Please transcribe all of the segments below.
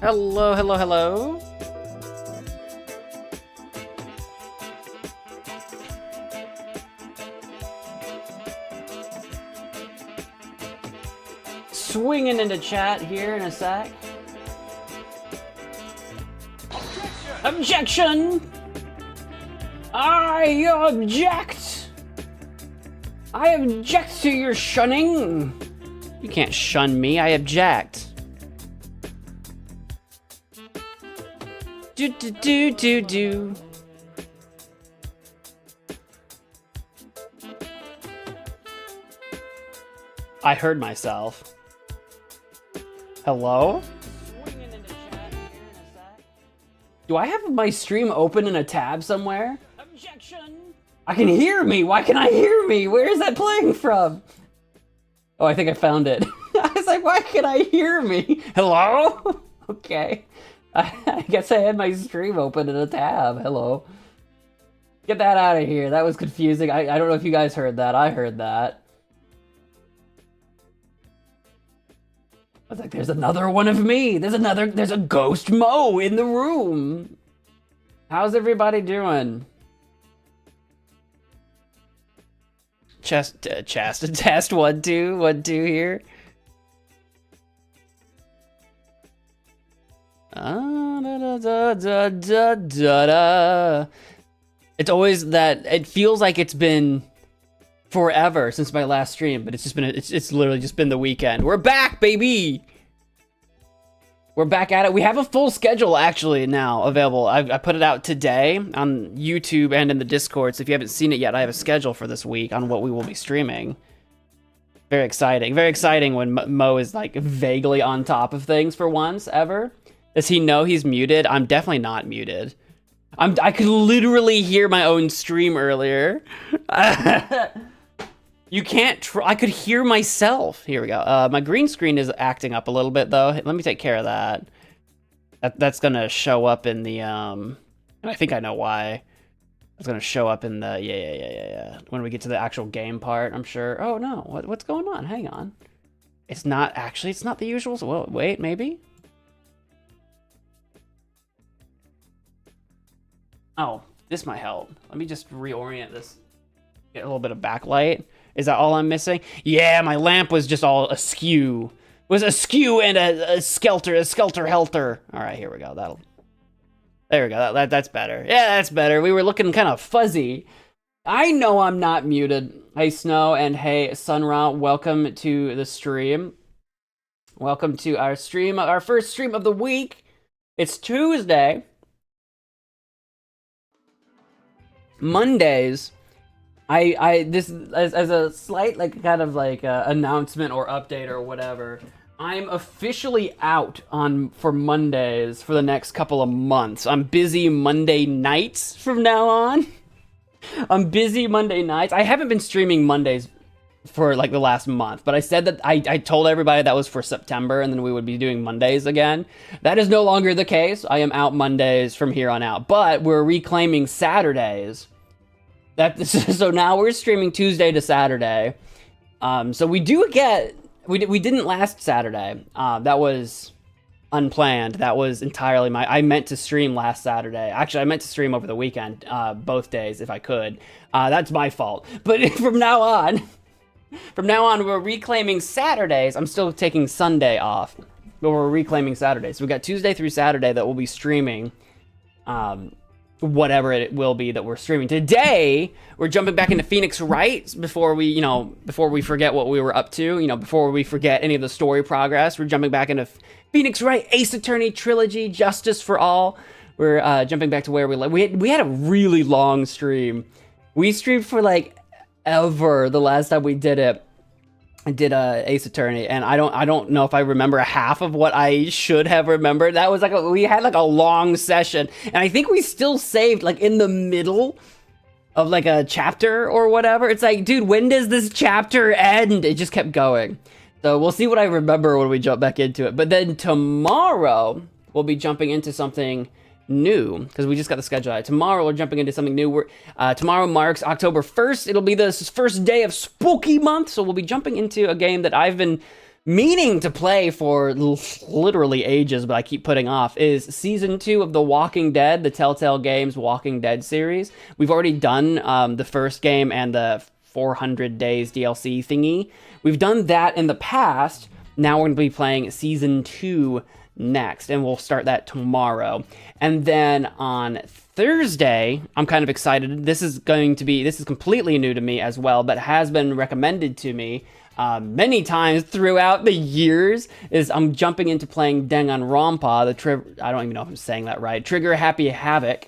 Hello, hello, hello. Swinging into chat here in a sec. Objection! I object! I object to your shunning! You can't shun me, I object. Do. I heard myself. Hello? Do I have my stream open in a tab somewhere? Objection! I can hear me! Why can I hear me? Where is that playing from? Oh, I think I found it. I was like, why can I hear me? Hello? Okay. I guess I had my stream open in a tab. Hello. Get that out of here. That was confusing. I don't know if you guys heard that. I heard that. I was like, there's another one of me. There's a ghost Mo in the room. How's everybody doing? Test 1 2 1 2 here. It's always that it feels like it's been forever since my last stream, but it's literally just been the weekend. We're back, baby. We're back at it. We have a full schedule actually now available. I put it out today on YouTube and in the Discord. So if you haven't seen it yet, I have a schedule for this week on what we will be streaming. Very exciting. Very exciting when Mo is like vaguely on top of things for once ever. Does he know he's muted? I'm definitely not muted. I could literally hear my own stream earlier. You can't I could hear myself. Here we go. My green screen is acting up a little bit though. Let me take care of that. That's gonna show up in the and I think I know why. It's gonna show up in the yeah. When we get to the actual game part, I'm sure. Oh no, what's going on? Hang on. It's not the usual. Well, wait, maybe. Oh, this might help. Let me just reorient this. Get a little bit of backlight. Is that all I'm missing? Yeah, my lamp was just all askew. It was askew and a skelter helter. All right, here we go. There we go. That's better. Yeah, that's better. We were looking kind of fuzzy. I know I'm not muted. Hey, Snow, and hey, Sunra. Welcome to the stream. Welcome to our stream, our first stream of the week. It's Tuesday. Mondays, this as a slight kind of announcement or update or whatever. I'm officially out for Mondays for the next couple of months. I'm busy Monday nights from now on. I'm busy Monday nights. I haven't been streaming Mondays for like the last month, but I said that I told everybody that was for September and then we would be doing Mondays again. That is no longer the case. I am out Mondays from here on out, but we're reclaiming Saturdays. So now we're streaming Tuesday to Saturday. So we didn't last Saturday. That was unplanned. That was entirely I meant to stream last Saturday. Actually, I meant to stream over the weekend, both days if I could. That's my fault. But from now on, we're reclaiming Saturdays. I'm still taking Sunday off, but we're reclaiming Saturdays. So we got Tuesday through Saturday that we'll be streaming. Whatever it will be that we're streaming. Today, we're jumping back into Phoenix Wright before we forget what we were up to, before we forget any of the story progress. We're jumping back into Phoenix Wright, Ace Attorney Trilogy, Justice for All. We're jumping back to where we had a really long stream. We streamed for like ever the last time we did it. I did Ace Attorney, and I don't know if I remember half of what I should have remembered. That was we had a long session, and I think we still saved in the middle of a chapter or whatever. It's like, dude, when does this chapter end? It just kept going. So we'll see what I remember when we jump back into it. But then tomorrow we'll be jumping into something new, because we just got the schedule out. Tomorrow we're jumping into something new. Tomorrow marks October 1st. It'll be the first day of spooky month, so we'll be jumping into a game that I've been meaning to play for literally ages, but I keep putting off, is Season 2 of The Walking Dead, the Telltale Games Walking Dead series. We've already done the first game and the 400 Days DLC thingy. We've done that in the past. Now we're going to be playing Season 2 next, and we'll start that tomorrow. And then on Thursday, I'm kind of excited. This is completely new to me as well, but has been recommended to me many times throughout the years, is I'm jumping into playing Danganronpa, I don't even know if I'm saying that right, Trigger Happy Havoc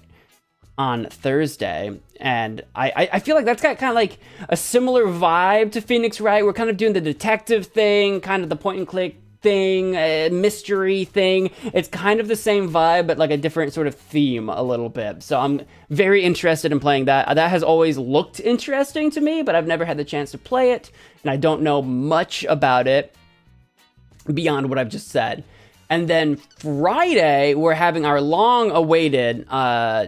on Thursday. And I feel like that's got kind of like a similar vibe to Phoenix Wright. We're kind of doing the detective thing, kind of the point and click thing, mystery thing. It's kind of the same vibe, but like a different sort of theme a little bit. So I'm very interested in playing that. That has always looked interesting to me, but I've never had the chance to play it, and I don't know much about it beyond what I've just said. And then Friday, we're having our long-awaited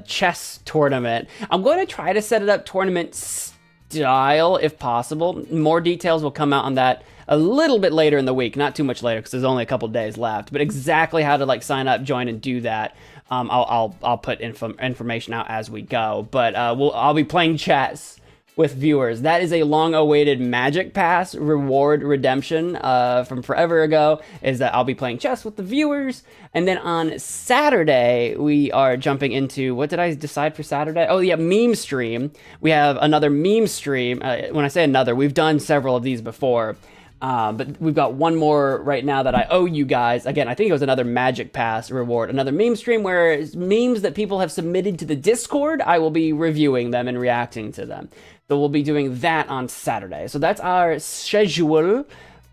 chess tournament. I'm going to try to set it up tournament style if possible. More details will come out on that a little bit later in the week, not too much later because there's only a couple days left. But exactly how to like sign up, join, and do that, I'll put information out as we go. But I'll be playing chess with viewers. That is a long-awaited Magic Pass reward redemption from forever ago, is that I'll be playing chess with the viewers. And then on Saturday, we are jumping into, what did I decide for Saturday? Oh yeah, meme stream. We have another meme stream. When I say another, we've done several of these before. But we've got one more right now that I owe you guys. Again, I think it was another Magic Pass reward, another meme stream where memes that people have submitted to the Discord, I will be reviewing them and reacting to them. So we'll be doing that on Saturday. So that's our schedule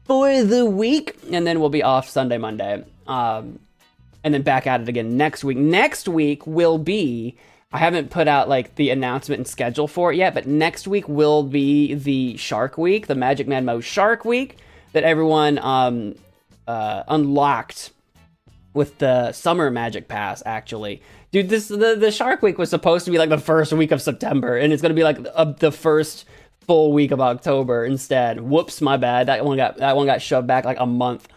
for the week, and then we'll be off Sunday, Monday, and then back at it again next week. Next week will be, I haven't put out like the announcement and schedule for it yet, but next week will be the Shark Week, the MagicManMo Shark Week that everyone unlocked with the summer Magic Pass, actually. Dude, the Shark Week was supposed to be like the first week of September, and it's gonna be like the first full week of October instead. Whoops, my bad. That one got shoved back like a month.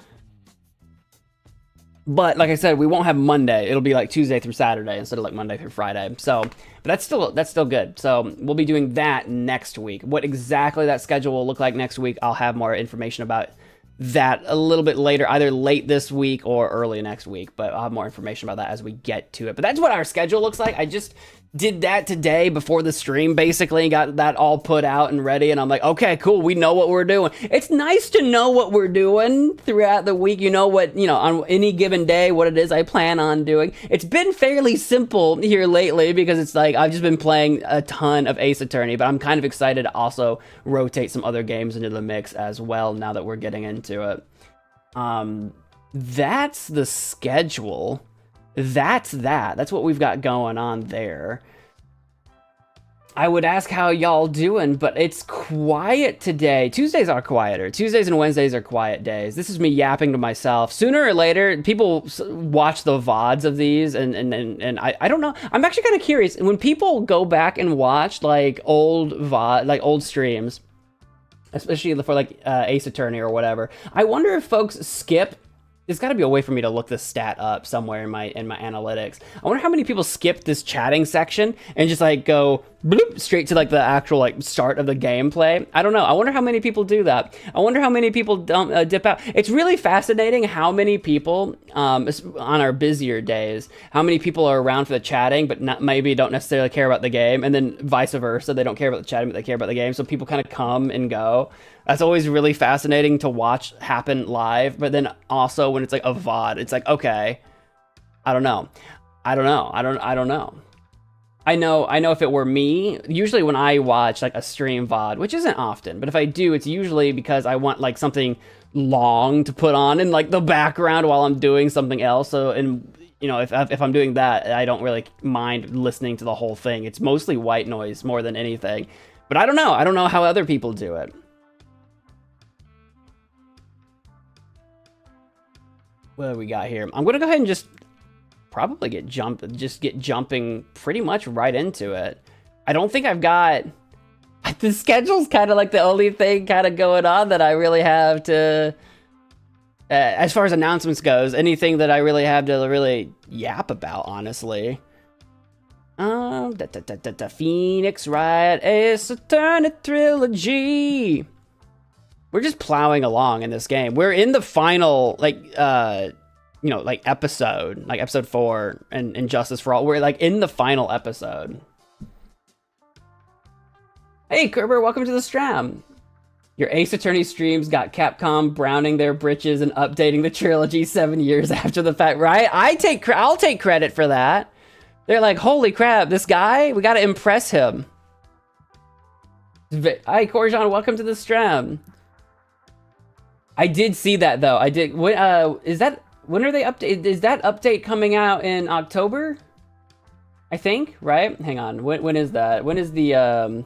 But like I said, we won't have Monday. It'll be like Tuesday through Saturday instead of like Monday through Friday. So, but that's still good. So we'll be doing that next week. What exactly that schedule will look like next week, I'll have more information about that a little bit later, either late this week or early next week. But I'll have more information about that as we get to it. But that's what our schedule looks like. I just did that today before the stream, basically, got that all put out and ready, and I'm like, okay, cool, we know what we're doing. It's nice to know what we're doing throughout the week. You know what, on any given day, what it is I plan on doing. It's been fairly simple here lately because it's like I've just been playing a ton of Ace Attorney, but I'm kind of excited to also rotate some other games into the mix as well now that we're getting into it. That's the schedule. That's what we've got going on there. I would ask how y'all doing, but it's quiet today. Tuesdays are quieter. Tuesdays and Wednesdays are quiet days. This is me yapping to myself. Sooner or later, people watch the VODs of these, and I don't know. I'm actually kind of curious. When people go back and watch like old VOD, like old streams, especially for like Ace Attorney or whatever, I wonder if folks skip. There's got to be a way for me to look this stat up somewhere in my analytics. I wonder how many people skip this chatting section and just like go bloop, straight to like the actual like start of the gameplay. I don't know. I wonder how many people do that. I wonder how many people don't dip out. It's really fascinating how many people on our busier days, how many people are around for the chatting, but maybe don't necessarily care about the game, and then vice versa. They don't care about the chatting, but they care about the game. So people kind of come and go. That's always really fascinating to watch happen live, but then also when it's like a VOD, it's like, okay, I don't know. I know if it were me, usually when I watch like a stream VOD, which isn't often, but if I do, it's usually because I want like something long to put on in like the background while I'm doing something else. So, and if I'm doing that, I don't really mind listening to the whole thing. It's mostly white noise more than anything, but I don't know how other people do it. What do we got here? I'm gonna go ahead and just probably get jumping pretty much right into it. I don't think I've got the schedule's kind of like the only thing kind of going on that I really have to as far as announcements goes, anything that I really have to really yap about, honestly. Phoenix Wright, Ace Attorney Trilogy. We're just plowing along in this game. We're in the final, like, you know, like episode 4 and Justice for All. We're like in the final episode. Hey, Kerber, welcome to the stream. Your Ace Attorney streams got Capcom browning their britches and updating the trilogy 7 years after the fact, right? I'll take credit for that. They're like, holy crap, this guy, we gotta impress him. Hi, Corjan, welcome to the stream. I did see that though. I did. When is that? When are they update? Is that update coming out in October? I think, right? Hang on. When is that? When is the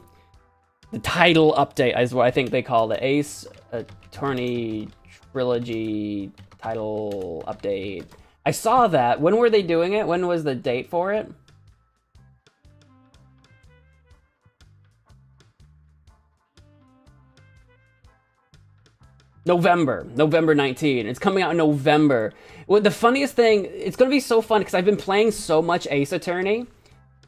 title update? Is what I think they call the Ace Attorney Trilogy title update. I saw that. When were they doing it? When was the date for it? November 19. It's coming out in November. Well, the funniest thing, it's going to be so fun because I've been playing so much Ace Attorney.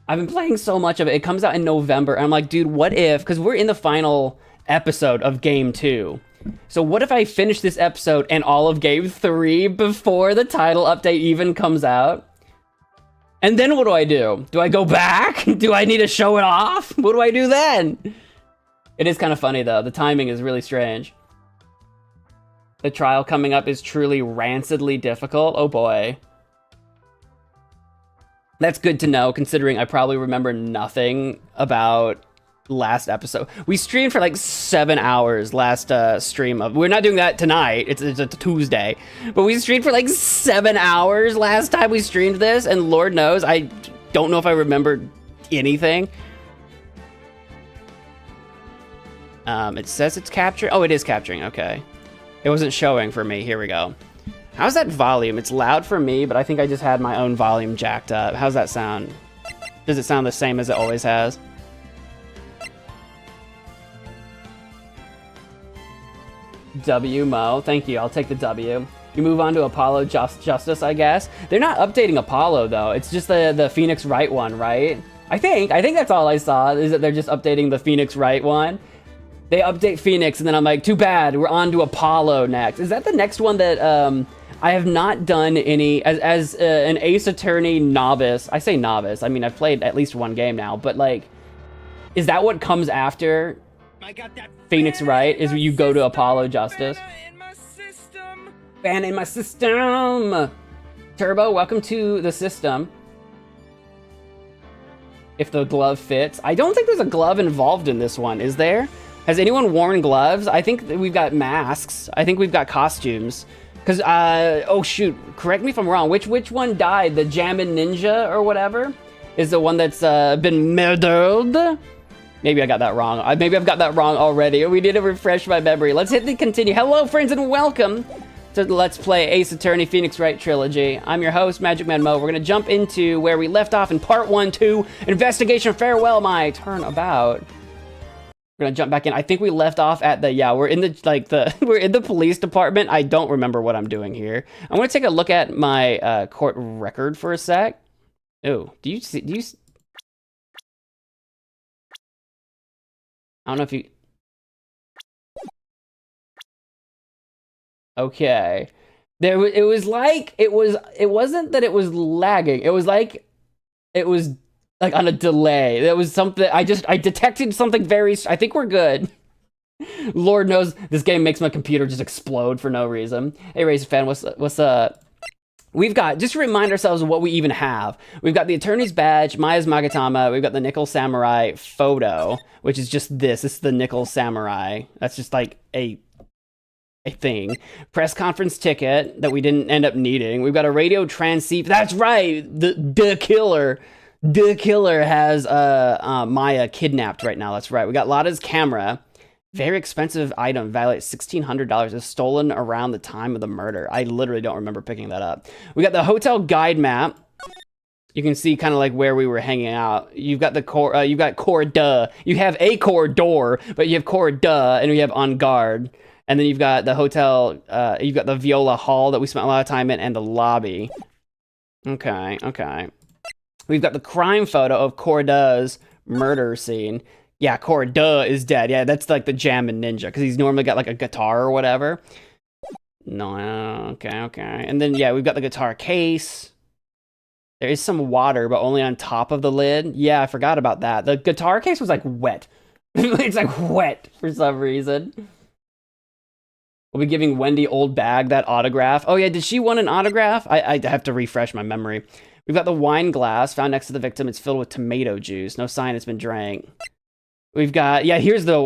I've been playing so much of it. It comes out in November. And I'm like, dude, what if, because we're in the final episode of Game 2. So what if I finish this episode and all of Game 3 before the title update even comes out? And then what do I do? Do I go back? Do I need to show it off? What do I do then? It is kind of funny though. The timing is really strange. The trial coming up is truly rancidly difficult. Oh boy. That's good to know, considering I probably remember nothing about last episode. We streamed for like 7 hours last stream of. We're not doing that tonight. It's a Tuesday. But we streamed for like 7 hours last time we streamed this, and Lord knows, I don't know if I remembered anything. It says it's capturing. Oh, it is capturing. Okay. It wasn't showing for me. Here we go. How's that volume? It's loud for me, but I think I just had my own volume jacked up. How's that sound? Does it sound the same as it always has? W, Mo. Thank you. I'll take the W. You move on to Apollo Justice, I guess. They're not updating Apollo, though. It's just the Phoenix Wright one, right? I think that's all I saw, is that they're just updating the Phoenix Wright one. They update Phoenix, and then I'm like, too bad, we're on to Apollo next. Is that the next one that I have not done any, as an Ace Attorney novice? I say novice, I mean, I've played at least one game now, but like, is that what comes after Phoenix Wright, is you go to Apollo Justice? Ban in my system! Turbo, welcome to the system. If the glove fits. I don't think there's a glove involved in this one, is there? Has anyone worn gloves? I think that we've got masks. I think we've got costumes. Because, oh shoot, correct me if I'm wrong. Which one died? The Jammin' Ninja or whatever? Is the one that's been murdered? Maybe I got that wrong. Maybe I've got that wrong already. We need to refresh my memory. Let's hit the continue. Hello, friends, and welcome to the Let's Play Ace Attorney Phoenix Wright Trilogy. I'm your host, MagicManMo. We're going to jump into where we left off in Part 1, 2, Investigation Farewell, My Turnabout. We're gonna jump back in. I think we left off at the, yeah, we're in the, we're in the police department. I don't remember what I'm doing here. I'm gonna take a look at my court record for a sec. Oh, do you see, I don't know if you, okay. It was like, it wasn't that it was lagging. It was like, on a delay. That was something, I detected something very, I think we're good. Lord knows this game makes my computer just explode for no reason. Hey, Racer fan, what's we've got, just to remind ourselves of what we even have. We've got the Attorney's Badge, Maya's Magatama, we've got the Nickel Samurai photo, which is just this. This is the Nickel Samurai. That's just like a thing. Press conference ticket that we didn't end up needing. We've got a radio transceiver. That's right! The killer. The killer has Maya kidnapped right now. That's right. We got Lada's camera. Very expensive item, valued at $1,600. Is stolen around the time of the murder. I literally don't remember picking that up. We got the hotel guide map. You can see kind of like where we were hanging out. You've got the core. You've got corridor. You have a corridor, but you have corridor, and we have on guard. And then you've got the hotel, you've got the Viola Hall that we spent a lot of time in, and the lobby. Okay, okay. We've got the crime photo of Corda's murder scene. Yeah, Corda is dead. Yeah, that's like the Jammin' Ninja, because he's normally got like a guitar or whatever. No, okay, okay. And then, yeah, we've got the guitar case. There is some water, but only on top of the lid. Yeah, I forgot about that. The guitar case was like wet. It's like wet for some reason. We'll be giving Wendy Old Bag that autograph. Oh yeah, did she want an autograph? I have to refresh my memory. We've got the wine glass found next to the victim. It's filled with tomato juice. No sign it's been drank. We've got, yeah, here's the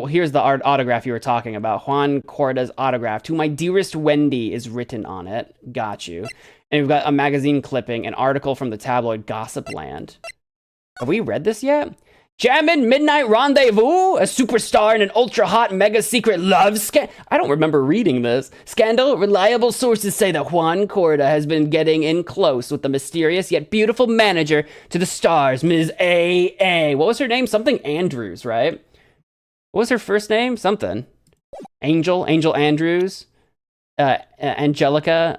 autograph you were talking about. Juan Corda's autograph. To my dearest Wendy is written on it. Got you. And we've got a magazine clipping, an article from the tabloid Gossipland. Have we read this yet? Jammin' Midnight Rendezvous, a superstar in an ultra-hot mega-secret love scandal. I don't remember reading this. Scandal, reliable sources say that Juan Corda has been getting in close with the mysterious yet beautiful manager to the stars, Ms. A.A. What was her name? Something Andrews, right? What was her first name? Something. Angel Andrews. Angelica.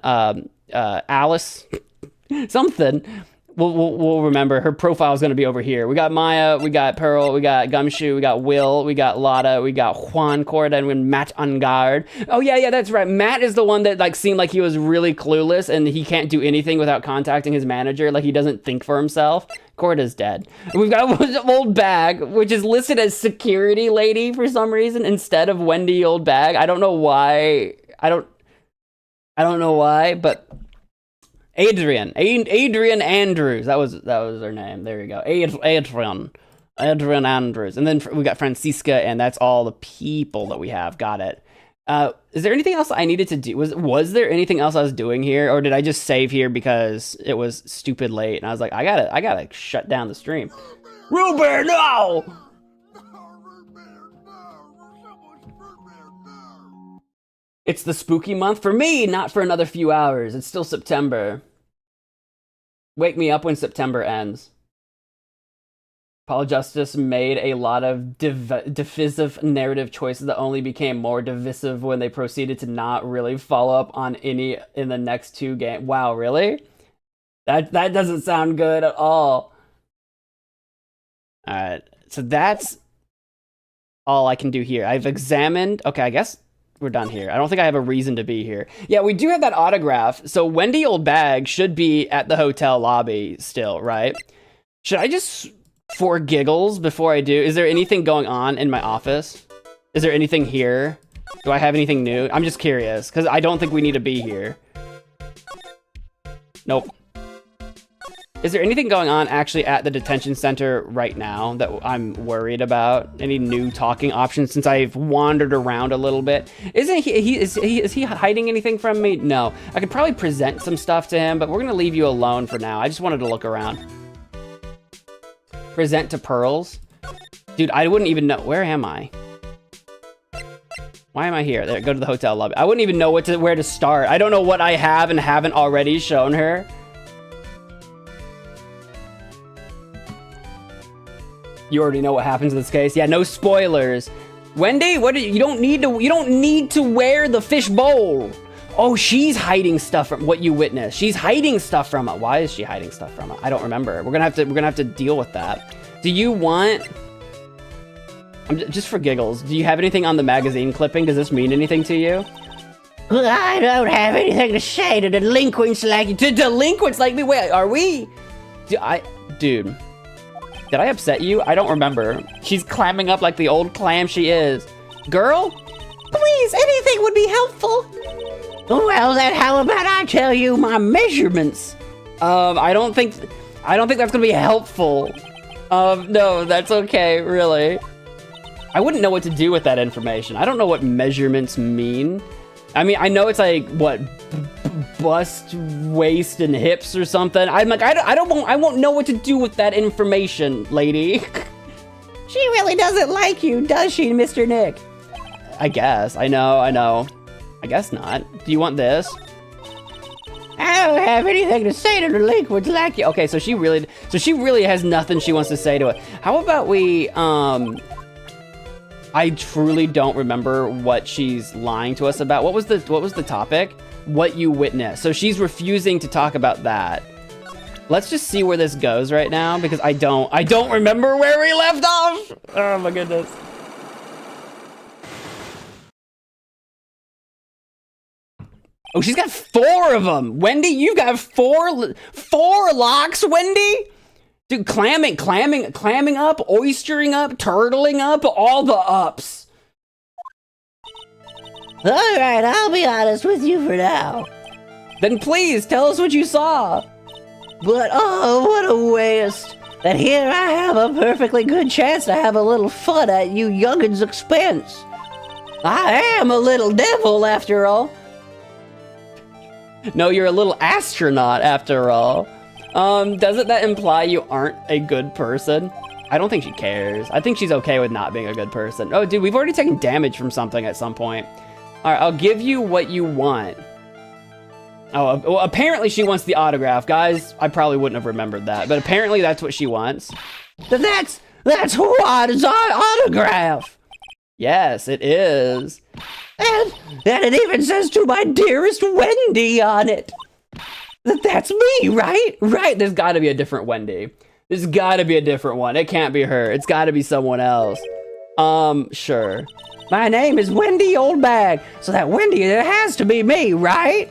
Alice. Something. We'll remember. Her profile is going to be over here. We got Maya, we got Pearl, we got Gumshoe, we got Will, we got Lotta, we got Juan Corda, and we Matt Ungard. Oh yeah, that's right. Matt is the one that like seemed like he was really clueless and he can't do anything without contacting his manager. Like he doesn't think for himself. Corda's dead. We've got Old Bag, which is listed as security lady for some reason instead of Wendy Old Bag. I don't know why. I don't know why, but Adrian Andrews. That was her name. There you go. Adrian Andrews. And then we got Francisca, and that's all the people that we have. Got it. Is there anything else I needed to do? Was there anything else I was doing here, or did I just save here because it was stupid late and I was like, I gotta shut down the stream. Ruben, no! It's the spooky month for me, not for another few hours. It's still September. Wake me up when September ends. Paul Justice made a lot of divisive narrative choices that only became more divisive when they proceeded to not really follow up on any in the next two games. Wow, really? That doesn't sound good at all. Alright, so that's all I can do here. I've examined... Okay, I guess we're done here. I don't think I have a reason to be here. Yeah, we do have that autograph. So Wendy Old Bag should be at the hotel lobby still, right? Should I just, for giggles, before I do, is there anything going on in my office? Is there anything here? Do I have anything new? I'm just curious, because I don't think we need to be here. Nope. Is there anything going on actually at the detention center right now that I'm worried about? Any new talking options since I've wandered around a little bit? Isn't is he hiding anything from me? No. I could probably present some stuff to him, but we're gonna leave you alone for now. I just wanted to look around. Present to Pearls? Dude, I wouldn't even know. Where am I? Why am I here? There, go to the hotel lobby. I wouldn't even know where to start. I don't know what I have and haven't already shown her. You already know what happens in this case. Yeah, no spoilers. Wendy, you don't need to wear the fish bowl. Oh, she's hiding stuff from what you witnessed. She's hiding stuff from it. Why is she hiding stuff from it? I don't remember. We're gonna have to deal with that. Do you want... just for giggles, do you have anything on the magazine clipping? Does this mean anything to you? I don't have anything to say to delinquents like you. To delinquents like me? Wait, are we? Dude. Did I upset you? I don't remember. She's clamming up like the old clam she is. Girl? Please, anything would be helpful. Well, then how about I tell you my measurements? I don't think that's gonna be helpful. No, that's okay, really. I wouldn't know what to do with that information. I don't know what measurements mean. I mean, I know it's like, what, bust, waist, and hips or something. I'm like, I won't know what to do with that information, lady. She really doesn't like you, does she, Mr. Nick? I guess. I know. I guess not. Do you want this? I don't have anything to say to delinquents like you. Okay, so she really has nothing she wants to say to it. How about we, I truly don't remember what she's lying to us about. What was the topic? What you witnessed. So she's refusing to talk about that. Let's just see where this goes right now, because I don't remember where we left off. Oh my goodness. Oh, she's got 4 of them. Wendy, you got 4 locks, Wendy? Dude, clamming up, oystering up, turtling up, all the ups. All right, I'll be honest with you for now. Then please, tell us what you saw. But oh, what a waste. That here I have a perfectly good chance to have a little fun at you young'uns' expense. I am a little devil after all. No, you're a little astronaut after all. Doesn't that imply you aren't a good person? I don't think she cares. I think she's okay with not being a good person. Oh, dude, we've already taken damage from something at some point. All right, I'll give you what you want. Oh, well, apparently she wants the autograph. Guys, I probably wouldn't have remembered that, but apparently that's what she wants. That's Juan's autograph. Yes, it is. And it even says to my dearest Wendy on it. That's me, right? Right, there's gotta be a different Wendy. There's gotta be a different one. It can't be her. It's gotta be someone else. Sure. My name is Wendy Oldbag, so that Wendy, it has to be me, right?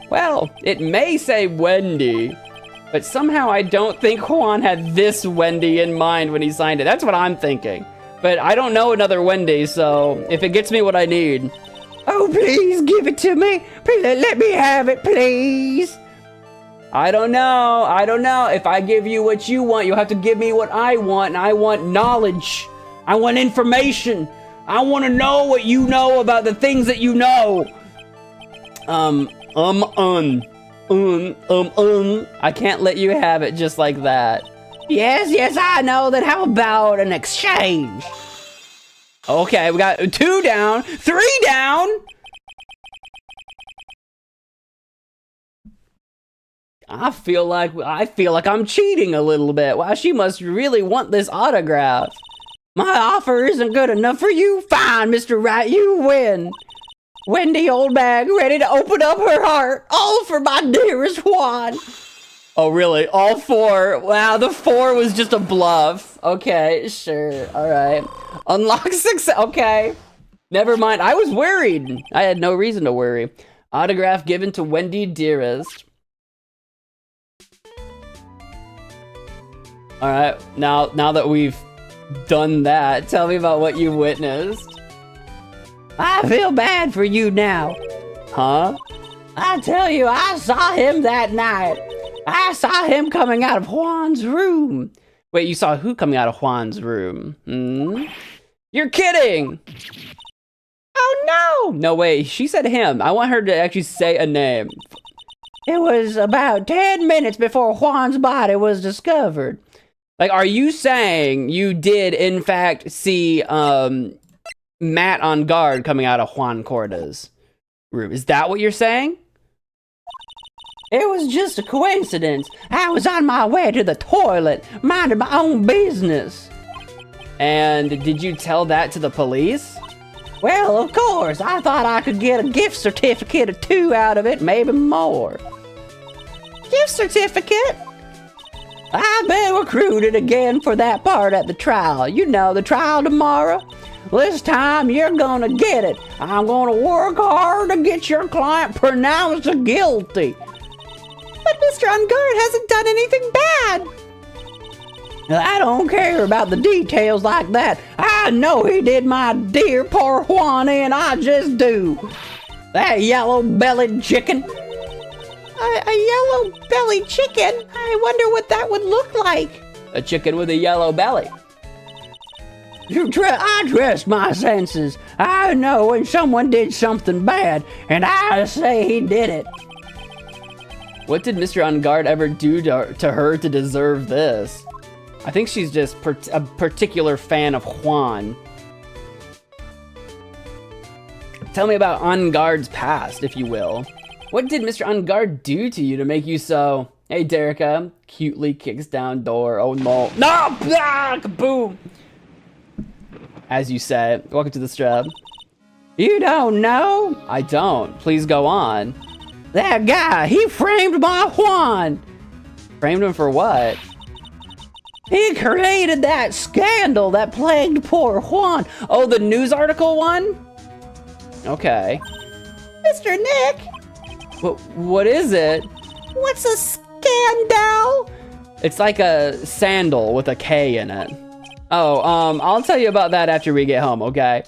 Well, it may say Wendy, but somehow I don't think Juan had this Wendy in mind when he signed it. That's what I'm thinking. But I don't know another Wendy, so if it gets me what I need. Oh, please give it to me. Please, let me have it, please. I don't know. If I give you what you want, you'll have to give me what I want, and I want knowledge. I want information. I want to know what you know about the things that you know. I can't let you have it just like that. Yes, I know that. How about an exchange? Okay, we got 2 down, 3 down. I feel like I'm cheating a little bit. Wow, she must really want this autograph. My offer isn't good enough for you. Fine, Mr. Wright, you win. Wendy Oldbag, ready to open up her heart, all for my dearest Juan. Oh, really? All 4? Wow, the 4 was just a bluff. Okay, sure. All right. Unlock success. Okay. Never mind. I was worried. I had no reason to worry. Autograph given to Wendy Dearest. All right. Now that we've done that, tell me about what you witnessed. I feel bad for you now. Huh? I tell you, I saw him that night. I saw him coming out of Juan's room. Wait, you saw who coming out of Juan's room? You're kidding! Oh, no! No, wait, she said him. I want her to actually say a name. It was about 10 minutes before Juan's body was discovered. Like, are you saying you did, in fact, see, Matt on guard coming out of Juan Corda's room? Is that what you're saying? It was just a coincidence. I was on my way to the toilet, minding my own business. And did you tell that to the police? Well, of course. I thought I could get a gift certificate or 2 out of it, maybe more. Gift certificate? I've been recruited again for that part at the trial. You know, the trial tomorrow. This time you're gonna get it. I'm gonna work hard to get your client pronounced guilty. But Mr. Ungard hasn't done anything bad. I don't care about the details like that. I know he did my dear poor Juan in, I just do. That yellow-bellied chicken. A yellow-bellied chicken? I wonder what that would look like. A chicken with a yellow belly. I trust my senses. I know when someone did something bad, and I say he did it. What did Mr. Ungard ever do to her to deserve this? I think she's just a particular fan of Juan. Tell me about Ungard's past, if you will. What did Mr. Ungard do to you to make you so... Hey, Derica. Cutely kicks down door. Oh, no. No! Ah, kaboom! as you say. Welcome to the stream. You don't know? I don't. Please go on. That guy, he framed my Juan. Framed him for what? He created that scandal that plagued poor Juan. Oh, the news article one? Okay. Mr. Nick, What is it? what's a scandal? It's like a sandal with a K in it. Oh, I'll tell you about that after we get home, okay?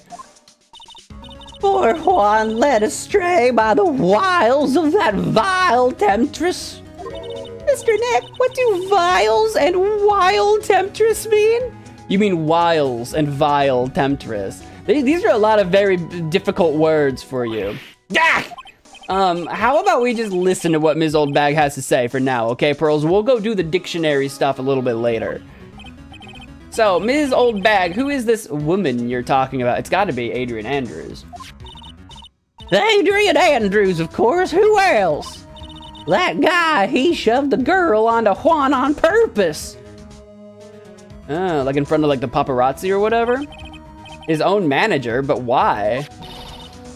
Poor Juan led astray by the wiles of that vile temptress. Mr. Nick, what do vials and wild temptress mean? You mean wiles and vile temptress. These are a lot of very difficult words for you. Ah! How about we just listen to what Ms. Oldbag has to say for now, okay, Pearls? We'll go do the dictionary stuff a little bit later. So, Ms. Oldbag, who is this woman you're talking about? It's gotta be Adrian Andrews. Adrian Andrews, of course. Who else? That guy, he shoved the girl onto Juan on purpose. Like in front of like the paparazzi or whatever? His own manager, but why?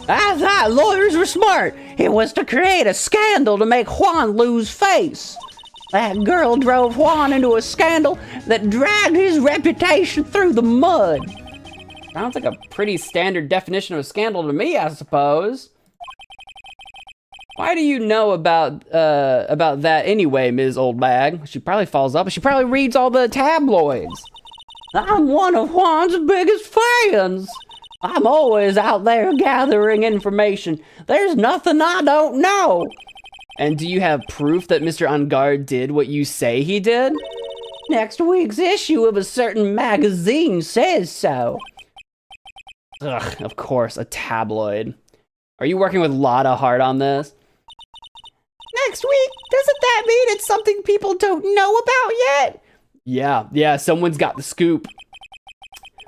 I thought lawyers were smart. It was to create a scandal to make Juan lose face. That girl drove Juan into a scandal that dragged his reputation through the mud. Sounds like a pretty standard definition of a scandal to me, I suppose. Why do you know about that anyway, Ms. Oldbag? She probably follows up. She probably reads all the tabloids. I'm one of Juan's biggest fans. I'm always out there gathering information. There's nothing I don't know. And do you have proof that Mr. Angard did what you say he did? Next week's issue of a certain magazine says so. Ugh, of course, a tabloid. Are you working with Lotta hard on this? Next week? Doesn't that mean it's something people don't know about yet? Yeah, someone's got the scoop.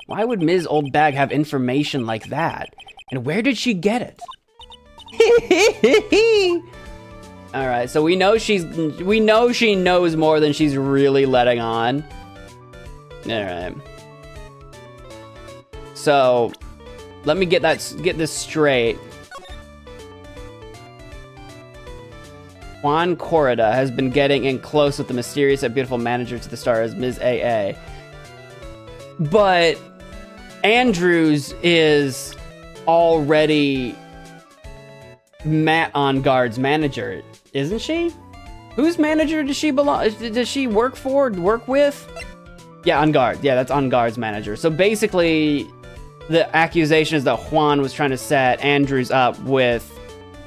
Why would Ms. Oldbag have information like that? And where did she get it? Alright, so we know she knows more than she's really letting on. Alright. So, let me get this straight. Juan Corrida has been getting in close with the mysterious and beautiful manager to the stars, Ms. AA. But Andrews is already Matt Angard's manager, isn't she? Whose manager does she belong? Does she work with? Yeah, Angard. Yeah, that's Angard's manager. So basically, the accusation is that Juan was trying to set Andrews up with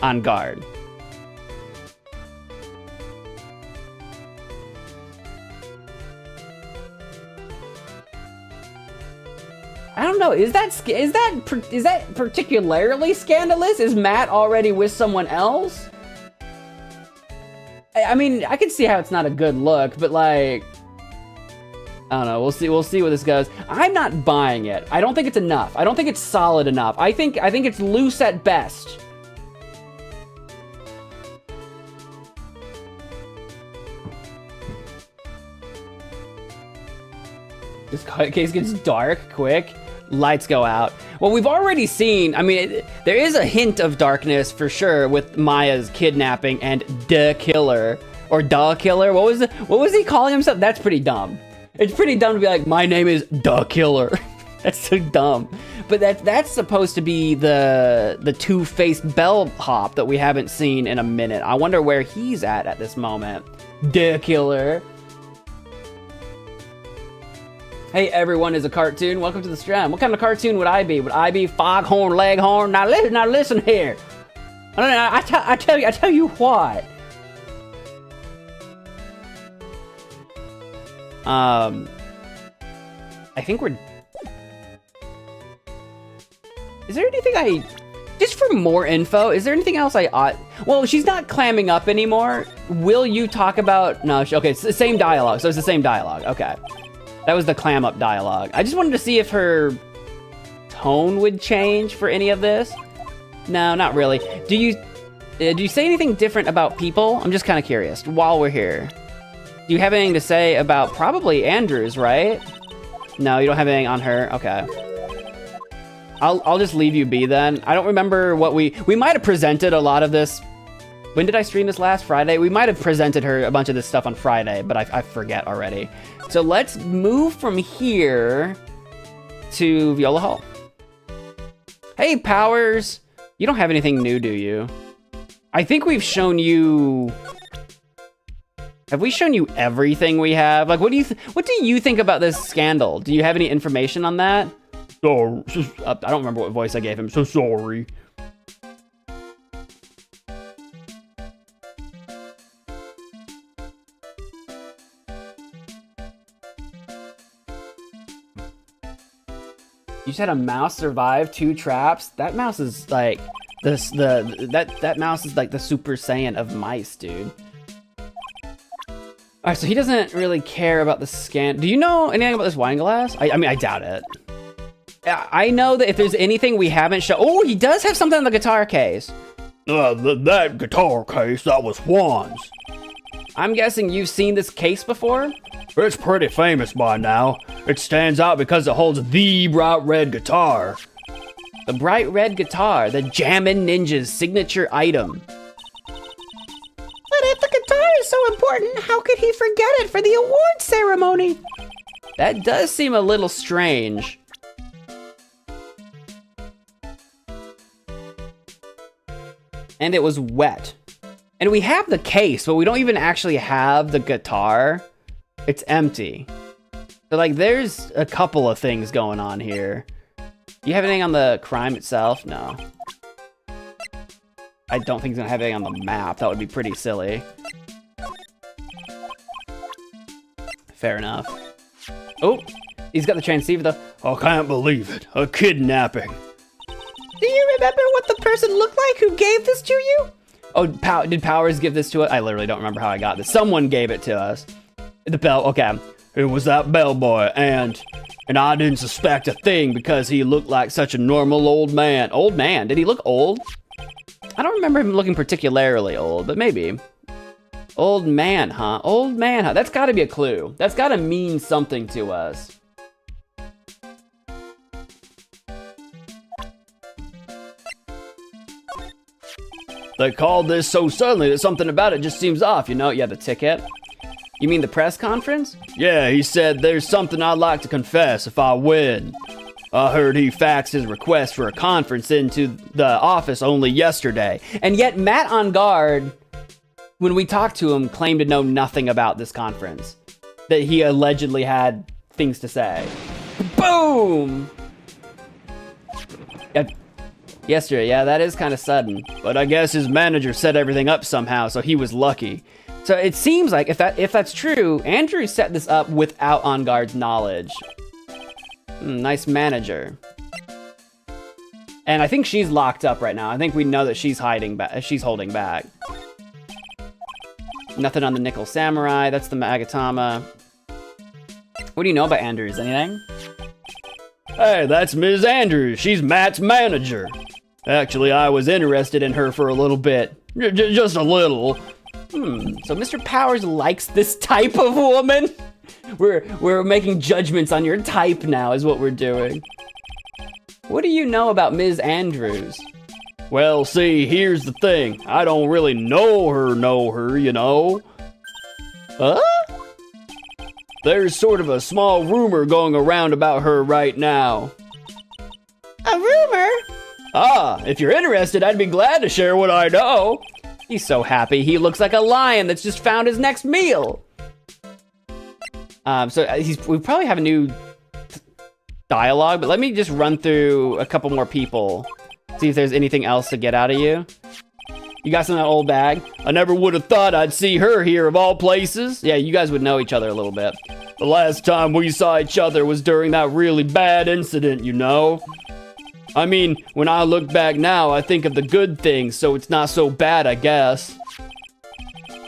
Angard. I don't know. Is that particularly scandalous? Is Matt already with someone else? I mean, I can see how it's not a good look, but like, I don't know. We'll see where this goes. I'm not buying it. I don't think it's enough. I don't think it's solid enough. I think it's loose at best. This case gets dark quick. Lights go out. Well, we've already seen, I mean, there is a hint of darkness for sure with Maya's kidnapping and the killer. Or the killer. What was he calling himself? That's pretty dumb. It's pretty dumb to be like, my name is the killer. That's so dumb. But that's supposed to be the two-faced bellhop that we haven't seen in a minute. I wonder where he's at this moment. The killer. Hey everyone, is a cartoon. Welcome to the stream. What kind of cartoon would I be? Would I be Foghorn Leghorn? Now listen here. I tell you what. I think we're... Is there anything just for more info, is there anything else I ought... Well, she's not clamming up anymore. Will you talk about... No, okay, it's the same dialogue. So it's the same dialogue. Okay. That was the clam up dialogue. I just wanted to see if her tone would change for any of this. No, not really. Do you say anything different about people? I'm just kind of curious while we're here. Do you have anything to say about probably Andrews, right? No, you don't have anything on her? Okay. I'll just leave you be then. I don't remember what we might have presented a lot of this. When did I stream this last Friday? We might have presented her a bunch of this stuff on Friday, but I forget already. So let's move from here to Viola Hall. Hey, Powers. You don't have anything new, do you? I think we've shown you... Have we shown you everything we have? Like, what do you think about this scandal? Do you have any information on that? Oh, I don't remember what voice I gave him. So sorry. You said a mouse survived 2 traps? That mouse is like that mouse is like the Super Saiyan of mice, dude. Alright, so he doesn't really care about the scan. Do you know anything about this wine glass? I mean, I doubt it. I know that if there's anything we haven't shown... Oh, he does have something in the guitar case. That guitar case, that was Juan's. I'm guessing you've seen this case before? It's pretty famous by now. It stands out because it holds the bright red guitar. The bright red guitar, the Jammin' Ninja's signature item. But if the guitar is so important, how could he forget it for the award ceremony? That does seem a little strange. And it was wet. And we have the case, but we don't even actually have the guitar. It's empty. So, like, there's a couple of things going on here. You have anything on the crime itself? No. I don't think he's gonna have anything on the map. That would be pretty silly. Fair enough. Oh, he's got the transceiver though. I can't believe it. A kidnapping. Do you remember what the person looked like who gave this to you? Oh, did Powers give this to us? I literally don't remember how I got this. Someone gave it to us. The bell, okay. It was that bellboy, and I didn't suspect a thing because he looked like such a normal old man. Old man? Did he look old? I don't remember him looking particularly old, but maybe. Old man, huh? Old man, huh? That's gotta be a clue. That's gotta mean something to us. They called this so suddenly that something about it just seems off, you know? Yeah, the ticket. You mean the press conference? Yeah, he said there's something I'd like to confess if I win. I heard he faxed his request for a conference into the office only yesterday. And yet Matt on guard, when we talked to him, claimed to know nothing about this conference. That he allegedly had things to say. Boom! Yesterday, yeah, that is kind of sudden. But I guess his manager set everything up somehow, so he was lucky. So it seems like, if that's true, Andrew set this up without On Guard's knowledge. Nice manager. And I think she's locked up right now. I think we know that she's hiding back. She's holding back. Nothing on the Nickel Samurai. That's the Magatama. What do you know about Andrews? Anything? Hey, that's Ms. Andrews. She's Matt's manager. Actually, I was interested in her for a little bit. Just a little. So Mr. Powers likes this type of woman? We're making judgments on your type now is what we're doing. What do you know about Ms. Andrews? Well, see, here's the thing. I don't really know her, you know? Huh? There's sort of a small rumor going around about her right now. A rumor? Ah, if you're interested, I'd be glad to share what I know. He's so happy. He looks like a lion that's just found his next meal. We probably have a new dialogue, but let me just run through a couple more people. See if there's anything else to get out of you. You got some in that old bag? I never would have thought I'd see her here of all places. Yeah, you guys would know each other a little bit. The last time we saw each other was during that really bad incident, you know? I mean, when I look back now, I think of the good things, so it's not so bad, I guess.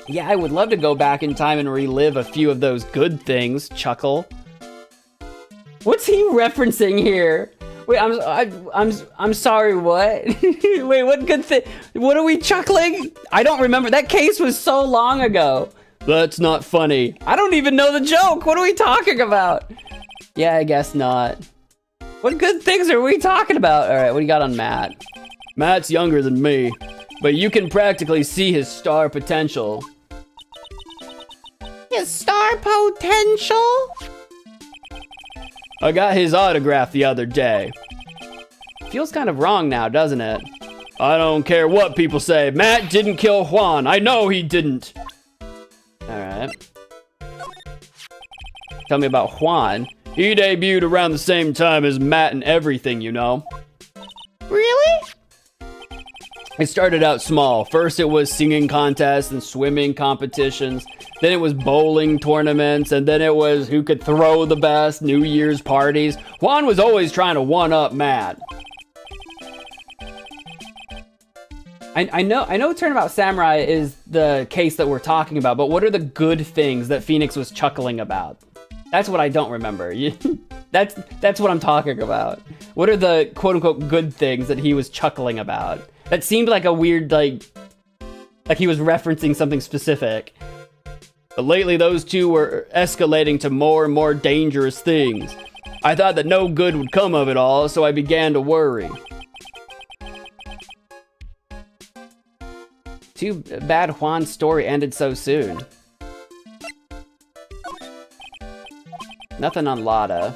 Yeah, I would love to go back in time and relive a few of those good things, Chuckle. What's he referencing here? Wait, I'm sorry, what? Wait, what good thing? What are we chuckling? I don't remember. That case was so long ago. That's not funny. I don't even know the joke. What are we talking about? Yeah, I guess not. What good things are we talking about? All right, what do you got on Matt? Matt's younger than me, but you can practically see his star potential. His star potential? I got his autograph the other day. Feels kind of wrong now, doesn't it? I don't care what people say. Matt didn't kill Juan. I know he didn't. All right. Tell me about Juan. He debuted around the same time as Matt and everything, you know. Really? It started out small. First it was singing contests and swimming competitions. Then it was bowling tournaments. And then it was who could throw the best, New Year's parties. Juan was always trying to one-up Matt. I know Turnabout Samurai is the case that we're talking about, but what are the good things that Phoenix was chuckling about? That's what I don't remember. That's what I'm talking about. What are the quote-unquote good things that he was chuckling about? That seemed like a weird, like he was referencing something specific. But lately those two were escalating to more and more dangerous things. I thought that no good would come of it all, so I began to worry. Too bad Juan's story ended so soon. Nothing on Lotta.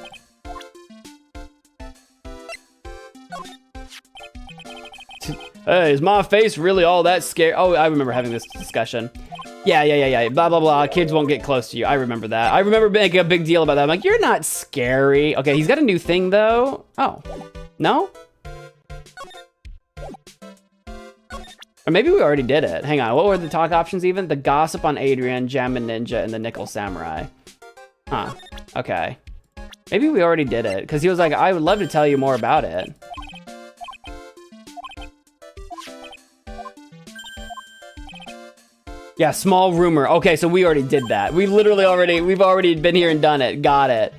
Hey, is my face really all that scary? Oh, I remember having this discussion. Yeah. Blah, blah, blah. Kids won't get close to you. I remember that. I remember making a big deal about that. I'm like, you're not scary. Okay, he's got a new thing, though. Oh. No? Or maybe we already did it. Hang on. What were the talk options even? The Gossip on Adrian, Jammin' Ninja, and the Nickel Samurai. Huh. Okay. Maybe we already did it. Because he was like, I would love to tell you more about it. Yeah, small rumor. Okay, so we already did that. We've already been here and done it. Got it.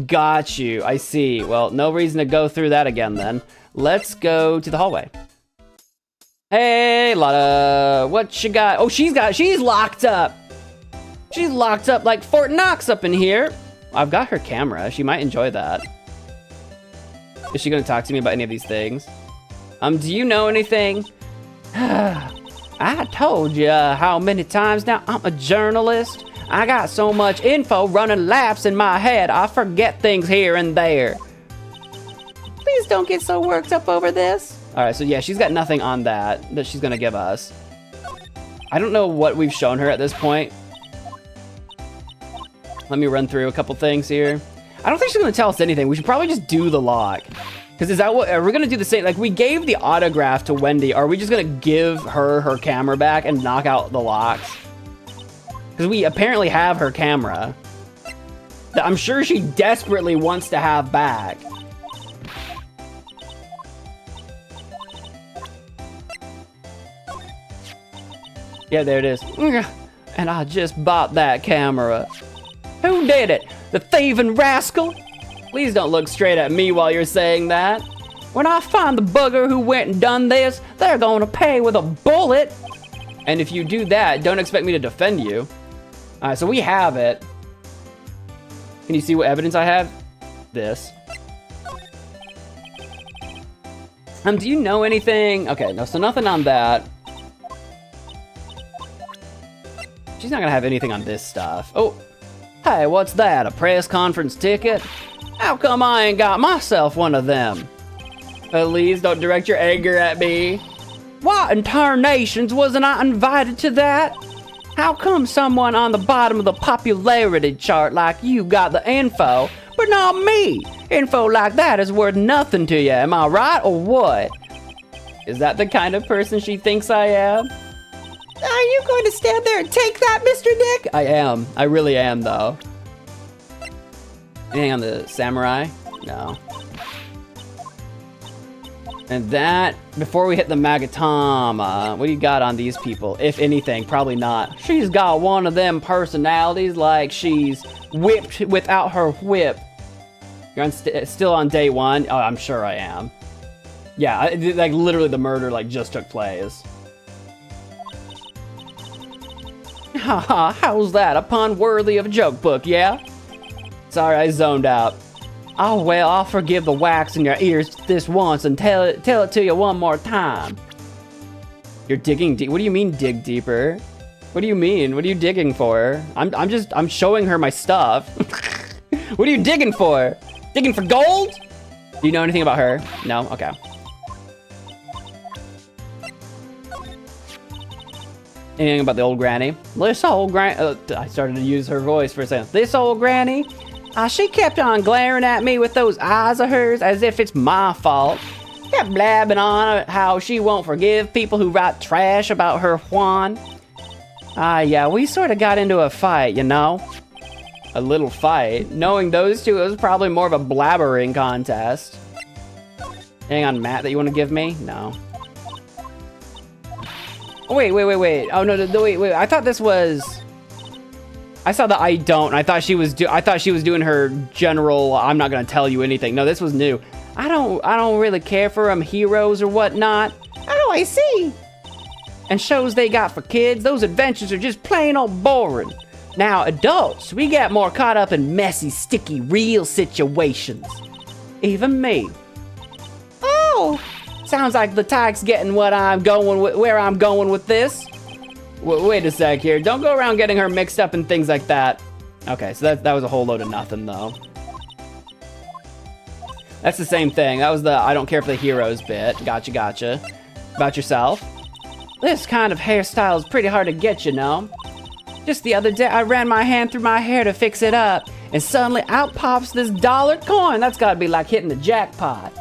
Got you. I see. Well, no reason to go through that again then. Let's go to the hallway. Hey, Lotta. What you got? Oh, she's locked up. She's locked up like Fort Knox up in here. I've got her camera. She might enjoy that. Is she gonna talk to me about any of these things? Do you know anything? I told you how many times now I'm a journalist. I got so much info running laps in my head, I forget things here and there. Please don't get so worked up over this. All right, so yeah, she's got nothing on that she's gonna give us. I don't know what we've shown her at this point. Let me run through a couple things here. I don't think she's gonna tell us anything. We should probably just do the lock. Because is that what, are we gonna do the same? Like, we gave the autograph to Wendy. Are we just gonna give her camera back and knock out the locks? Because we apparently have her camera that I'm sure she desperately wants to have back. Yeah, there it is. And I just bought that camera. Who did it? The thieving rascal? Please don't look straight at me while you're saying that. When I find the bugger who went and done this, they're gonna pay with a bullet. And if you do that, don't expect me to defend you. Alright, so we have it. Can you see what evidence I have? This. Do you know anything? Okay, no, so nothing on that. She's not gonna have anything on this stuff. Oh, hey, what's that? A press conference ticket? How come I ain't got myself one of them? Please don't direct your anger at me. What in tarnations wasn't I invited to that? How come someone on the bottom of the popularity chart like you got the info, but not me? Info like that is worth nothing to you, am I right or what? Is that the kind of person she thinks I am? Are you going to stand there and take that, Mr. Nick? I am. I really am, though. Anything on the samurai? No. And that, before we hit the Magatama, what do you got on these people? If anything, probably not. She's got one of them personalities like she's whipped without her whip. You're on still on day one? Oh, I'm sure I am. Yeah, like literally the murder like just took place. Haha, how's that? A pun worthy of a joke book, yeah? Sorry, I zoned out. Oh, well, I'll forgive the wax in your ears this once and tell it to you one more time. You're digging deep. What do you mean dig deeper? What do you mean? What are you digging for? I'm showing her my stuff. What are you digging for? Digging for gold? Do you know anything about her? No? Okay. Anything about the old granny? This old granny, I started to use her voice for a second. this old granny, she kept on glaring at me with those eyes of hers as if it's my fault. Kept blabbing on how she won't forgive people who write trash about her Juan. Yeah, we sort of got into a fight, you know? A little fight. Knowing those two, it was probably more of a blabbering contest. Hang on, Matt, that you want to give me? No. Oh, wait. Oh, no, wait. I thought this was... I saw the I don't. I thought she was doing her general, I'm not going to tell you anything. No, this was new. I don't really care for heroes or whatnot. Oh, I see. And shows they got for kids, those adventures are just plain old boring. Now, adults, we get more caught up in messy, sticky, real situations. Even me. Oh, Sounds like the tyke's getting where I'm going with this. Wait a sec here. Don't go around getting her mixed up in things like that. Okay, so that was a whole load of nothing, though. That's the same thing. That was the I don't care for the heroes bit. Gotcha. About yourself? This kind of hairstyle is pretty hard to get, you know. Just the other day, I ran my hand through my hair to fix it up, and suddenly out pops this dollar coin. That's gotta be like hitting the jackpot.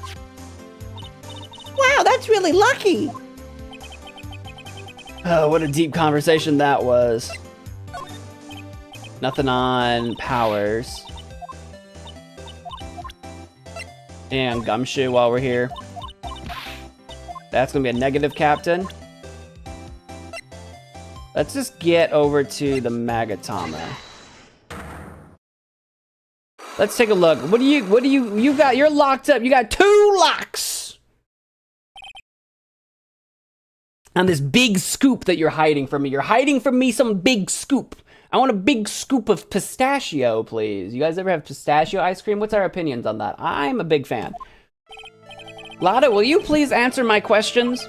wow, that's really lucky. Oh, what a deep conversation that was. Nothing on powers. And Gumshoe while we're here. That's gonna be a negative captain. Let's just get over to the Magatama. Let's take a look. You're locked up. You got 2 locks. On this big scoop that you're hiding from me. You're hiding from me some big scoop. I want a big scoop of pistachio, please. You guys ever have pistachio ice cream? What's our opinions on that? I'm a big fan. Lada, will you please answer my questions?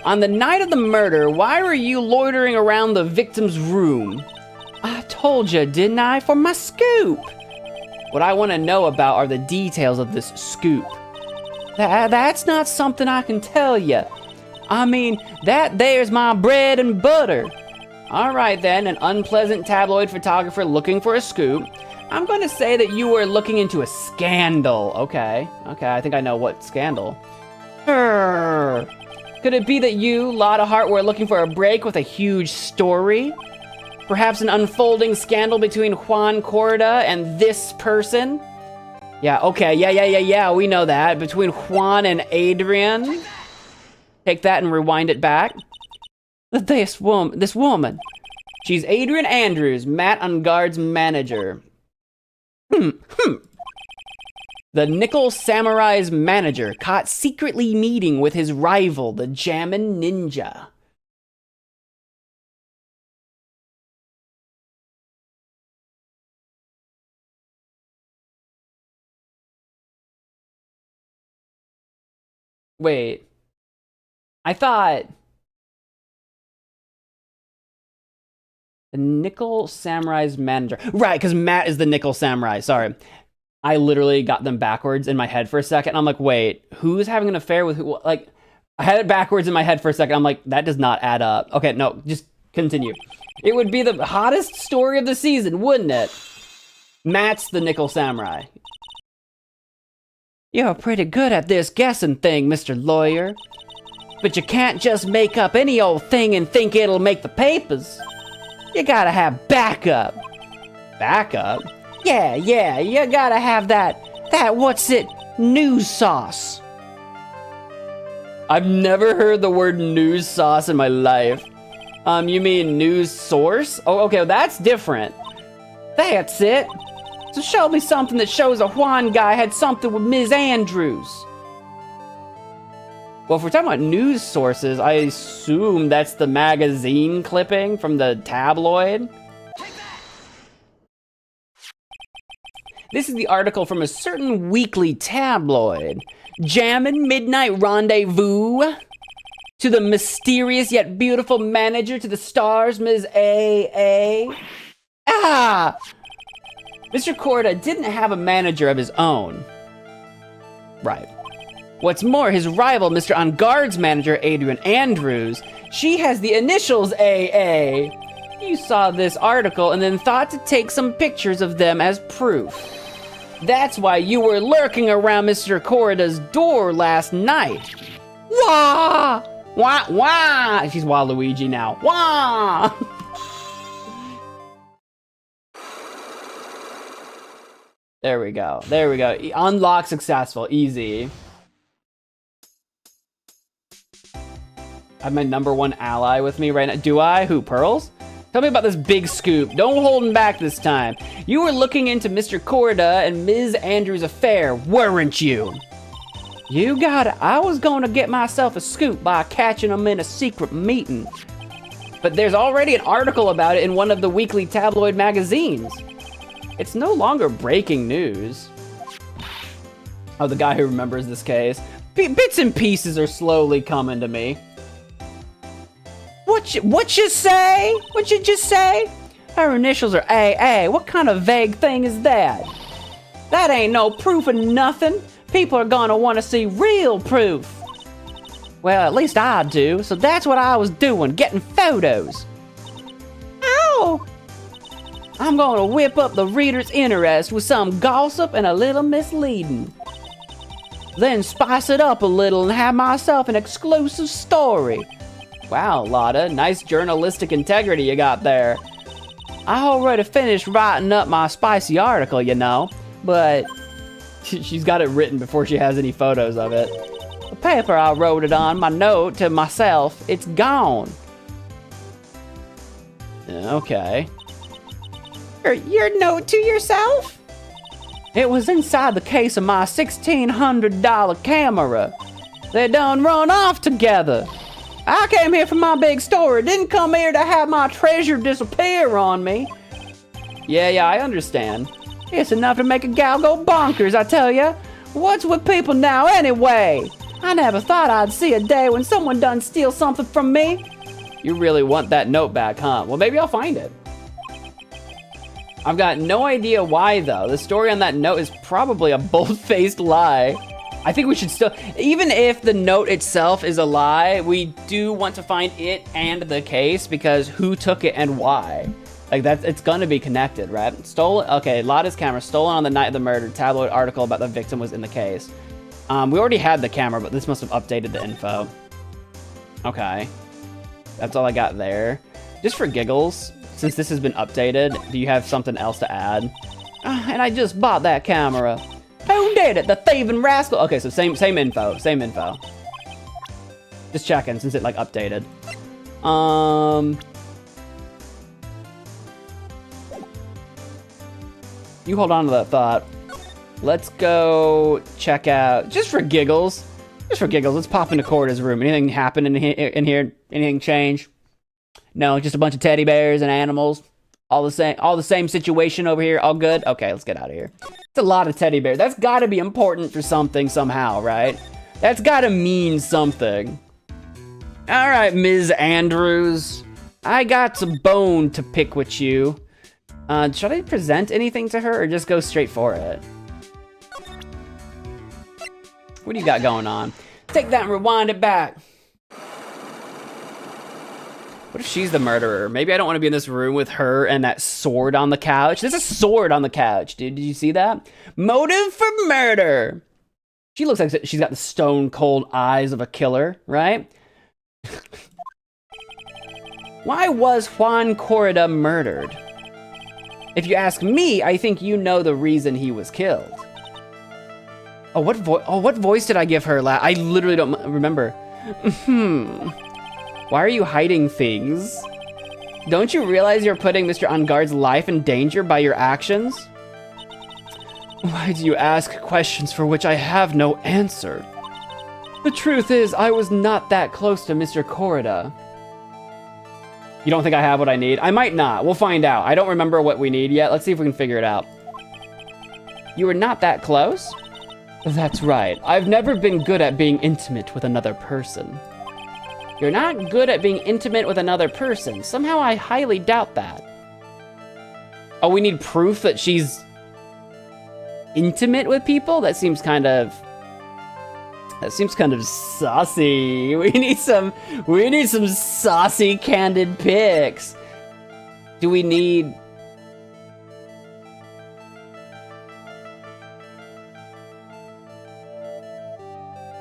On the night of the murder, why were you loitering around the victim's room? I told you, didn't I? For my scoop. What I want to know about are the details of this scoop. That's not something I can tell you. I mean, that there's my bread and butter. All right then, an unpleasant tabloid photographer looking for a scoop. I'm going to say that you were looking into a scandal. Okay, I think I know what scandal. Could it be that you, Lotta Hart, were looking for a break with a huge story? Perhaps an unfolding scandal between Juan Corda and this person? Yeah, okay, yeah, we know that. Between Juan and Adrian. Take that and rewind it back. This woman. She's Adrian Andrews, Matt Unguard's manager. The Nickel Samurai's manager caught secretly meeting with his rival, the Jammin' Ninja. Wait. I thought... The Nickel Samurai's manager. Right, because Matt is the Nickel Samurai. Sorry. I literally got them backwards in my head for a second. I'm like, wait, who's having an affair with who? Like, I had it backwards in my head for a second. I'm like, that does not add up. Okay, no, just continue. It would be the hottest story of the season, wouldn't it? Matt's the Nickel Samurai. You're pretty good at this guessing thing, Mr. Lawyer. But you can't just make up any old thing and think it'll make the papers. You gotta have backup. Backup? Yeah, you gotta have that news sauce. I've never heard the word news sauce in my life. You mean news source? Oh, okay, well, that's different. That's it. So show me something that shows a Juan guy had something with Ms. Andrews. Well, if we're talking about news sources, I assume that's the magazine clipping from the tabloid. This is the article from a certain weekly tabloid. Jammin' Midnight Rendezvous. To the mysterious yet beautiful manager to the stars, Ms. A.A. Ah! Mr. Corda didn't have a manager of his own. Right. What's more, his rival, Mr. On Guard's manager, Adrian Andrews, she has the initials AA. You saw this article and then thought to take some pictures of them as proof. That's why you were lurking around Mr. Corda's door last night. Wah! Wah! Wah! She's Waluigi now. Wah! There we go. There we go. Unlock successful. Easy. I have my #1 ally with me right now. Do I? Who, Pearls? Tell me about this big scoop. Don't hold him back this time. You were looking into Mr. Corda and Ms. Andrews' affair, weren't you? You got it. I was gonna get myself a scoop by catching him in a secret meeting. But there's already an article about it in one of the weekly tabloid magazines. It's no longer breaking news. Oh, the guy who remembers this case. Bits and pieces are slowly coming to me. What you say? What you just say? Her initials are AA. What kind of vague thing is that? That ain't no proof of nothing. People are gonna want to see real proof. Well, at least I do. So that's what I was doing, getting photos. Ow! I'm gonna whip up the reader's interest with some gossip and a little misleading. Then spice it up a little and have myself an exclusive story. Wow, Lotta, nice journalistic integrity you got there. I already finished writing up my spicy article, you know, but she's got it written before she has any photos of it. The paper I wrote it on, my note to myself, it's gone. Okay. Your note to yourself? It was inside the case of my $1,600 camera. They done run off together. I came here for my big story. Didn't come here to have my treasure disappear on me. Yeah, I understand. It's enough to make a gal go bonkers, I tell ya. What's with people now anyway? I never thought I'd see a day when someone done steal something from me. You really want that note back, huh? Well, maybe I'll find it. I've got no idea why, though. The story on that note is probably a bold-faced lie. I think we should still, even if the note itself is a lie, we do want to find it and the case, because who took it and why? Like, it's gonna be connected, right? Stolen, okay, Lotta's camera, stolen on the night of the murder. Tabloid article about the victim was in the case. We already had the camera, but this must have updated the info. Okay. That's all I got there. Just for giggles, since this has been updated, do you have something else to add? And I just bought that camera. Who did it? The thieving rascal? Okay, so same info. Just checking since it like updated. You hold on to that thought. Let's go check out, just for giggles, let's pop into Corda's room. Anything happen in here? Anything change? No, just a bunch of teddy bears and animals. All the same situation over here. All good? Okay, let's get out of here. It's a lot of teddy bears. That's gotta be important for something somehow, right? That's gotta mean something. All right, Ms. Andrews. I got some bone to pick with you. Should I present anything to her or just go straight for it? What do you got going on? Take that and rewind it back. What if she's the murderer? Maybe I don't want to be in this room with her and that sword on the couch. There's a sword on the couch, dude. Did you see that? Motive for murder. She looks like she's got the stone cold eyes of a killer, right? Why was Juan Corrida murdered? If you ask me, I think you know the reason he was killed. Oh, what voice did I give her? I literally don't remember. Why are you hiding things? Don't you realize you're putting Mr. On Guard's life in danger by your actions? Why do you ask questions for which I have no answer? The truth is, I was not that close to Mr. Corrida. You don't think I have what I need? I might not. We'll find out. I don't remember what we need yet. Let's see if we can figure it out. You were not that close? That's right. I've never been good at being intimate with another person. You're not good at being intimate with another person. Somehow I highly doubt that. Oh, we need proof that she's intimate with people? That seems kind of saucy. We need some saucy candid pics. Do we need...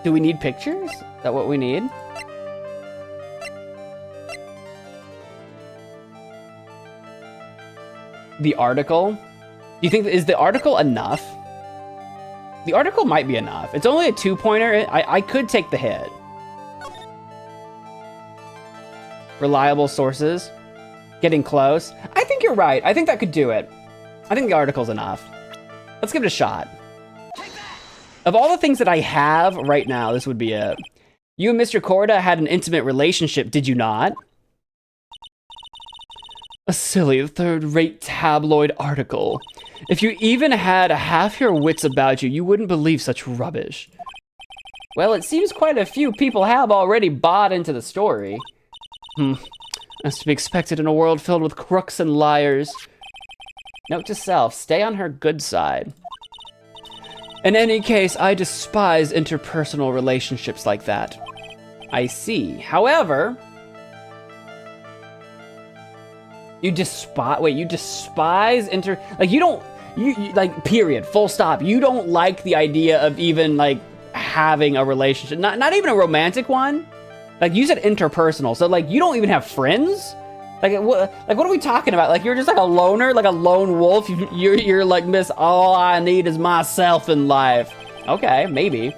Do we need pictures? Is that what we need? The article? Do you think, is the article enough? The article might be enough. It's only a 2-pointer. I could take the hit. Reliable sources. Getting close. I think you're right. I think that could do it. I think the article's enough. Let's give it a shot. Of all the things that I have right now, this would be it. You and Mr. Korda had an intimate relationship, did you not? A silly third-rate tabloid article. If you even had half your wits about you, you wouldn't believe such rubbish. Well, it seems quite a few people have already bought into the story. As to be expected in a world filled with crooks and liars. Note to self, stay on her good side. In any case, I despise interpersonal relationships like that. I see. However... You despise like, you don't, like, period, full stop. You don't like the idea of even, like, having a relationship, not even a romantic one. Like, you said interpersonal, so, like, you don't even have friends? Like, what are we talking about? Like, you're just like a loner, like a lone wolf? You're like, miss, all I need is myself in life. Okay, maybe.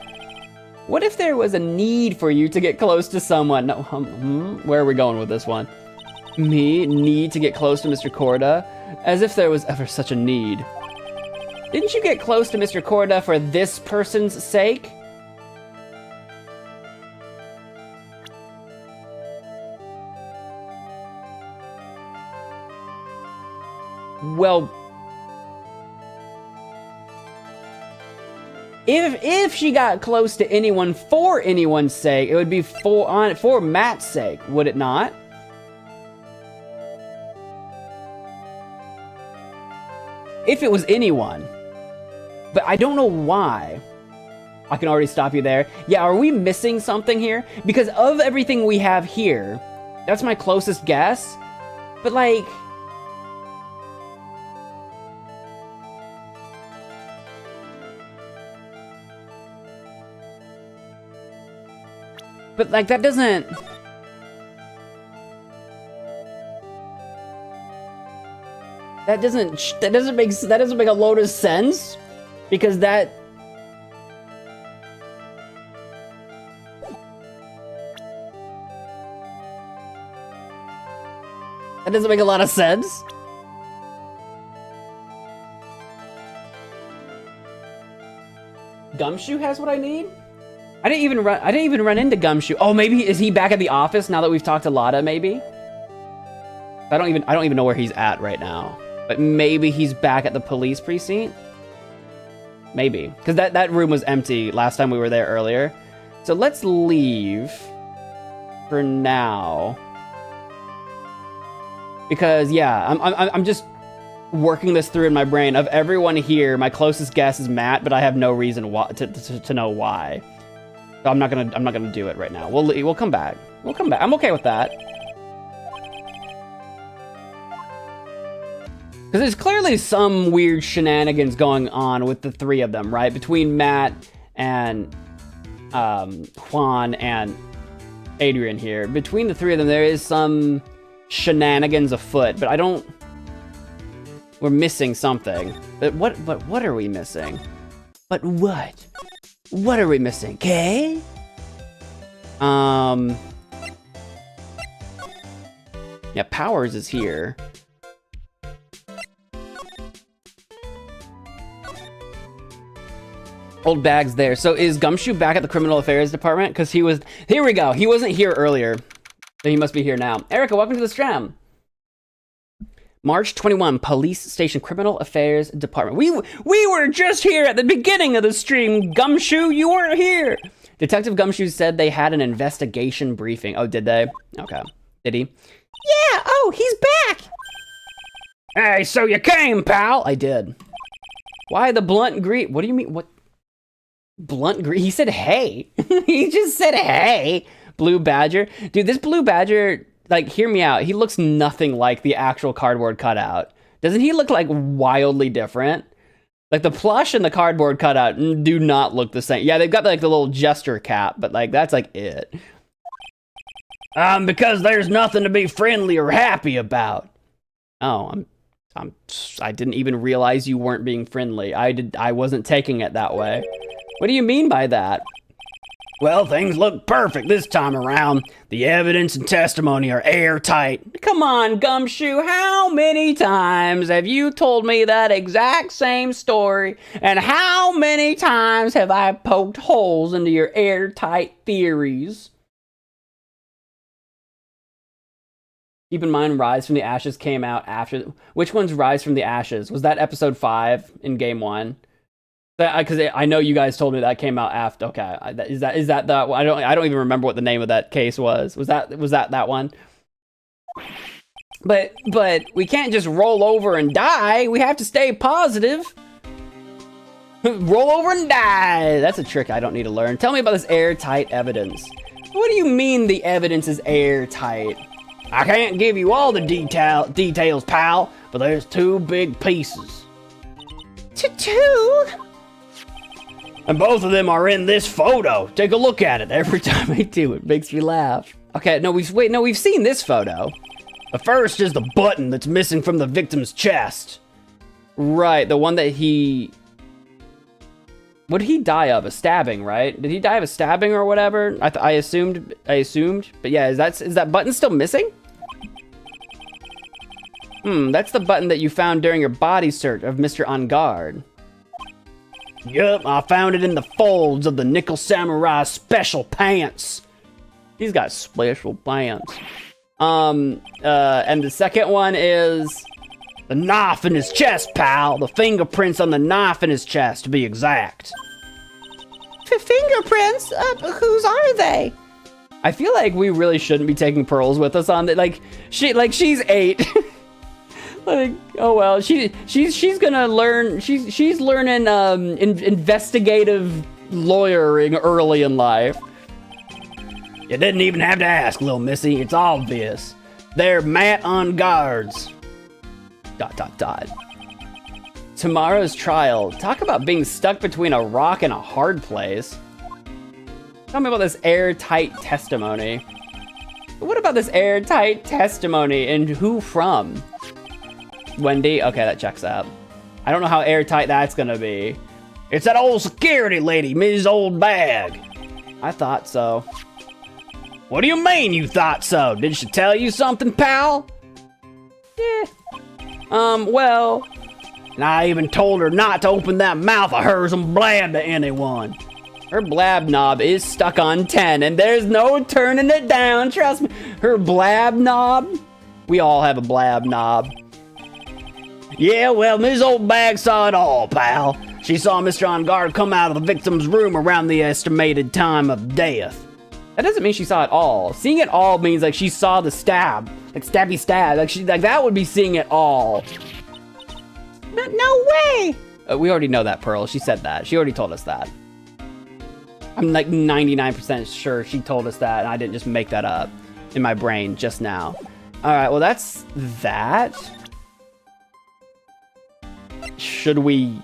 What if there was a need for you to get close to someone? No, where are we going with this one? Me need to get close to Mr. Korda? As if there was ever such a need. Didn't you get close to Mr. Korda for this person's sake? Well, if she got close to anyone for anyone's sake, it would be for Matt's sake, would it not? If it was anyone. But I don't know why. I can already stop you there. Yeah, are we missing something here? Because of everything we have here, that's my closest guess. But, like... But, like, that doesn't... That doesn't make a load of sense, because that doesn't make a lot of sense. Gumshoe has what I need? I didn't even run into Gumshoe. Oh, maybe is he back at the office now that we've talked to Lotta, maybe? I don't even know where he's at right now. But maybe he's back at the police precinct? Maybe. Because that room was empty last time we were there earlier. So let's leave for now. Because, yeah, I'm just working this through in my brain. Of everyone here, my closest guess is Matt, but I have no reason to know why. So I'm not gonna do it right now. We'll come back. We'll come back. I'm okay with that. Because there's clearly some weird shenanigans going on with the three of them, right? Between Matt and Juan and Adrian here. Between the three of them, there is some shenanigans afoot, but I don't... We're missing something. But what are we missing? But what? What are we missing, okay? Yeah, Powers is here. Old bag's there. So is Gumshoe back at the Criminal Affairs Department? Because he was... Here we go. He wasn't here earlier. So he must be here now. Erica, welcome to the stream. March 21, Police Station Criminal Affairs Department. We were just here at the beginning of the stream, Gumshoe. You weren't here. Detective Gumshoe said they had an investigation briefing. Oh, did they? Okay. Did he? Yeah, oh, he's back. Hey, so you came, pal. I did. Why the blunt greet? What do you mean? What? Blunt greet? He said, hey. He just said, hey. Blue Badger. Dude, this Blue Badger, like, hear me out. He looks nothing like the actual cardboard cutout. Doesn't he look, like, wildly different? Like, the plush and the cardboard cutout do not look the same. Yeah, they've got, like, the little jester cap, but, like, that's, like, it. Because there's nothing to be friendly or happy about. Oh, I didn't even realize you weren't being friendly. I wasn't taking it that way. What do you mean by that? Well, things look perfect this time around. The evidence and testimony are airtight. Come on, Gumshoe, how many times have you told me that exact same story? And how many times have I poked holes into your airtight theories? Keep in mind, Rise from the Ashes came out after... Which one's Rise from the Ashes? Was that episode 5 in game 1? Because I know you guys told me that came out after. Okay, is that the? I don't even remember what the name of that case was. Was that one? But we can't just roll over and die. We have to stay positive. Roll over and die. That's a trick I don't need to learn. Tell me about this airtight evidence. What do you mean the evidence is airtight? I can't give you all the details, pal, but there's 2 big pieces. Two? And both of them are in this photo. Take a look at it. Every time I do, it makes me laugh. Okay, we've seen this photo. The first is the button that's missing from the victim's chest. Right, the one that he... What did he die of? A stabbing, right? Did he die of a stabbing or whatever? I assumed. But yeah, is that button still missing? That's the button that you found during your body search of Mr. On Guard. Yup, I found it in the folds of the Nickel Samurai special pants. He's got special pants. And the second one is the knife in his chest, pal. The fingerprints on the knife in his chest, to be exact. Fingerprints? Whose are they? I feel like we really shouldn't be taking Pearls with us on that. She's 8. Like, oh well, she's gonna learn. She's learning investigative lawyering early in life. You didn't even have to ask, little missy. It's obvious. They're Matt on guards. ... Tomorrow's trial. Talk about being stuck between a rock and a hard place. Tell me about this airtight testimony. What about this airtight testimony and who from? Wendy? Okay, that checks out. I don't know how airtight that's gonna be. It's that old security lady, Ms. Old Bag. I thought so. What do you mean you thought so? Did she tell you something, pal? Yeah. Well... And I even told her not to open that mouth of hers and blab to anyone. Her blab knob is stuck on 10, and there's no turning it down, trust me. Her blab knob? We all have a blab knob. Yeah, well, Ms. Old Bag saw it all, pal. She saw Mr. On Guard come out of the victim's room around the estimated time of death. That doesn't mean she saw it all. Seeing it all means, like, she saw the stab. Like, stabby stab. Like, that would be seeing it all. No way! We already know that, Pearl. She said that. She already told us that. I'm like 99% sure she told us that, and I didn't just make that up in my brain just now. Alright, well that's that. Should we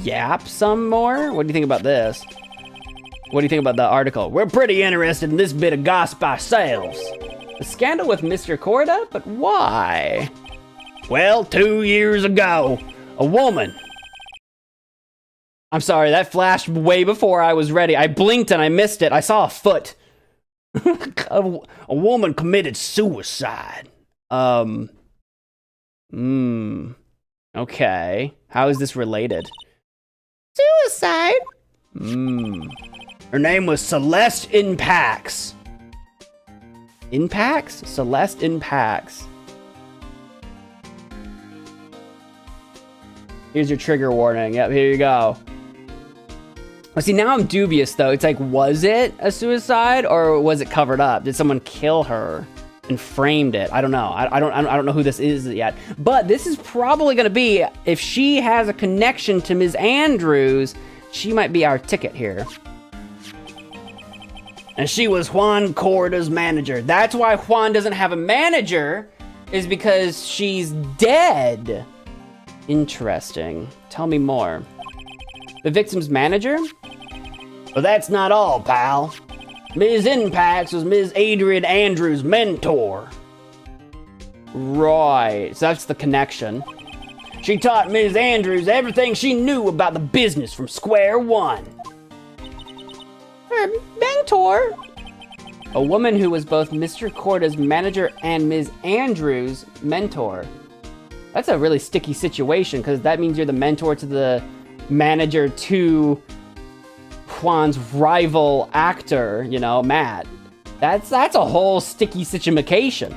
yap some more? What do you think about this? What do you think about the article? We're pretty interested in this bit of gossip ourselves. The scandal with Mr. Corda? But why? Well, 2 years ago, a woman... I'm sorry, that flashed way before I was ready. I blinked and I missed it. I saw a foot. A woman committed suicide. Okay. How is this related? Suicide? Her name was Celeste Inpax. Inpax? Celeste Inpax. Here's your trigger warning. Yep, here you go. Well, see, now I'm dubious, though. It's like, was it a suicide or was it covered up? Did someone kill her and framed it? I don't know. I don't know who this is yet. But this is probably going to be, if she has a connection to Ms. Andrews, she might be our ticket here. And she was Juan Corda's manager. That's why Juan doesn't have a manager, is because she's dead. Interesting. Tell me more. The victim's manager? Well, that's not all, pal. Ms. Impax was Ms. Adrian Andrews' mentor. Right, so that's the connection. She taught Ms. Andrews everything she knew about the business from square one. Her mentor? A woman who was both Mr. Corda's manager and Ms. Andrews' mentor. That's a really sticky situation, because that means you're the mentor to the manager to Juan's rival actor, you know, Matt. That's a whole sticky situation.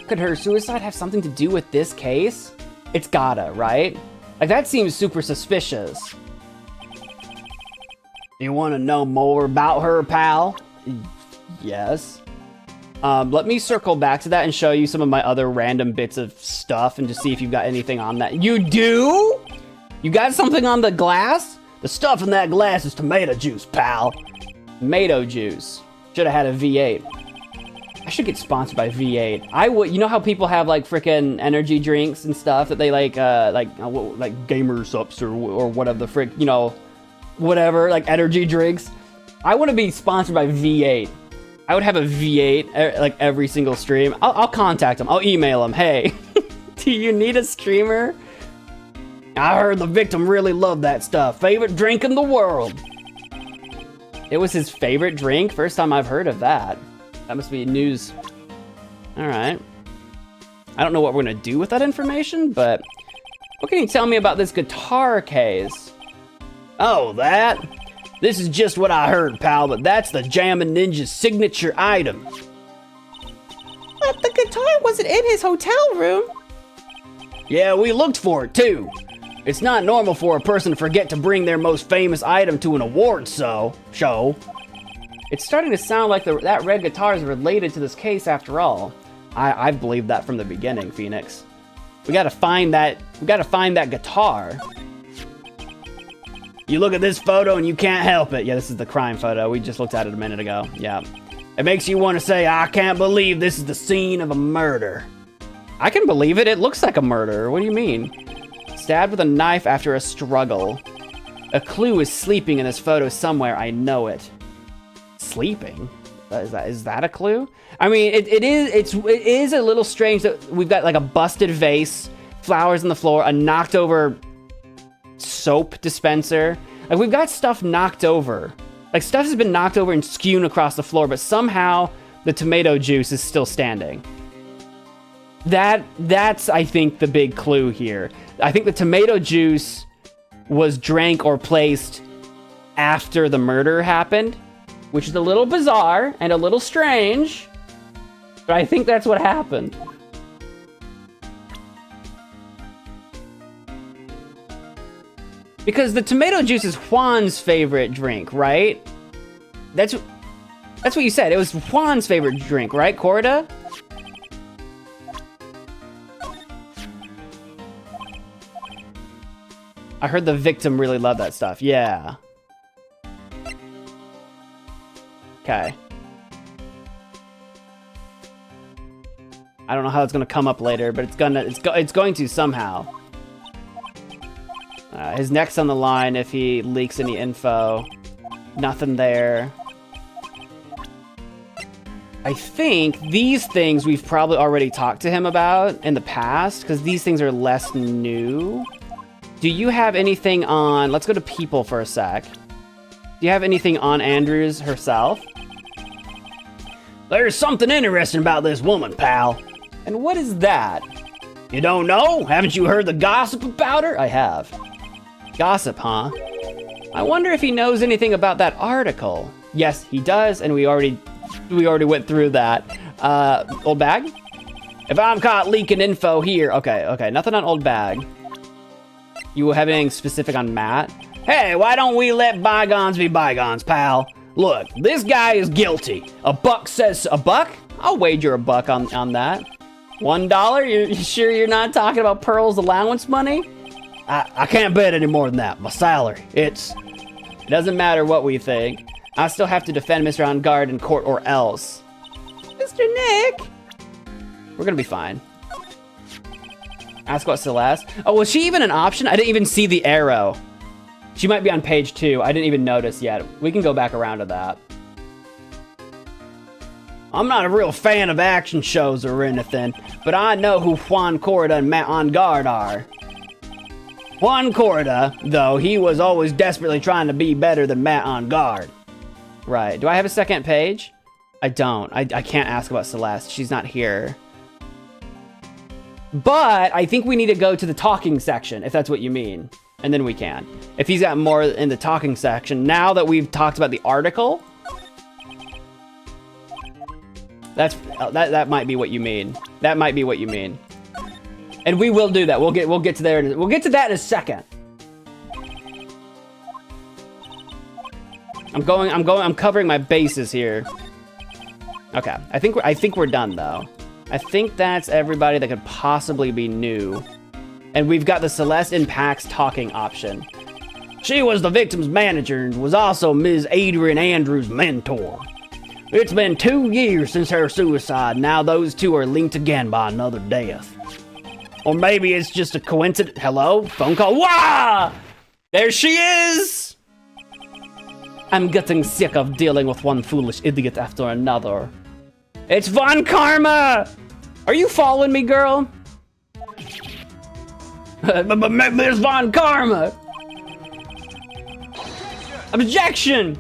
Could her suicide have something to do with this case? It's gotta, right? Like, that seems super suspicious. Do you want to know more about her, pal? Yes. Let me circle back to that and show you some of my other random bits of stuff and just see if you've got anything on that. You do? You got something on the glass? The stuff in that glass is tomato juice, pal. Tomato juice. Should have had a V8. I should get sponsored by V8. I would. You know how people have like freaking energy drinks and stuff that they like gamer sups or whatever the frick, you know, whatever, like energy drinks. I want to be sponsored by V8. I would have a V8 like every single stream. I'll contact them. I'll email them. Hey, do you need a streamer? I heard the victim really loved that stuff. Favorite drink in the world. It was his favorite drink? First time I've heard of that. That must be news. All right. I don't know what we're gonna do with that information, but what can you tell me about this guitar case? Oh, that? This is just what I heard, pal, but that's the Jammin' Ninja's signature item. But the guitar wasn't in his hotel room. Yeah, we looked for it, too. It's not normal for a person to forget to bring their most famous item to an award show. It's starting to sound like that red guitar is related to this case after all. I've believed that from the beginning, Phoenix. We gotta find that guitar. You look at this photo and you can't help it. Yeah, this is the crime photo. We just looked at it a minute ago. Yeah. It makes you want to say, I can't believe this is the scene of a murder. I can believe it. It looks like a murder. What do you mean? Stabbed with a knife after a struggle. A clue is sleeping in this photo somewhere. I know it. Sleeping? Is that a clue? I mean, it is a little strange that we've got like a busted vase, flowers on the floor, a knocked over soap dispenser. Like, we've got stuff knocked over. Like, stuff has been knocked over and skewn across the floor, but somehow the tomato juice is still standing. That's, I think, the big clue here. I think the tomato juice was drank or placed after the murder happened, which is a little bizarre and a little strange, but I think that's what happened. Because the tomato juice is Juan's favorite drink, right? That's what you said. It was Juan's favorite drink, right, Corda? I heard the victim really loved that stuff. Yeah. Okay. I don't know how it's gonna come up later, but it's going to somehow. His neck's on the line if he leaks any info. Nothing there. I think these things we've probably already talked to him about in the past, because these things are less new. Do you have anything on... Let's go to people for a sec. Do you have anything on Andrews herself? There's something interesting about this woman, pal. And what is that? You don't know? Haven't you heard the gossip about her? I have. Gossip, huh? I wonder if he knows anything about that article. Yes, he does, and we already went through that. Old bag? If I'm caught leaking info here... Okay, nothing on old bag. You have anything specific on Matt? Hey, why don't we let bygones be bygones, pal? Look, this guy is guilty. A buck says a buck? I'll wager a buck on that. $1? You sure you're not talking about Pearl's allowance money? I can't bet any more than that. My salary, it doesn't matter what we think. I still have to defend Mr. On Guard in court or else. Mr. Nick! We're gonna be fine. Ask about Celeste. Oh, was she even an option? I didn't even see the arrow. She might be on page 2. I didn't even notice yet. We can go back around to that. I'm not a real fan of action shows or anything, but I know who Juan Corda and Matt On Guard are. Juan Corda, though, he was always desperately trying to be better than Matt On Guard. Right. Do I have a second page? I don't. I can't ask about Celeste. She's not here. But I think we need to go to the talking section, if that's what you mean. And then we can. If he's got more in the talking section, now that we've talked about the article, that might be what you mean. That might be what you mean. And we will do that. We'll get to there. We'll get to that in a second. I'm covering my bases here. Okay. I think we're done though. I think that's everybody that could possibly be new. And we've got the Celeste in PAX talking option. She was the victim's manager and was also Ms. Adrian Andrews' mentor. It's been 2 years since her suicide. Now those two are linked again by another death. Or maybe it's just a coincidence. Hello? Phone call? Wah! There she is! I'm getting sick of dealing with one foolish idiot after another. It's Von Karma! Are you following me, girl? There's Von Karma! Objection!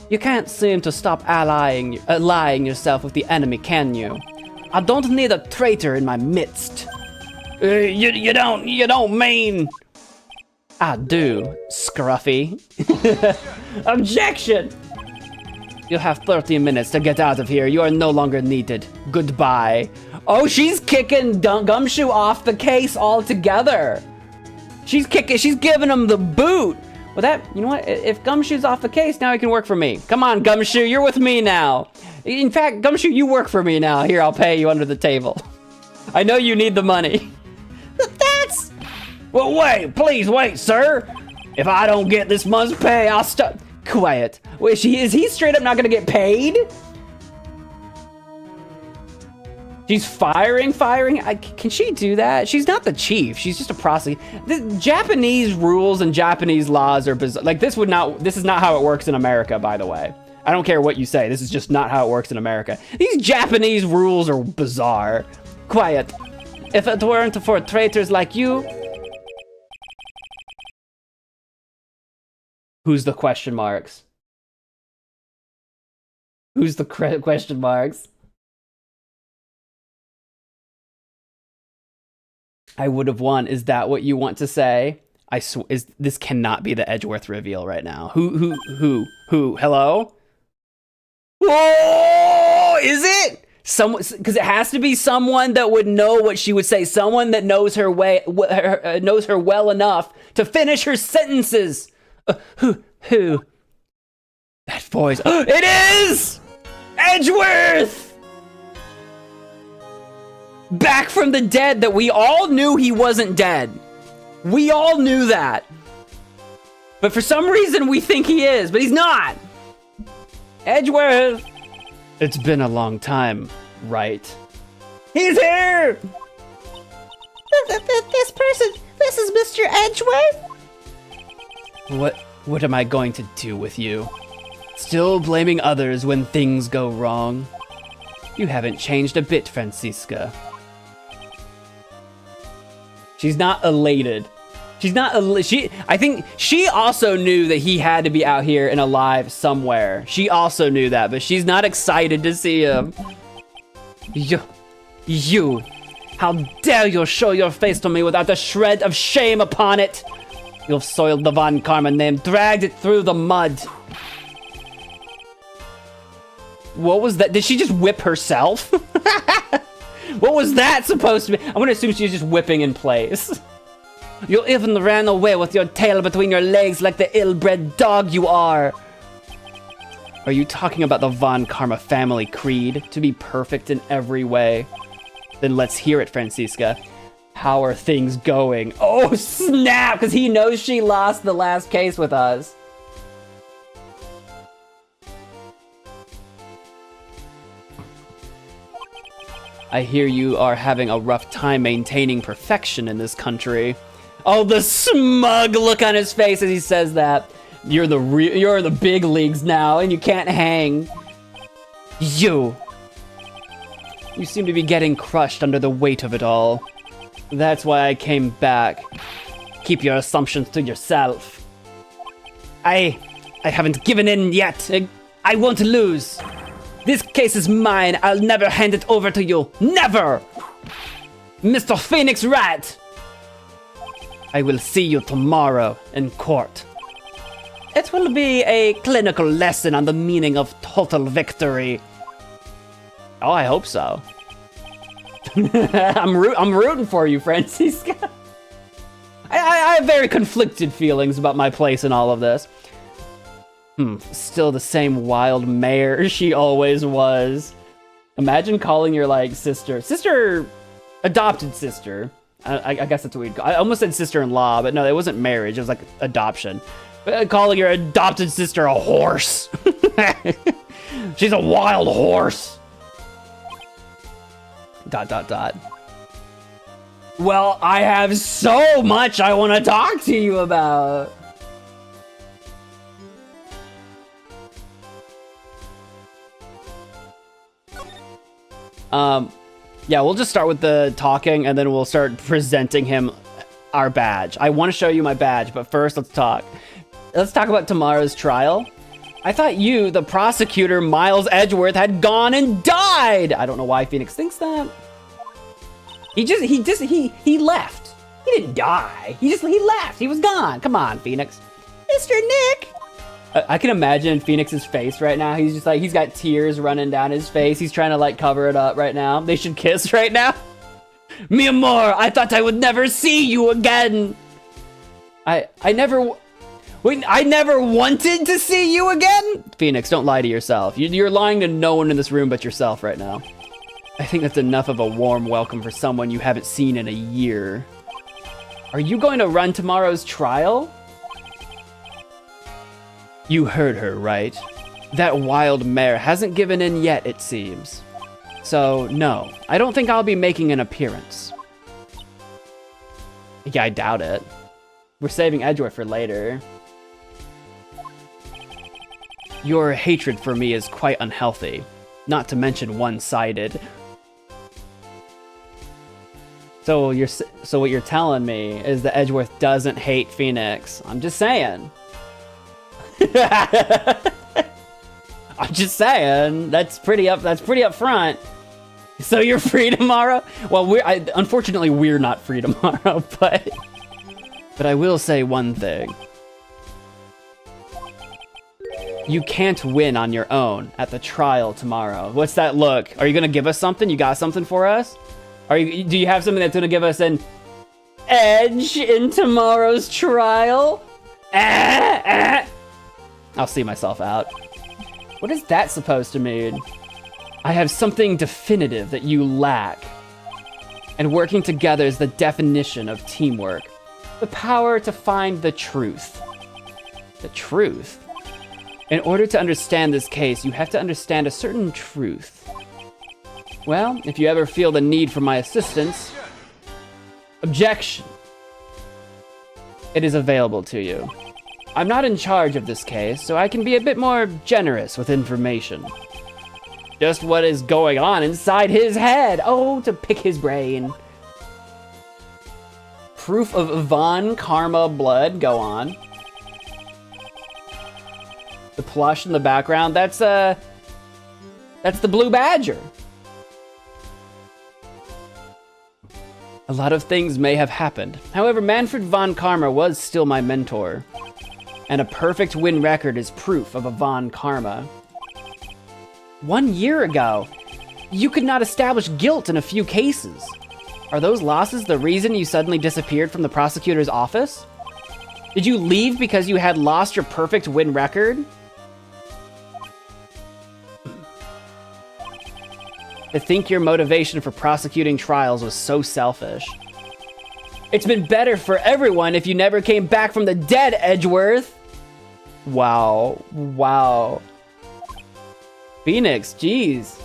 You can't seem to stop allying yourself with the enemy, can you? I don't need a traitor in my midst. You don't mean... I do, Scruffy. Objection! You have 30 minutes to get out of here. You are no longer needed. Goodbye. Oh, she's kicking Gumshoe off the case altogether. She's giving him the boot. Well, you know what? If Gumshoe's off the case, now he can work for me. Come on, Gumshoe, you're with me now. In fact, Gumshoe, you work for me now. Here, I'll pay you under the table. I know you need the money. That's... Well, wait, please wait, sir. If I don't get this month's pay, I'll stop. Quiet. Wait, is he straight up not gonna get paid? She's firing? Can she do that? She's not the chief. She's just a prosecutor. The Japanese rules and Japanese laws are bizarre. Like, this is not how it works in America, by the way. I don't care what you say. This is just not how it works in America. These Japanese rules are bizarre. Quiet. If it weren't for traitors like you... Who's the question marks? Who's the question marks? I would have won. Is that what you want to say? This cannot be the Edgeworth reveal right now. Who? Hello? Whoa! Is it? Someone, because it has to be someone that would know what she would say. Someone that knows her knows her well enough to finish her sentences. Who? That voice. It is! Edgeworth! Back from the dead that we all knew he wasn't dead. We all knew that. But for some reason we think he is, but he's not. Edgeworth! It's been a long time, right? He's here! This is Mr. Edgeworth? What am I going to do with you? Still blaming others when things go wrong? You haven't changed a bit, Francisca. She's not elated. I think she also knew that he had to be out here and alive somewhere. She also knew that, but she's not excited to see him. You, how dare you show your face to me without a shred of shame upon it? You've soiled the Von Karma name, dragged it through the mud. What was that? Did she just whip herself? What was that supposed to be? I'm gonna assume she's just whipping in place. You even ran away with your tail between your legs like the ill-bred dog you are. Are you talking about the Von Karma family creed? To be perfect in every way? Then let's hear it, Francisca. How are things going? Oh, snap! Because he knows she lost the last case with us. I hear you are having a rough time maintaining perfection in this country. Oh, the smug look on his face as he says that. You're in the big leagues now, and you can't hang. You seem to be getting crushed under the weight of it all. That's why I came back. Keep your assumptions to yourself. I haven't given in yet. I won't lose. This case is mine. I'll never hand it over to you. Never! Mr. Phoenix Wright! I will see you tomorrow in court. It will be a clinical lesson on the meaning of total victory. Oh, I hope so. I'm rooting for you, Francisca. I have very conflicted feelings about my place in all of this. Still the same wild mare she always was. Imagine calling your, like, adopted sister. I guess that's what we'd call. I almost said sister-in-law, but no, it wasn't marriage. It was like adoption. But calling your adopted sister a horse. She's a wild horse. ... Well, I have so much I want to talk to you about. Yeah, we'll just start with the talking, and then we'll start presenting him our badge. I want to show you my badge, but first, let's talk. Let's talk about tomorrow's trial. I thought you, the prosecutor, Miles Edgeworth, had gone and died. I don't know why Phoenix thinks that. He left. He didn't die. He left. He was gone. Come on, Phoenix. Mr. Nick! I can imagine Phoenix's face right now. He's just like, he's got tears running down his face. He's trying to like cover it up right now. They should kiss right now. Mi amor, I thought I would never see you again. I never wanted to see you again? Phoenix, don't lie to yourself. You're lying to no one in this room but yourself right now. I think that's enough of a warm welcome for someone you haven't seen in a year. Are you going to run tomorrow's trial? You heard her, right? That wild mare hasn't given in yet, it seems. So, no, I don't think I'll be making an appearance. Yeah, I doubt it. We're saving Edgeworth for later. Your hatred for me is quite unhealthy, not to mention one-sided. So what you're telling me is that Edgeworth doesn't hate Phoenix. I'm just saying. I'm just saying. That's pretty up front. So you're free tomorrow? Well, unfortunately we're not free tomorrow, but I will say one thing. You can't win on your own at the trial tomorrow. What's that look? Are you gonna give us something? You got something for us? Do you have something that's gonna give us an edge in tomorrow's trial? I'll see myself out. What is that supposed to mean? I have something definitive that you lack. And working together is the definition of teamwork. The power to find the truth. The truth? In order to understand this case, you have to understand a certain truth. Well, if you ever feel the need for my assistance... Objection! It is available to you. I'm not in charge of this case, so I can be a bit more generous with information. Just what is going on inside his head. Oh, to pick his brain. Proof of Von Karma blood. Go on. The plush in the background, that's the Blue Badger. A lot of things may have happened. However, Manfred Von Karma was still my mentor. And a perfect win record is proof of a Von Karma. 1 year ago, you could not establish guilt in a few cases. Are those losses the reason you suddenly disappeared from the prosecutor's office? Did you leave because you had lost your perfect win record? To think your motivation for prosecuting trials was so selfish. It's been better for everyone if you never came back from the dead, Edgeworth. Wow. Wow. Phoenix, jeez.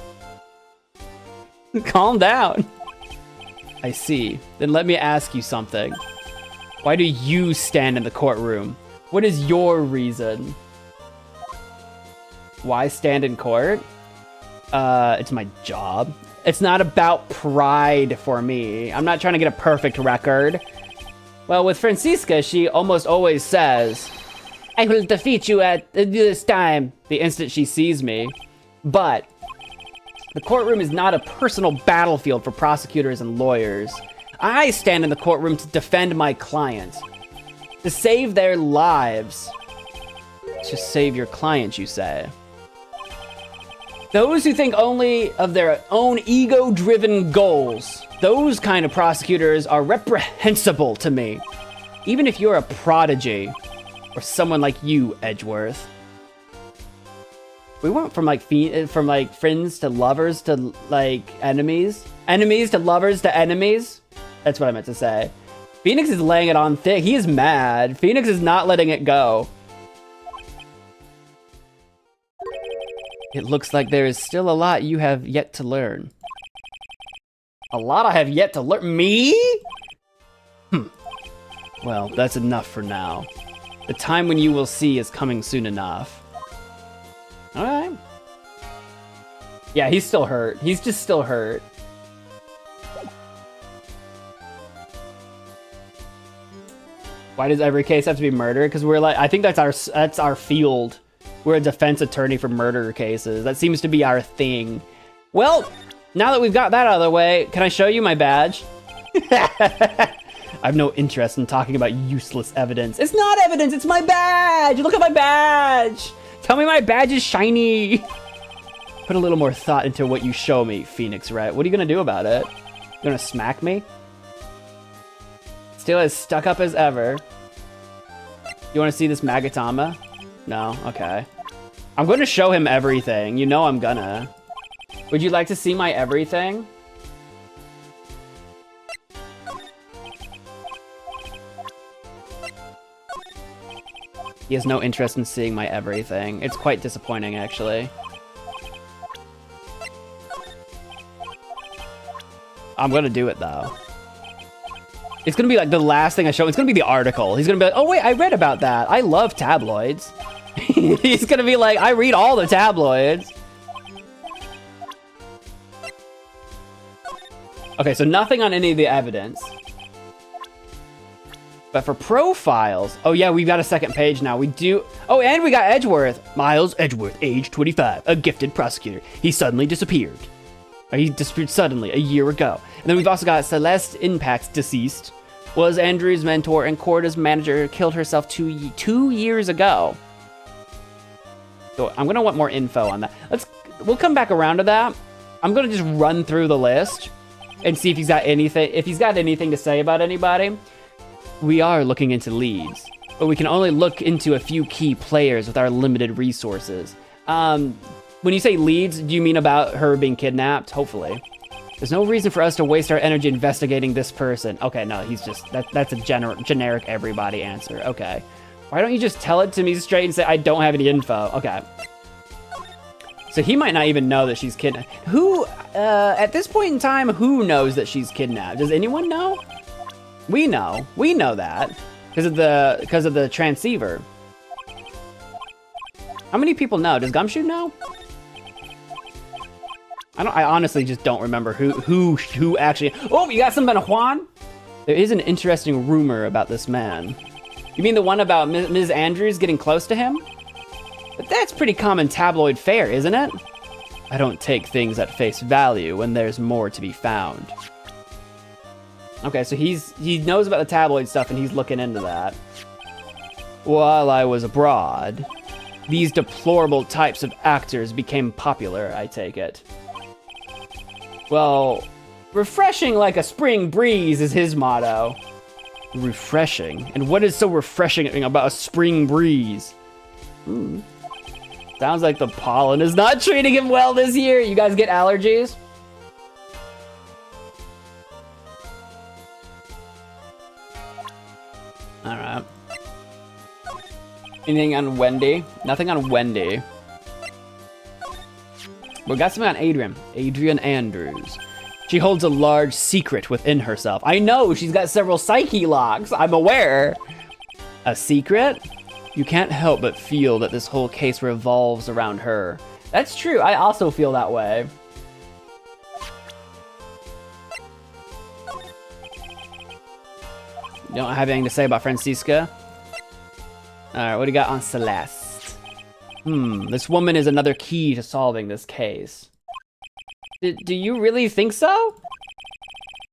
Calm down. I see. Then let me ask you something. Why do you stand in the courtroom? What is your reason? Why stand in court? It's my job. It's not about pride for me. I'm not trying to get a perfect record. Well, with Francisca, she almost always says, I will defeat you at this time, the instant she sees me. But the courtroom is not a personal battlefield for prosecutors and lawyers. I stand in the courtroom to defend my clients, to save their lives. To save your clients, you say? Those who think only of their own ego-driven goals, those kind of prosecutors are reprehensible to me. Even if you're a prodigy, or someone like you, Edgeworth. We went from like friends to lovers to like enemies. Enemies to lovers to enemies. That's what I meant to say. Phoenix is laying it on thick. He is mad. Phoenix is not letting it go. It looks like there is still a lot you have yet to learn. A lot I have yet to learn? Me? Well, that's enough for now. The time when you will see is coming soon enough. Alright. Yeah, he's still hurt. He's just still hurt. Why does every case have to be murder? Because we're like, I think that's our field. We're a defense attorney for murder cases. That seems to be our thing. Well, now that we've got that out of the way, can I show you my badge? I have no interest in talking about useless evidence. It's not evidence, it's my badge! Look at my badge! Tell me my badge is shiny! Put a little more thought into what you show me, Phoenix Wright. What are you gonna do about it? You gonna smack me? Still as stuck up as ever. You wanna see this Magatama? No? Okay. I'm going to show him everything. You know I'm gonna. Would you like to see my everything? He has no interest in seeing my everything. It's quite disappointing, actually. I'm gonna do it, though. It's gonna be like the last thing I show. It's gonna be the article. He's gonna be like, oh wait, I read about that. I love tabloids. He's gonna be like, I read all the tabloids. Okay, so nothing on any of the evidence. But for profiles, oh yeah, we've got a second page now. We do, oh, and we got Edgeworth. Miles Edgeworth, age 25, a gifted prosecutor. He suddenly disappeared. Or he disappeared suddenly a year ago. And then we've also got Celeste Impacts, deceased. Was Andrew's mentor and Corda's manager, killed herself two years ago. So I'm gonna want more info on that. We'll come back around to that. I'm gonna just run through the list and see if he's got anything to say about anybody. We are looking into leads, but we can only look into a few key players with our limited resources. When you say leads, do you mean about her being kidnapped? Hopefully. There's no reason for us to waste our energy investigating this person. Okay, no, he's just, that's a generic everybody answer. Okay. Why don't you just tell it to me straight and say, I don't have any info? Okay. So he might not even know that she's kidnapped. Who, at this point in time, who knows that she's kidnapped? Does anyone know? We know that because of the transceiver. How many people know? Does Gumshoe know? I honestly just don't remember who actually. Oh, you got something about Juan? There is an interesting rumor about this man. You mean the one about Ms. Andrews getting close to him? But that's pretty common tabloid fare, isn't it? I don't take things at face value when there's more to be found. Okay, so he knows about the tabloid stuff and he's looking into that. While I was abroad, these deplorable types of actors became popular, I take it. Well, Refreshing like a spring breeze is his motto. Refreshing? And what is so refreshing about a spring breeze? Sounds like the pollen is not treating him well this year. You guys get allergies? Alright. Anything on Wendy? Nothing on Wendy. We got something on Adrian. Adrian Andrews. She holds a large secret within herself. I know, she's got several psyche locks. I'm aware. A secret? You can't help but feel that this whole case revolves around her. That's true. I also feel that way. You don't have anything to say about Francisca? Alright, what do you got on Celeste? This woman is another key to solving this case. Do you really think so?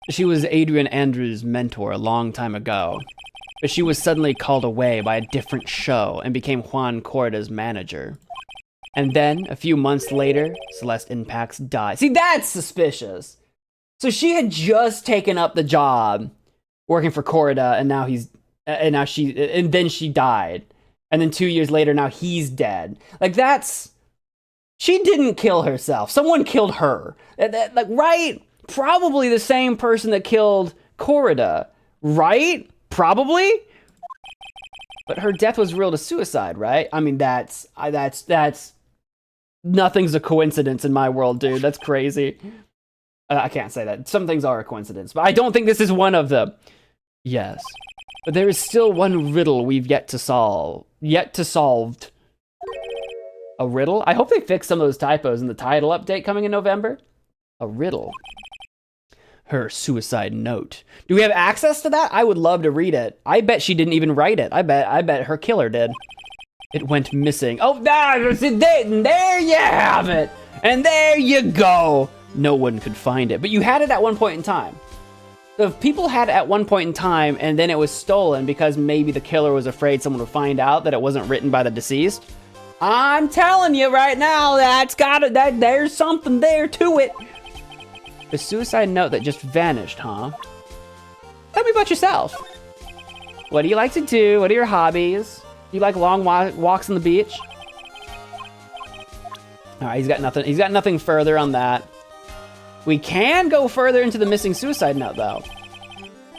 She was Adrian Andrews' mentor a long time ago, but she was suddenly called away by a different show and became Juan Corda's manager. And then, a few months later, Celeste Impacts died. See, that's suspicious. So she had just taken up the job working for Corda, and then she died. And then 2 years later, now he's dead. Like, she didn't kill herself. Someone killed her. Like, right? Probably the same person that killed Corda, right? Probably? But her death was ruled a suicide, right? I mean, that's nothing's a coincidence in my world, dude. That's crazy. I can't say that. Some things are a coincidence, but I don't think this is one of them. Yes. But there is still one riddle we've yet to solve. A riddle? I hope they fix some of those typos in the title update coming in November. A riddle. Her suicide note. Do we have access to that? I would love to read it. I bet she didn't even write it. I bet her killer did. It went missing. Oh, there you have it. And there you go. No one could find it. But you had it at one point in time. So if people had it at one point in time and then it was stolen because maybe the killer was afraid someone would find out that it wasn't written by the deceased, I'm telling you right now, there's something there to it. The suicide note that just vanished, huh? Tell me about yourself. What do you like to do? What are your hobbies? Do you like long walks on the beach? All right, he's got nothing. He's got nothing further on that. We can go further into the missing suicide note, though.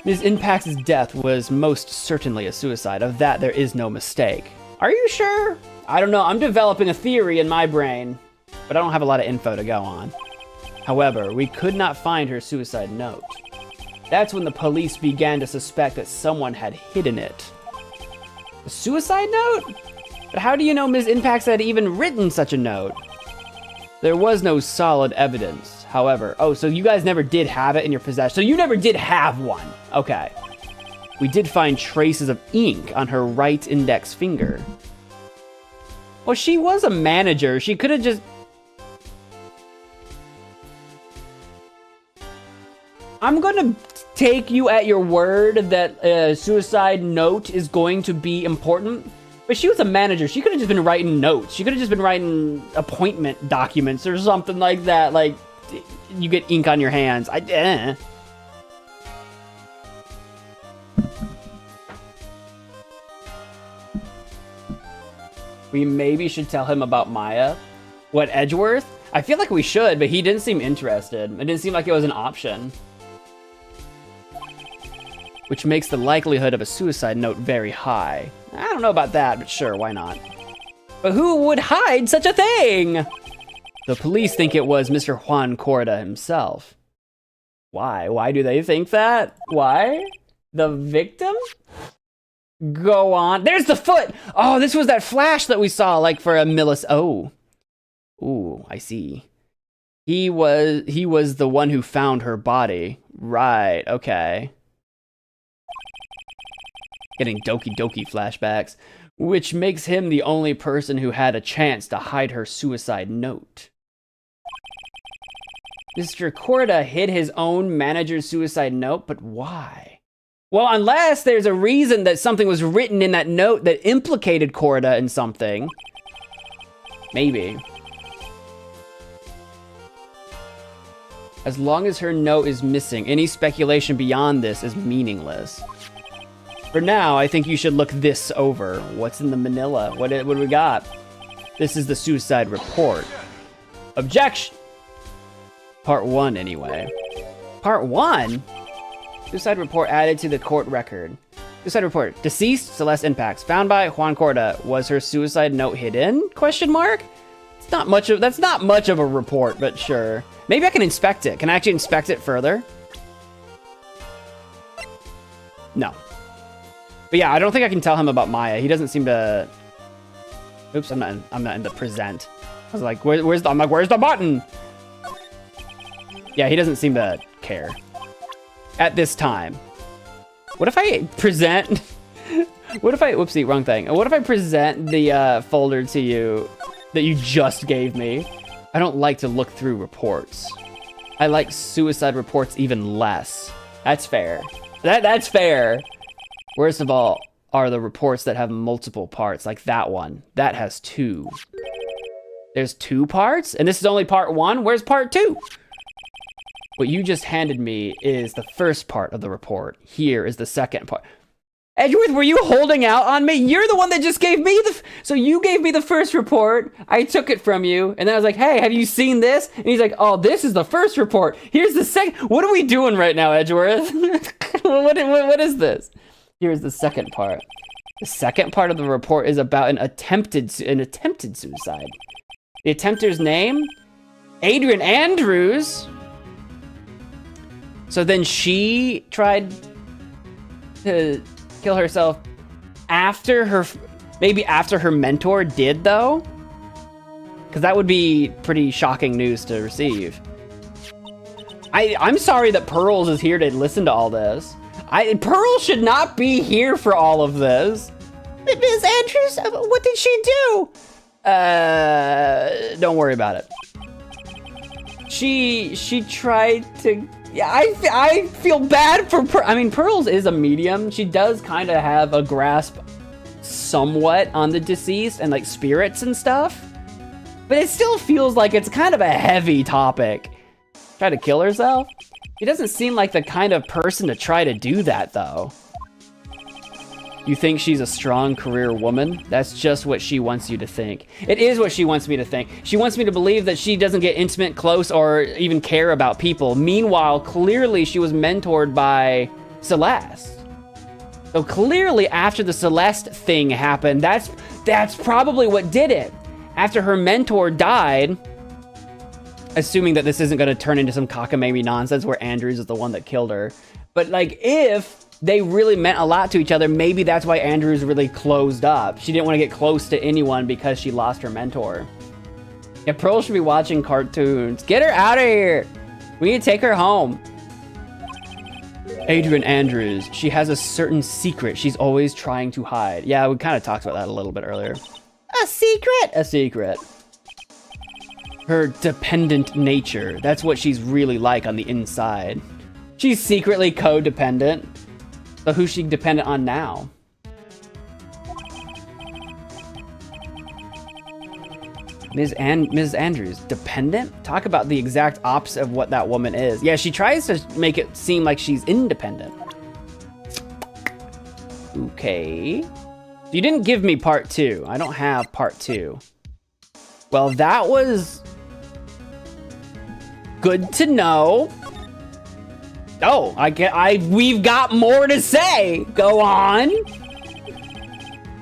Ms. Impact's death was most certainly a suicide. Of that, there is no mistake. Are you sure? I don't know. I'm developing a theory in my brain, but I don't have a lot of info to go on. However, we could not find her suicide note. That's when the police began to suspect that someone had hidden it. A suicide note? But how do you know Ms. Impacts had even written such a note? There was no solid evidence, however. Oh, so you guys never did have it in your possession. So you never did have one. Okay. We did find traces of ink on her right index finger. Well, she was a manager. She could have just... I'm gonna take you at your word that a suicide note is going to be important. But she was a manager. She could have just been writing notes. She could have just been writing appointment documents or something like that. Like, you get ink on your hands. We maybe should tell him about Maya. What, Edgeworth? I feel like we should, but he didn't seem interested. It didn't seem like it was an option. Which makes the likelihood of a suicide note very high. I don't know about that, but sure, why not? But who would hide such a thing? The police think it was Mr. Juan Corda himself. Why? Why do they think that? Why? The victim? Go on. There's the foot! Oh, this was that flash that we saw, like, for a millisecond. Oh. Ooh, I see. He was the one who found her body. Right, okay. Getting Doki Doki flashbacks, which makes him the only person who had a chance to hide her suicide note. Mr. Corda hid his own manager's suicide note, but why? Well, unless there's a reason that something was written in that note that implicated Corda in something. Maybe. As long as her note is missing, any speculation beyond this is meaningless. For now, I think you should look this over. What's in the manila? What do we got? This is the suicide report. Objection! Part 1, anyway. Part 1? Suicide report added to the court record. Suicide report. Deceased, Celeste Impacts. Found by Juan Corda. Was her suicide note hidden? Question mark? It's not much of, that's not much of a report, but sure. Maybe I can inspect it. Can I actually inspect it further? No. But yeah, I don't think I can tell him about Maya. He doesn't seem to... Oops, I'm not in the present. I was like, where's the button? Yeah, he doesn't seem to care. At this time. What if I present... What if I... Whoopsie, wrong thing. What if I present the folder to you that you just gave me? I don't like to look through reports. I like suicide reports even less. That's fair. That's fair. Worst of all are the reports that have multiple parts, like that one. That has 2. There's 2 parts? And this is only part 1? Where's part 2? What you just handed me is the first part of the report. Here is the second part. Edgeworth, were you holding out on me? You're the one that just gave me so you gave me the first report. I took it from you. And then I was like, hey, have you seen this? And he's like, oh, this is the first report. Here's the second. What are we doing right now, Edgeworth? What is this? Here's the second part. The second part of the report is about an attempted suicide. The attempter's name? Adrian Andrews. So then she tried to kill herself after maybe after her mentor did, though? Because that would be pretty shocking news to receive. I'm sorry that Pearls is here to listen to all this. Pearl should not be here for all of this. Ms. Andrews, what did she do? Don't worry about it. She tried to... Yeah, I feel bad for I mean, Pearls is a medium. She does kind of have a grasp somewhat on the deceased and like spirits and stuff. But it still feels like it's kind of a heavy topic. Try to kill herself? She doesn't seem like the kind of person to try to do that, though. You think she's a strong career woman? That's just what she wants you to think. It is what she wants me to think. She wants me to believe that she doesn't get intimate, close, or even care about people. Meanwhile, clearly she was mentored by Celeste. So clearly after the Celeste thing happened, that's probably what did it. After her mentor died, assuming that this isn't going to turn into some cockamamie nonsense where Andrews is the one that killed her. But like, if they really meant a lot to each other, maybe that's why Andrews really closed up. She didn't want to get close to anyone because she lost her mentor. Yeah, Pearl should be watching cartoons. Get her out of here. We need to take her home. Adrian Andrews, she has a certain secret she's always trying to hide. Yeah, we kind of talked about that a little bit earlier. A secret? A secret. Her dependent nature. That's what she's really like on the inside. She's secretly codependent. So who's she dependent on now? Ms. Andrews, dependent? Talk about the exact opposite of what that woman is. Yeah, she tries to make it seem like she's independent. Okay. You didn't give me part 2. I don't have part 2. Well, that was good to know. Oh, we've got more to say. Go on.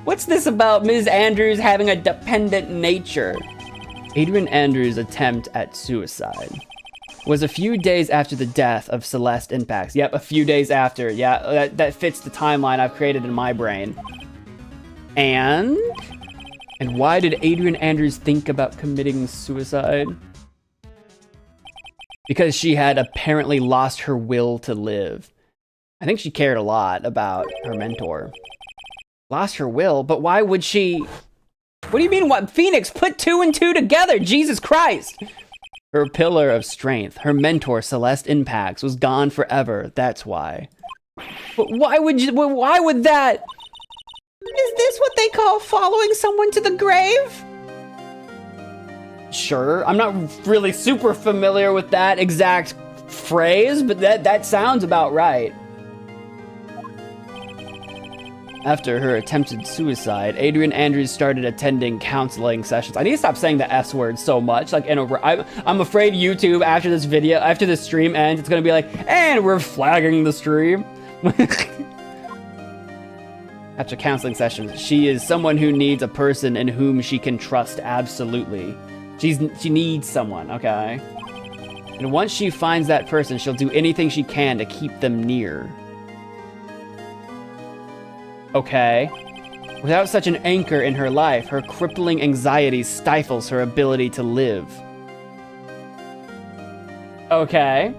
What's this about Ms. Andrews having a dependent nature? Adrian Andrews' attempt at suicide was a few days after the death of Celeste Impacts. Yep, a few days after. Yeah, that fits the timeline I've created in my brain. And why did Adrian Andrews think about committing suicide? Because she had apparently lost her will to live. I think she cared a lot about her mentor. Lost her will, but why would she? What do you mean, what? Phoenix, put 2 and 2 together, Jesus Christ! Her pillar of strength, her mentor, Celeste Impacts, was gone forever, that's why. But why would that? Is this what they call following someone to the grave? Sure, I'm not really super familiar with that exact phrase, but that sounds about right. After her attempted suicide, Adrian Andrews started attending counseling sessions. I need to stop saying the S word so much. Like, I'm afraid YouTube, after this video, after this stream ends, it's gonna be like, and we're flagging the stream. After counseling sessions, she is someone who needs a person in whom she can trust absolutely. She needs someone, okay? And once she finds that person, she'll do anything she can to keep them near. Okay. Without such an anchor in her life, her crippling anxiety stifles her ability to live. Okay.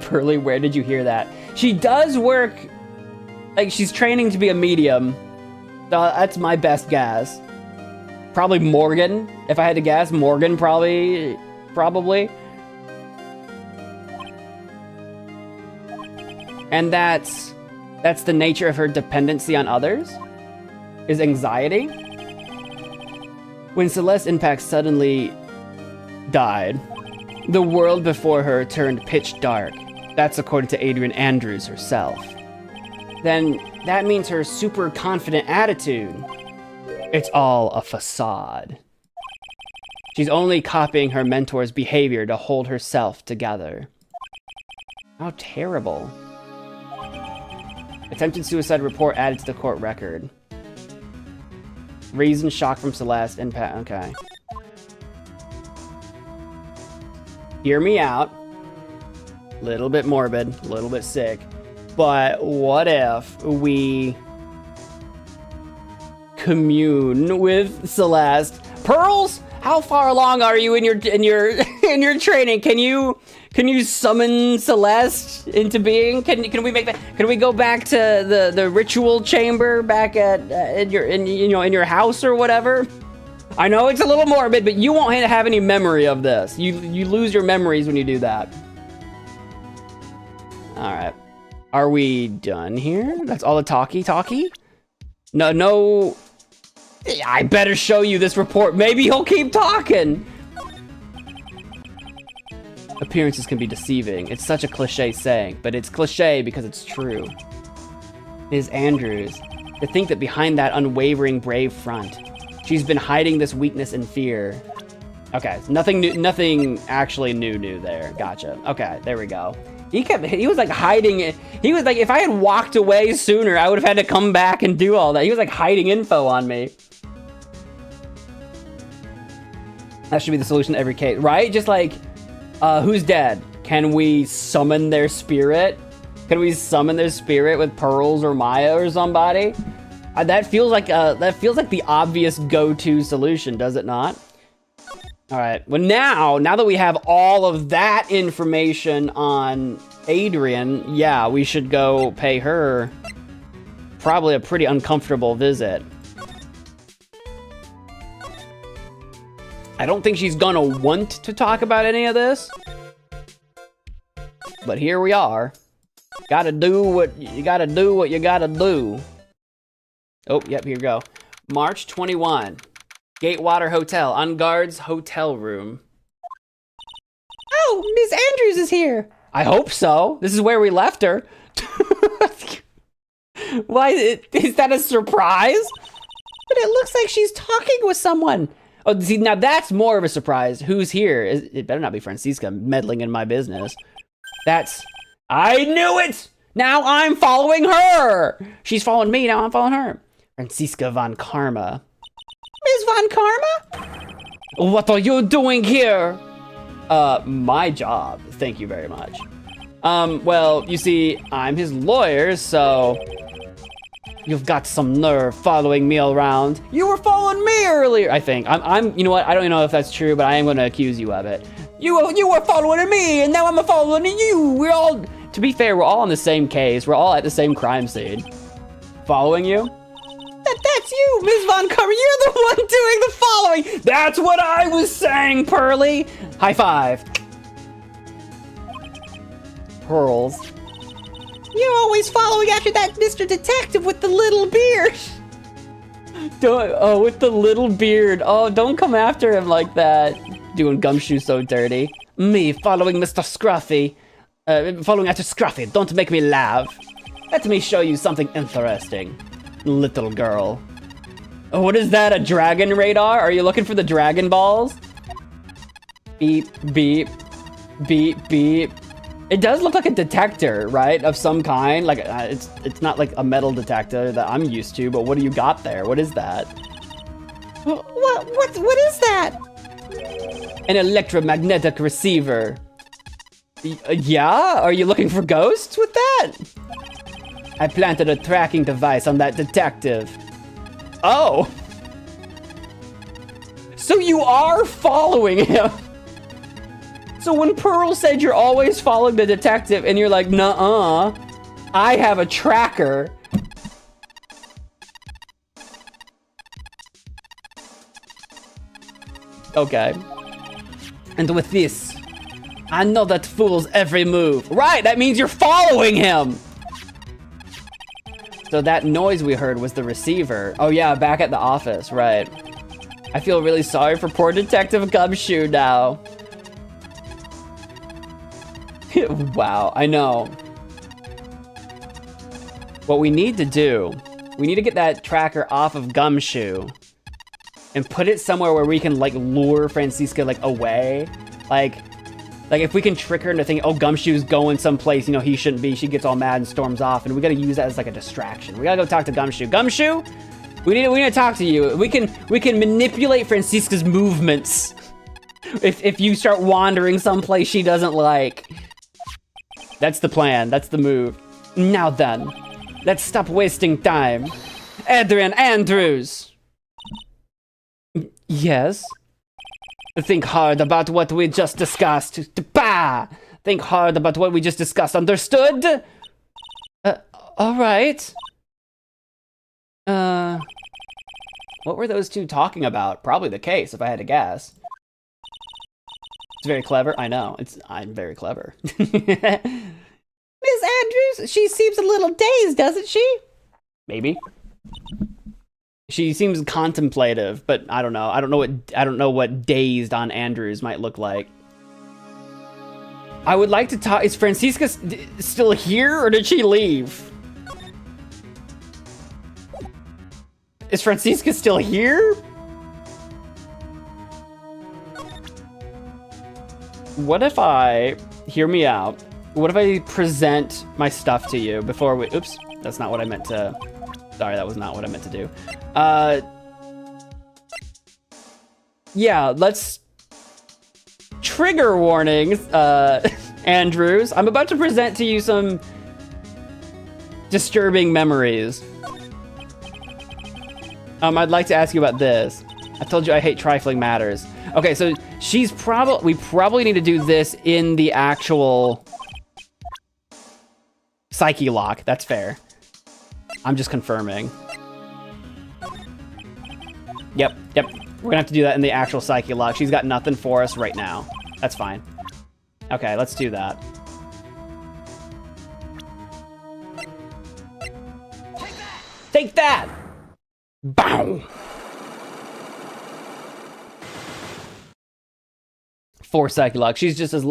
Pearly, where did you hear that? She does work, like, she's training to be a medium. That's my best guess. Probably Morgan, if I had to guess. Morgan, probably. And that's the nature of her dependency on others? Is anxiety? When Celeste Impact suddenly died, the world before her turned pitch dark. That's according to Adrian Andrews herself. Then that means her super confident attitude. It's all a facade. She's only copying her mentor's behavior to hold herself together. How terrible. Attempted suicide report added to the court record. Reason shock from Celeste Impact. Okay. Hear me out. Little bit morbid, a little bit sick. But what if we commune with Celeste? Pearls, how far along are you in your training? Can you summon Celeste into being? Can we make that? Can we go back to the ritual chamber back at in your house or whatever? I know it's a little morbid, but you won't have any memory of this. You lose your memories when you do that. All right. Are we done here? That's all the talkie? No. I better show you this report. Maybe he'll keep talking. Appearances can be deceiving. It's such a cliche saying, but it's cliche because it's true. Ms. Andrews, to think that behind that unwavering brave front, she's been hiding this weakness and fear. Okay, nothing new, nothing actually new there. Gotcha. Okay, there we go. He was like hiding it. He was like, if I had walked away sooner, I would have had to come back and do all that. He was like hiding info on me. That should be the solution to every case, right? Just like, who's dead? Can we summon their spirit? Can we summon their spirit with Pearls or Maya or somebody? That feels like the obvious go-to solution, does it not? All right. Well, now that we have all of that information on Adrian, yeah, we should go pay her probably a pretty uncomfortable visit. I don't think she's gonna want to talk about any of this, but here we are. Gotta do what you gotta do. Oh, yep, here we go. March 21. Gatewater Hotel, on guard's hotel room. Oh, Miss Andrews is here. I hope so. This is where we left her. Why, is that a surprise? But it looks like she's talking with someone. Oh, see, now that's more of a surprise. Who's here? It better not be Francisca meddling in my business. I knew it! Now I'm following her! She's following me, now I'm following her. Francisca von Karma. Ms. Von Karma? What are you doing here? My job. Thank you very much. Well, you see, I'm his lawyer, so you've got some nerve following me around. You were following me earlier, I think. You know what? I don't know if that's true, but I am going to accuse you of it. You were following me, and now I'm following you. To be fair, we're all on the same case. We're all at the same crime scene. Following you? That's you, Ms. Von Karma. You're the one doing the following. That's what I was saying, Pearly. High five. Pearls. You're always following after that Mr. Detective with the little beard. With the little beard. Oh, don't come after him like that. Doing Gumshoe so dirty. Me following Mr. Scruffy. Following after Scruffy. Don't make me laugh. Let me show you something interesting, little girl. Oh, what is that, a dragon radar? Are you looking for the Dragon Balls? Beep, beep, beep, beep. It does look like a detector, right? Of some kind. Like, it's not like a metal detector that I'm used to, but what do you got there? What is that? What is that? An electromagnetic receiver. Yeah? Are you looking for ghosts with that? I planted a tracking device on that detective. Oh. So you are following him. So when Pearl said you're always following the detective and you're like, nuh-uh, I have a tracker. Okay. And with this, I know that fool's every move. Right, that means you're following him. So that noise we heard was the receiver. Oh yeah, back at the office, right. I feel really sorry for poor Detective Gumshoe now. Wow, I know. What we need to do, we need to get that tracker off of Gumshoe and put it somewhere where we can like lure Francisca like away. Like if we can trick her into thinking, oh, Gumshoe's going someplace, you know, he shouldn't be. She gets all mad and storms off, and we gotta use that as like a distraction. We gotta go talk to Gumshoe. Gumshoe, we need to talk to you. We can manipulate Francisca's movements if you start wandering someplace she doesn't like. That's the plan. That's the move. Now then, let's stop wasting time. Adrian Andrews. Yes. Think hard about what we just discussed. Bah! Think hard about what we just discussed. Understood? All right. What were those two talking about? Probably the case, if I had to guess. It's very clever. I know. I'm very clever. Miss Andrews, she seems a little dazed, doesn't she? Maybe. She seems contemplative, but I don't know. I don't know what dazed on Andrews might look like. I would like to talk. Is Francisca still here, or did she leave? Is Francisca still here? What if I, hear me out, what if I present my stuff to you before we, oops, that's not what I meant to, sorry, that was not what I meant to do. Yeah, let's, trigger warnings, Andrews. I'm about to present to you some disturbing memories. I'd like to ask you about this. I told you I hate trifling matters. Okay, so we probably need to do this in the actual psyche lock. That's fair. I'm just confirming. Yep. We're gonna have to do that in the actual psyche lock. She's got nothing for us right now. That's fine. Okay, let's do that. Take that! Bow! 4 psyche lock. She's as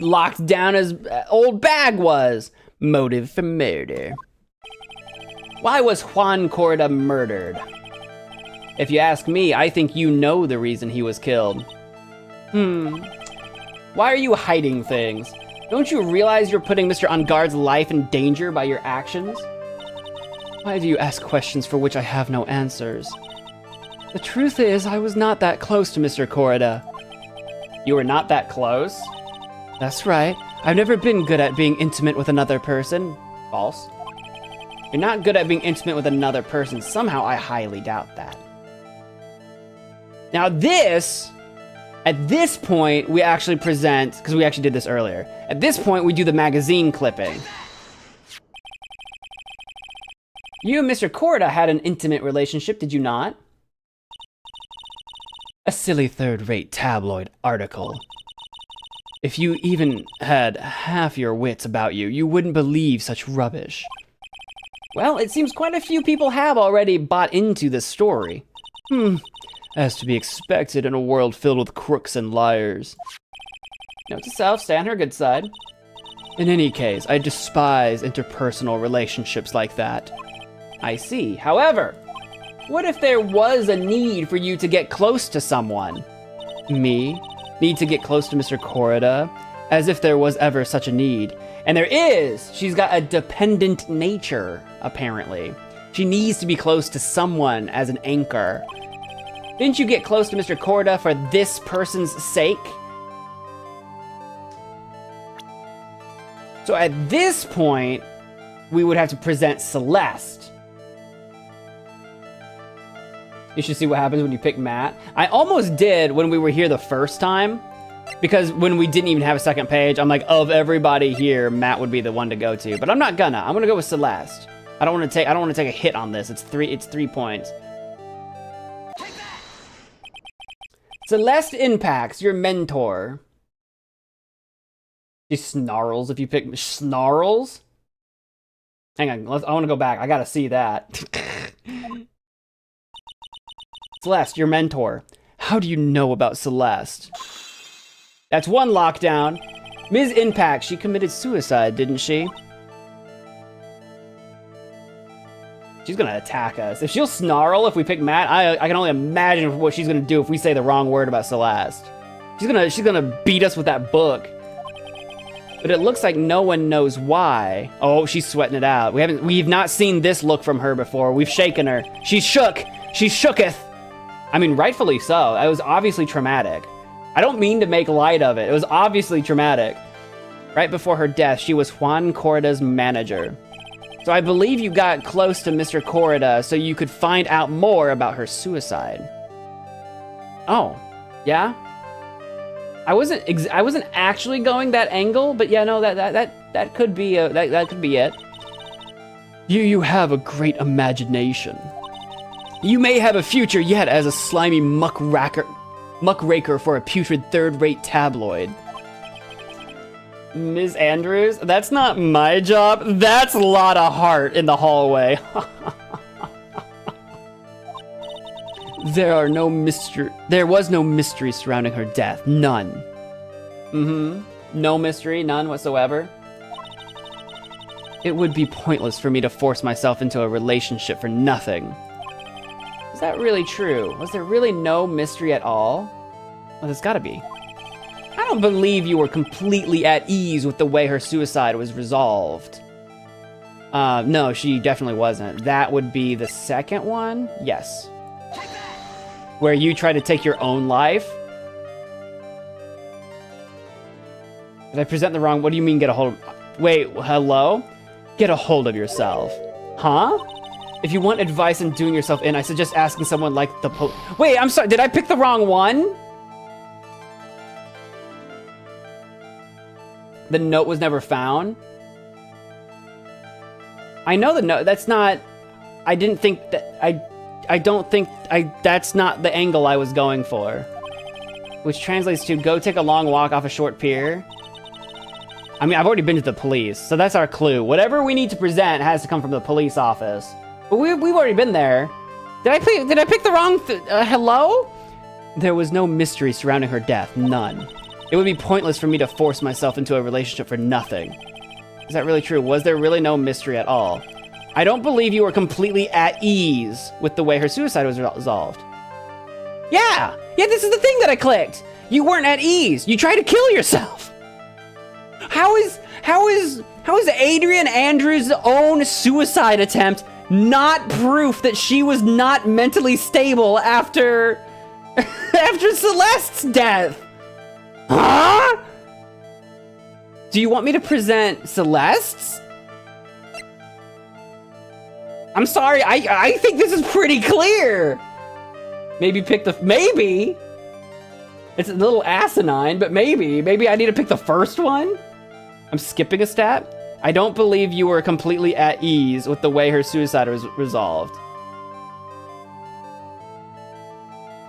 locked down as old Bag was. Motive for murder. Why was Juan Corda murdered? If you ask me, I think you know the reason he was killed. Why are you hiding things? Don't you realize you're putting Mr. Angard's life in danger by your actions? Why do you ask questions for which I have no answers? The truth is, I was not that close to Mr. Corda. You were not that close? That's right. I've never been good at being intimate with another person. False. You're not good at being intimate with another person. Somehow I highly doubt that. Now at this point, we actually present, because we actually did this earlier. At this point, we do the magazine clipping. You and Mr. Corda had an intimate relationship, did you not? A silly third-rate tabloid article. If you even had half your wits about you, you wouldn't believe such rubbish. Well, it seems quite a few people have already bought into this story. As to be expected in a world filled with crooks and liars. Note to self, stay on her good side. In any case, I despise interpersonal relationships like that. I see. However, what if there was a need for you to get close to someone? Me? Need to get close to Mr. Corrida? As if there was ever such a need. And there is! She's got a dependent nature, apparently. She needs to be close to someone as an anchor. Didn't you get close to Mr. Corrida for this person's sake? So at this point, we would have to present Celeste. You should see what happens when you pick Matt. I almost did when we were here the first time, because when we didn't even have a second page, I'm like, of everybody here, Matt would be the one to go to. But I'm not gonna. I'm gonna go with Celeste. I don't want to take a hit on this. It's 3 points. Celeste impacts your mentor. She snarls if you pick snarls. Hang on, I want to go back. I gotta see that. Celeste, your mentor. How do you know about Celeste? That's one lockdown. Ms. Impact, she committed suicide, didn't she? She's gonna attack us. If she'll snarl if we pick Matt, I can only imagine what she's gonna do if we say the wrong word about Celeste. She's gonna beat us with that book. But it looks like no one knows why. Oh, she's sweating it out. We've not seen this look from her before. We've shaken her. She's shook. She shooketh. I mean, rightfully so. It was obviously traumatic. I don't mean to make light of it. It was obviously traumatic. Right before her death, she was Juan Corrida's manager. So I believe you got close to Mr. Corrida so you could find out more about her suicide. Oh, yeah? I wasn't actually going that angle, but yeah, no, that could be that could be it. You have a great imagination. You may have a future yet as a slimy muckraker for a putrid third-rate tabloid. Ms. Andrews, that's not my job. That's a lot of heart in the hallway. There was no mystery surrounding her death. None. No mystery, none whatsoever. It would be pointless for me to force myself into a relationship for nothing. Is that really true? Was there really no mystery at all? Well, there's gotta be. I don't believe you were completely at ease with the way her suicide was resolved. No, she definitely wasn't. That would be the second one? Yes. Where you try to take your own life? Did I present the wrong? What do you mean get a hold of? Wait, hello? Get a hold of yourself. Huh? If you want advice in doing yourself in, I suggest asking someone like the Wait, I'm sorry, did I pick the wrong one? The note was never found? I know the note, that's not, I didn't think that, I don't think, that's not the angle I was going for. Which translates to, go take a long walk off a short pier. I mean, I've already been to the police, so that's our clue. Whatever we need to present has to come from the police office. But we've already been there. Did I pick the wrong, hello? There was no mystery surrounding her death, none. It would be pointless for me to force myself into a relationship for nothing. Is that really true? Was there really no mystery at all? I don't believe you were completely at ease with the way her suicide was resolved. Yeah, this is the thing that I clicked. You weren't at ease. You tried to kill yourself. How is Adrian Andrews' own suicide attempt not proof that she was not mentally stable after Celeste's death? Huh? Do you want me to present Celeste's? I'm sorry, I think this is pretty clear. Maybe pick maybe. It's a little asinine, but maybe I need to pick the first one? I'm skipping a step? I don't believe you were completely at ease with the way her suicide was resolved.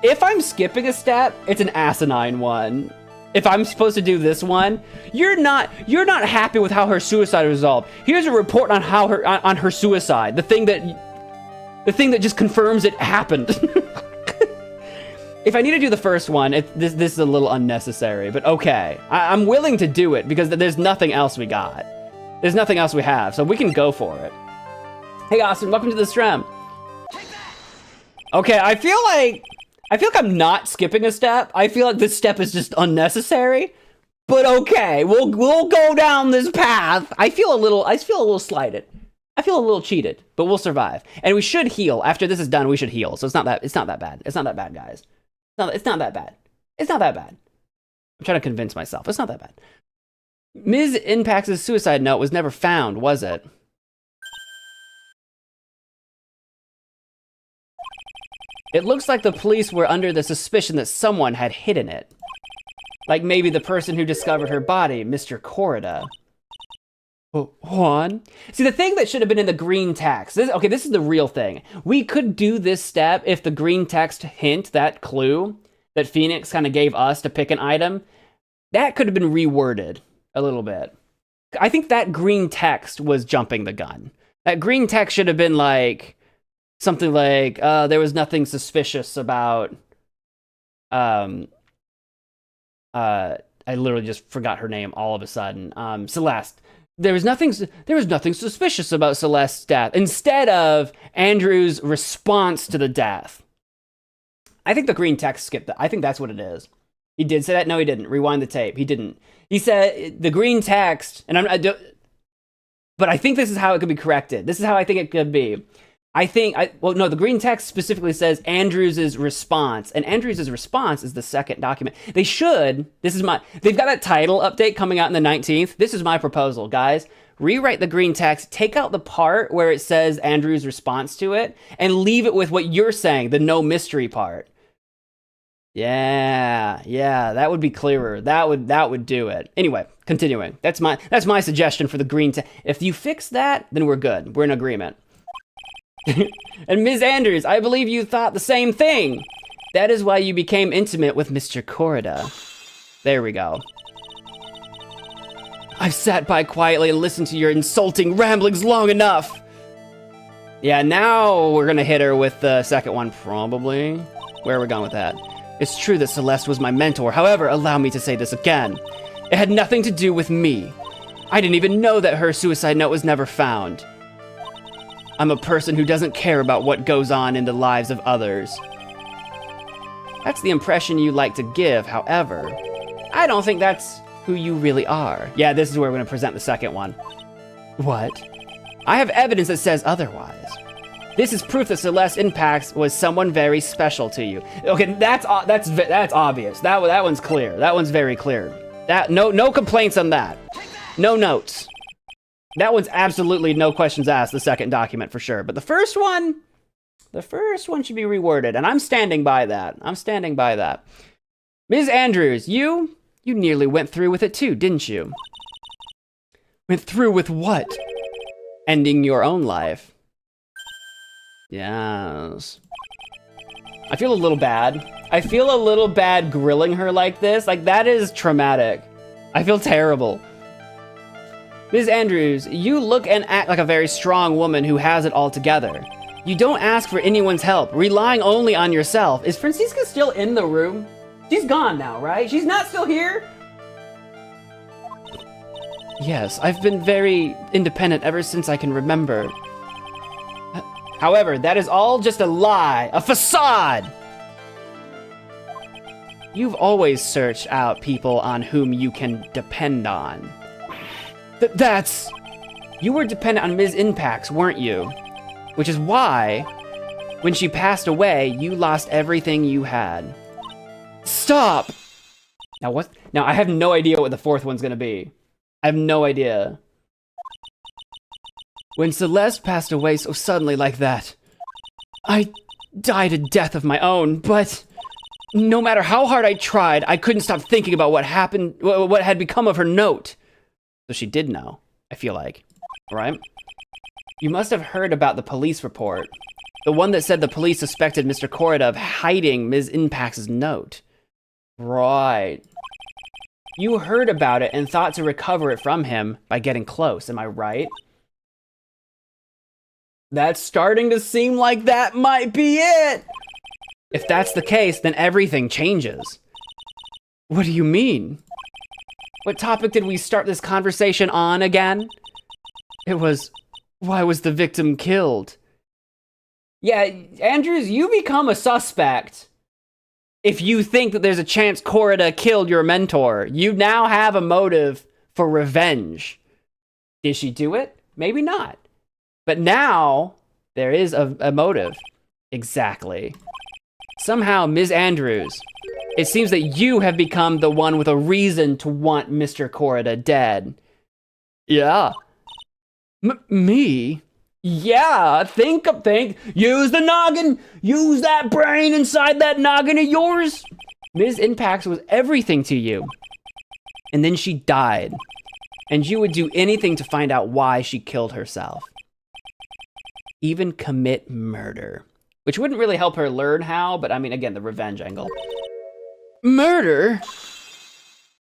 If I'm skipping a step, it's an asinine one. If I'm supposed to do this one, you're not happy with how her suicide was resolved. Here's a report on how her suicide. The thing that just confirms it happened. If I need to do the first one, this is a little unnecessary, but okay. I'm willing to do it because there's nothing else we got. There's nothing else we have, so we can go for it. Hey, Austin, welcome to the stream. Okay, I feel like I'm not skipping a step. I feel like this step is just unnecessary. But okay, we'll go down this path. I feel a little slighted. I feel a little cheated, but we'll survive. And we should heal. After this is done, we should heal. So it's not that bad. It's not that bad, guys. It's not that bad. It's not that bad. I'm trying to convince myself. It's not that bad. Ms. Impax's suicide note was never found, was it? It looks like the police were under the suspicion that someone had hidden it. Like maybe the person who discovered her body, Mr. Corrida. Juan? See, the thing that should have been in the green text. This is the real thing. We could do this step if the green text hint, that clue that Phoenix kind of gave us to pick an item, that could have been reworded a little bit. I think that green text was jumping the gun. That green text should have been like something like, there was nothing suspicious about, I literally just forgot her name all of a sudden. Celeste. There was nothing suspicious about Celeste's death. Instead of Andrew's response to the death. I think the green text skipped that. I think that's what it is. He did say that? No, he didn't. Rewind the tape. He didn't. He said the green text, and but I think this is how it could be corrected. This is how I think it could be. The green text specifically says Andrews' response, and Andrews' response is the second document. They've got that title update coming out on the 19th. This is my proposal, guys. Rewrite the green text, take out the part where it says Andrews' response to it, and leave it with what you're saying, the no mystery part. Yeah, that would be clearer. That would do it. Anyway, continuing. That's my suggestion for the green text. If you fix that, then we're good. We're in agreement. And Ms. Andrews, I believe you thought the same thing. That is why you became intimate with Mr. Corrida. There we go. I've sat by quietly and listened to your insulting ramblings long enough. Yeah, now we're gonna hit her with the second one, probably. Where are we going with that? It's true that Celeste was my mentor. However, allow me to say this again. It had nothing to do with me. I didn't even know that her suicide note was never found. I'm a person who doesn't care about what goes on in the lives of others. That's the impression you like to give, however. I don't think that's who you really are. Yeah, this is where we're going to present the second one. What? I have evidence that says otherwise. This is proof that Celeste Impax was someone very special to you. Okay, that's obvious. That one's clear. That one's very clear. No complaints on that. No notes. That one's absolutely no questions asked, the second document for sure. But the first one should be reworded, and I'm standing by that. Ms. Andrews, you nearly went through with it too, didn't you? Went through with what? Ending your own life. Yes. I feel a little bad grilling her like this. Like, that is traumatic. I feel terrible. Ms. Andrews, you look and act like a very strong woman who has it all together. You don't ask for anyone's help, relying only on yourself. Is Francisca still in the room? She's gone now, right? She's not still here? Yes, I've been very independent ever since I can remember. However, that is all just a lie, a facade! You've always searched out people on whom you can depend on. You were dependent on Ms. Impax, weren't you? Which is why, when she passed away, you lost everything you had. Stop! Now what? Now I have no idea what the fourth one's gonna be. I have no idea. When Celeste passed away so suddenly like that, I died a death of my own, but no matter how hard I tried, I couldn't stop thinking about what happened, what had become of her note. So she did know, I feel like, right? You must have heard about the police report. The one that said the police suspected Mr. Corrida of hiding Ms. Impax's note. Right. You heard about it and thought to recover it from him by getting close, am I right? That's starting to seem like that might be it. If that's the case, then everything changes. What do you mean? What topic did we start this conversation on again? It was, why was the victim killed? Yeah, Andrews, you become a suspect if you think that there's a chance Corrida killed your mentor. You now have a motive for revenge. Did she do it? Maybe not. But now, there is a motive. Exactly. Somehow, Ms. Andrews, it seems that you have become the one with a reason to want Mr. Corrida dead. Yeah. Me? Yeah, think, use the noggin, use that brain inside that noggin of yours. Ms. Impax was everything to you. And then she died. And you would do anything to find out why she killed herself. Even commit murder. Which wouldn't really help her learn how, but I mean, again, the revenge angle. Murder?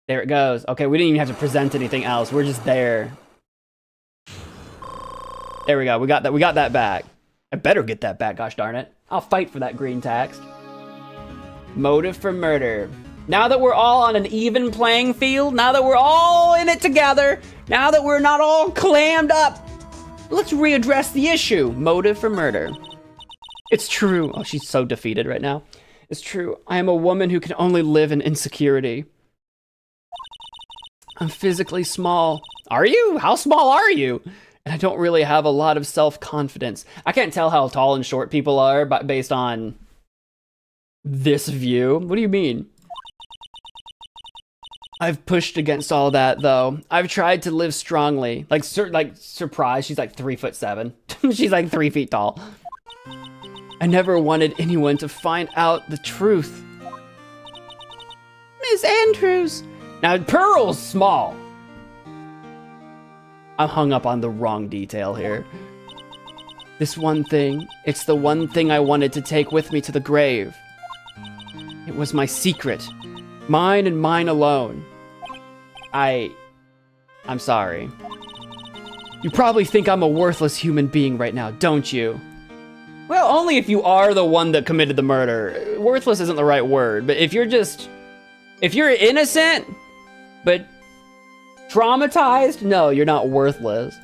There it goes. Okay, we didn't even have to present anything else. We're just there. There we go. We got that back. I better get that back, gosh darn it. I'll fight for that green text. Motive for murder. Now that we're all on an even playing field, now that we're all in it together, now that we're not all clammed up, let's readdress the issue. Motive for murder. It's true. Oh, she's so defeated right now. It's true. I am a woman who can only live in insecurity. I'm physically small. Are you? How small are you? And I don't really have a lot of self-confidence. I can't tell how tall and short people are based on this view. What do you mean? I've pushed against all that, though. I've tried to live strongly. Like surprise, she's like 3'7". She's like 3 feet tall. I never wanted anyone to find out the truth. Miss Andrews. Now, Pearl's small. I'm hung up on the wrong detail here. This one thing, it's the one thing I wanted to take with me to the grave. It was my secret. Mine and mine alone. I'm sorry. You probably think I'm a worthless human being right now, don't you? Well, only if you are the one that committed the murder. Worthless isn't the right word, but if you're innocent, but traumatized, no, you're not worthless.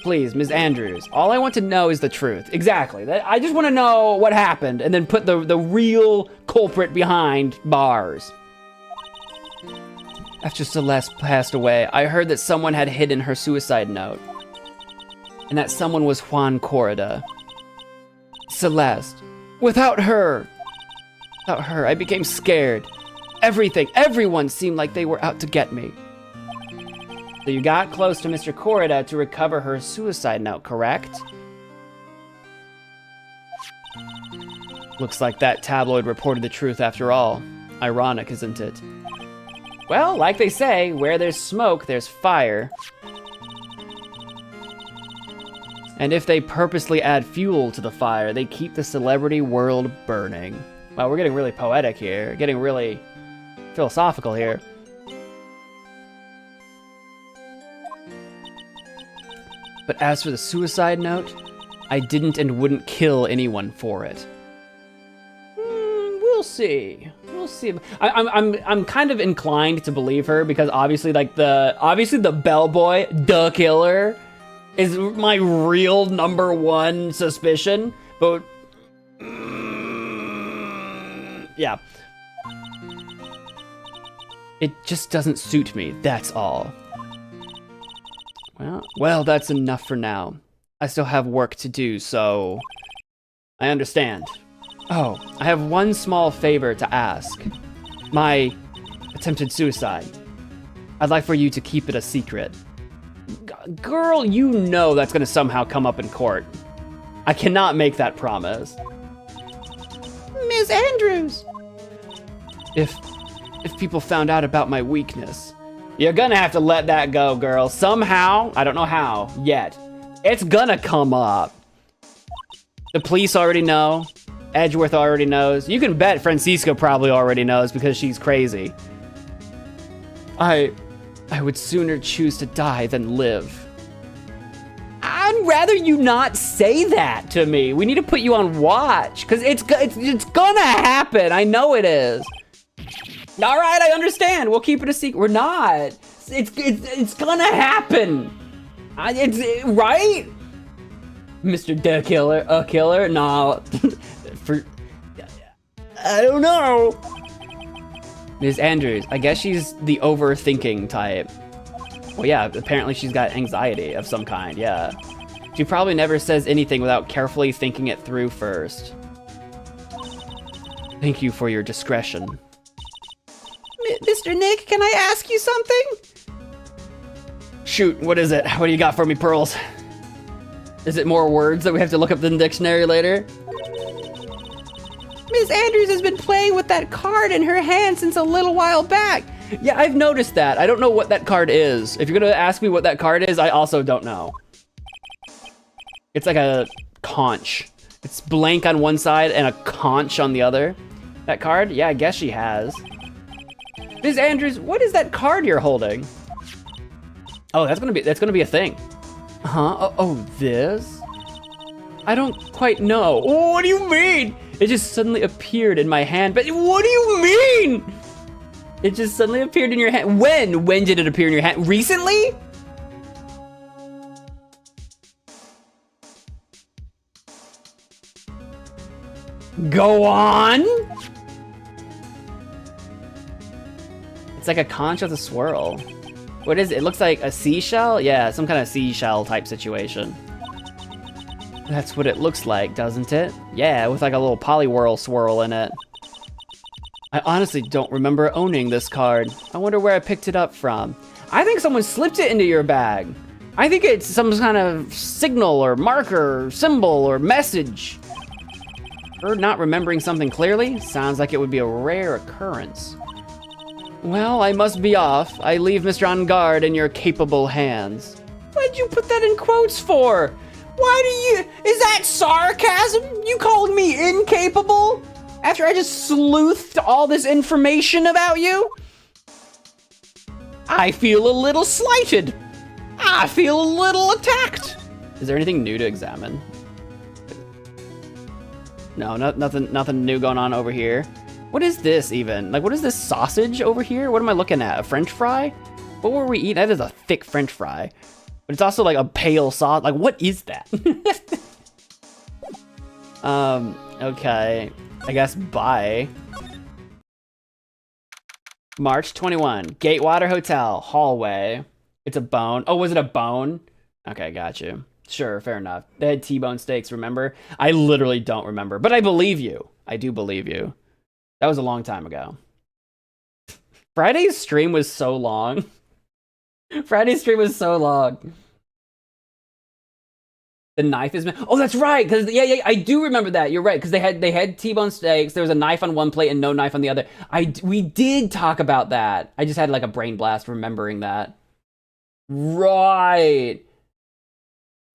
Please, Ms. Andrews, all I want to know is the truth. Exactly. I just want to know what happened and then put the real culprit behind bars. After Celeste passed away, I heard that someone had hidden her suicide note. And that someone was Juan Corrida. Celeste. Without her, I became scared. Everyone seemed like they were out to get me. So you got close to Mr. Corrida to recover her suicide note, correct? Looks like that tabloid reported the truth after all. Ironic, isn't it? Well, like they say, where there's smoke, there's fire. And if they purposely add fuel to the fire, they keep the celebrity world burning. Wow, we're getting really poetic here, getting really philosophical here. But as for the suicide note, I didn't and wouldn't kill anyone for it. We'll see. We'll see. I'm kind of inclined to believe her because obviously the bellboy, the killer, is my real number one suspicion. But yeah, it just doesn't suit me. That's all. Well, that's enough for now. I still have work to do, so I understand. Oh, I have one small favor to ask. My attempted suicide. I'd like for you to keep it a secret. Girl, you know that's gonna somehow come up in court. I cannot make that promise. Miss Andrews. If people found out about my weakness, you're gonna have to let that go, girl. Somehow, I don't know how yet. It's gonna come up. The police already know. Edgeworth already knows. You can bet Francisca probably already knows because she's crazy. I would sooner choose to die than live. And rather you not say that to me. We need to put you on watch, because it's gonna happen. I know it is. All right, I understand. We'll keep it a secret. We're not. It's gonna happen. Right? Mr. The Killer, a killer? No. I don't know. Ms. Andrews, I guess she's the overthinking type. Well, yeah, apparently she's got anxiety of some kind, yeah. She probably never says anything without carefully thinking it through first. Thank you for your discretion. Mr. Nick, can I ask you something? Shoot, what is it? What do you got for me, Pearls? Is it more words that we have to look up in the dictionary later? Ms. Andrews has been playing with that card in her hand since a little while back. Yeah, I've noticed that. I don't know what that card is. If you're gonna ask me what that card is, I also don't know. It's like a conch. It's blank on one side and a conch on the other. That card? Yeah, I guess she has. Ms. Andrews, what is that card you're holding? Oh, that's gonna be a thing. Huh? Oh, this? I don't quite know. Oh, what do you mean? It just suddenly appeared in my hand. But what do you mean? It just suddenly appeared in your hand. When? When did it appear in your hand? Recently? Go on. It's like a conch with a swirl. What is it? It looks like a seashell? Yeah, some kind of seashell type situation. That's what it looks like, doesn't it? Yeah, with like a little polywhirl swirl in it. I honestly don't remember owning this card. I wonder where I picked it up from. I think someone slipped it into your bag. I think it's some kind of signal or marker or symbol or message. Or not remembering something clearly? Sounds like it would be a rare occurrence. Well, I must be off. I leave Mr. On Guard in your capable hands. Why'd you put that in quotes for? Why do you... Is that sarcasm? You called me incapable? After I just sleuthed all this information about you? I feel a little slighted. I feel a little attacked. Is there anything new to examine? No, nothing new going on over here. What is this even? Like, what is this sausage over here? What am I looking at? A French fry? What were we eating? That is a thick French fry. But it's also like a pale sauce. Like, what is that? Okay. I guess bye. March 21, Gatewater Hotel, hallway. It's a bone. Oh, was it a bone? Okay, got you. Sure, fair enough. They had T-bone steaks, remember? I literally don't remember, but I believe you. I do believe you. That was a long time ago. Friday's stream was so long. Friday's stream was so long. The knife is... Oh, that's right, because yeah, I do remember that. You're right, because they had T-bone steaks. There was a knife on one plate and no knife on the other. We did talk about that. I just had like a brain blast remembering that. Right.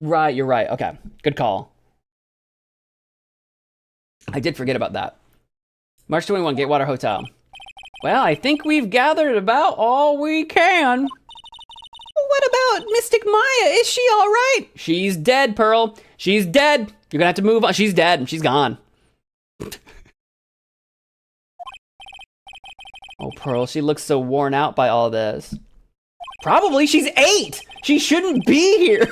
Right, you're right. Okay, good call. I did forget about that. March 21, Gatewater Hotel. Well, I think we've gathered about all we can. What about Mystic Maya? Is she all right? She's dead, Pearl. She's dead. You're gonna have to move on. She's dead. She's gone. Oh, Pearl, she looks so worn out by all this. Probably. She's 8. She shouldn't be here.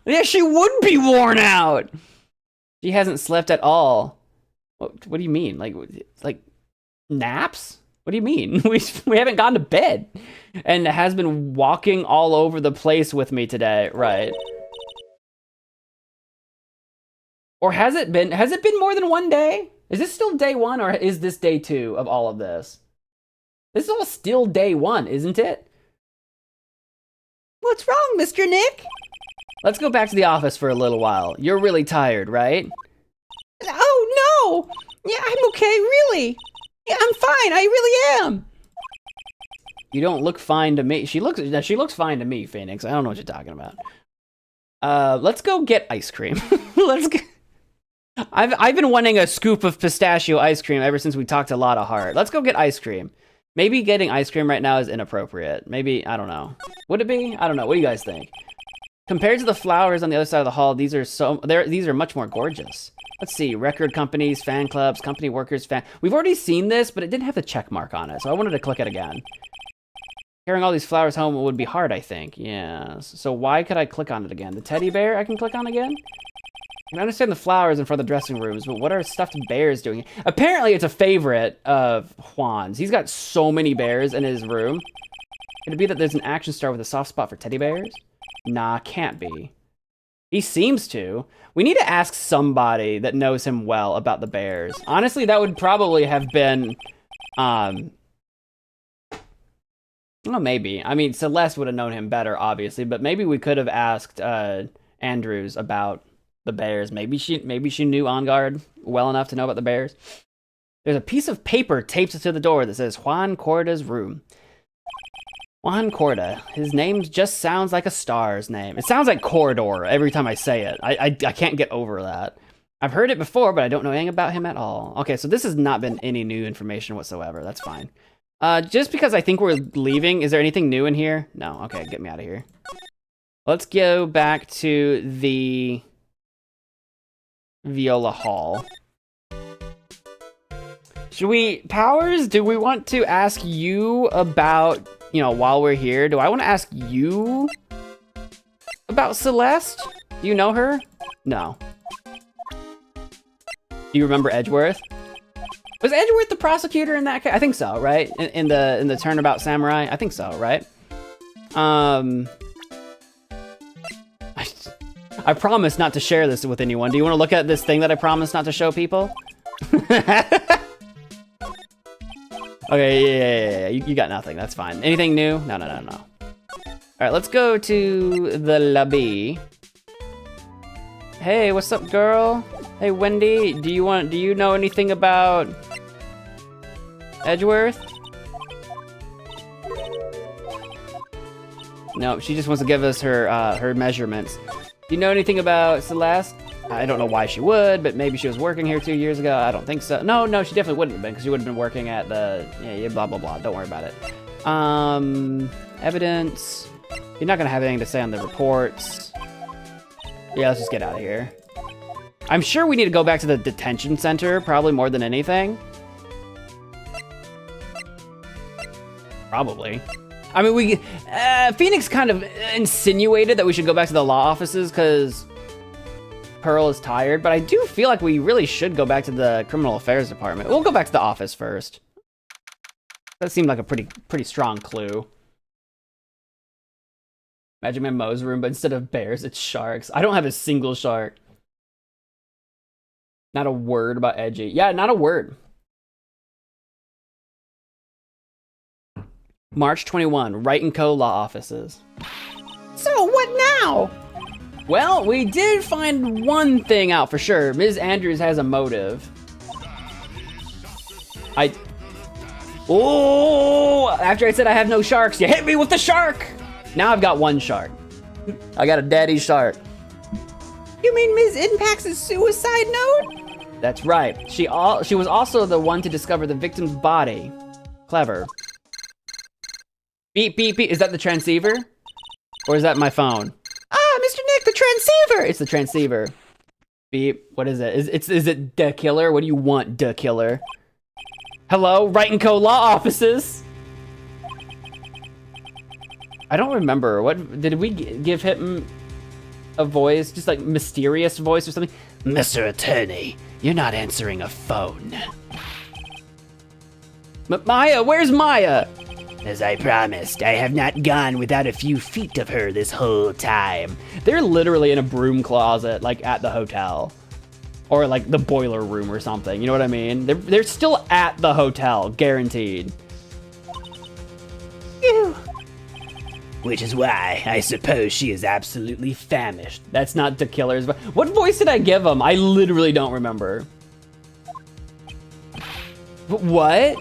Yeah, she would be worn out. She hasn't slept at all. What do you mean? Like naps? What do you mean? We haven't gone to bed. And has been walking all over the place with me today, right? Or has it been more than one day? Is this still day 1 or is this day 2 of all of this? This is all still day 1, isn't it? What's wrong, Mr. Nick? Let's go back to the office for a little while. You're really tired, right? Oh, no. Yeah, I'm okay, really. Yeah, I'm fine. I really am. You don't look fine to me. She looks fine to me, Phoenix. I don't know what you're talking about. Let's go get ice cream. I've been wanting a scoop of pistachio ice cream ever since we talked to Lotta Hart. Let's go get ice cream. Maybe getting ice cream right now is inappropriate. Maybe, I don't know. Would it be? I don't know. What do you guys think? Compared to the flowers on the other side of the hall, these are much more gorgeous. Let's see, record companies, fan clubs, company workers, We've already seen this, but it didn't have the check mark on it, so I wanted to click it again. Carrying all these flowers home would be hard, I think. Yeah, so why could I click on it again? The teddy bear I can click on again? I can understand the flowers in front of the dressing rooms, but what are stuffed bears doing? Apparently it's a favorite of Juan's. He's got so many bears in his room. Could it be that there's an action star with a soft spot for teddy bears? Nah, can't be. He seems to. We need to ask somebody that knows him well about the bears. Honestly, that would probably have been, well, maybe. I mean, Celeste would have known him better, obviously, but maybe we could have asked Andrews about the bears. Maybe she knew On Guard well enough to know about the bears. There's a piece of paper taped to the door that says Juan Corda's room. Juan Corda. His name just sounds like a star's name. It sounds like corridor every time I say it. I can't get over that. I've heard it before, but I don't know anything about him at all. Okay, so this has not been any new information whatsoever. That's fine. Just because I think we're leaving, is there anything new in here? No. Okay, get me out of here. Let's go back to the Viola Hall. Should we, Powers, do we want to ask you about, you know, while we're here, do I want to ask you about Celeste? Do you know her? No. Do you remember Edgeworth? Was Edgeworth the prosecutor in that case? I think so, right? In the Turnabout Samurai? I think so, right? I promise not to share this with anyone. Do you want to look at this thing that I promised not to show people? Okay, yeah. You got nothing. That's fine. Anything new? No. All right, let's go to the lobby. Hey, what's up, girl? Hey, Wendy, do you know anything about Edgeworth? No, she just wants to give us her measurements. Do you know anything about Celeste? I don't know why she would, but maybe she was working here 2 years ago. I don't think so. No, she definitely wouldn't have been, because she would have been working at the, yeah, blah, blah, blah. Don't worry about it. Evidence. You're not going to have anything to say on the reports. Yeah, let's just get out of here. I'm sure we need to go back to the detention center, probably more than anything. Probably. I mean, Phoenix kind of insinuated that we should go back to the law offices, because Pearl is tired, but I do feel like we really should go back to the criminal affairs department. We'll go back to the office first. That seemed like a pretty strong clue. MagicManMo's room, but instead of bears, it's sharks. I don't have a single shark. Not a word about Edgy. Yeah, not a word. March 21, Wright & Co. Law Offices. So what now? Well, we did find one thing out for sure. Ms. Andrews has a motive. Oh, after I said I have no sharks, you hit me with the shark. Now I've got one shark. I got a daddy shark. You mean Ms. Impact's suicide note? That's right. She was also the one to discover the victim's body. Clever. Beep, beep, beep. Is that the transceiver? Or is that my phone? Ah, Mr. Nick, the transceiver! It's the transceiver. Beep. What is it? Is it the killer? What do you want, the killer? Hello, Wright & Co. Law Offices. I don't remember. What did we give him? A voice, just like mysterious voice or something? Mr. Attorney, you're not answering a phone. Maya, where's Maya? As I promised, I have not gone without a few feet of her this whole time. They're literally in a broom closet, like at the hotel. Or like the boiler room or something, you know what I mean? They're still at the hotel, guaranteed. Ew. Which is why I suppose she is absolutely famished. That's not the killer's voice. What voice did I give him? I literally don't remember. What?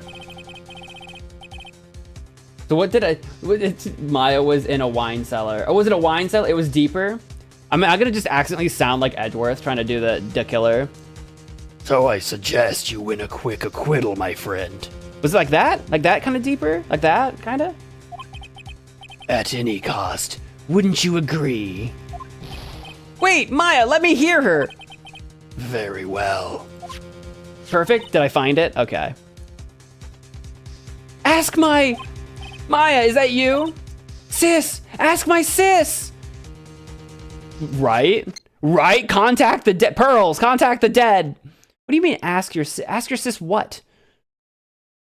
So what did Maya was in a wine cellar. Oh, was it a wine cellar? It was deeper? I'm gonna just accidentally sound like Edgeworth trying to do the killer. So I suggest you win a quick acquittal, my friend. Was it like that? Like that kind of deeper? Like that, kind of? At any cost, wouldn't you agree? Wait, Maya, let me hear her. Very well. Perfect. Did I find it? Okay. Ask my... Maya, is that you? Sis, ask my sis. Right? Right? Contact the dead. Pearls, contact the dead. What do you mean ask your sis what?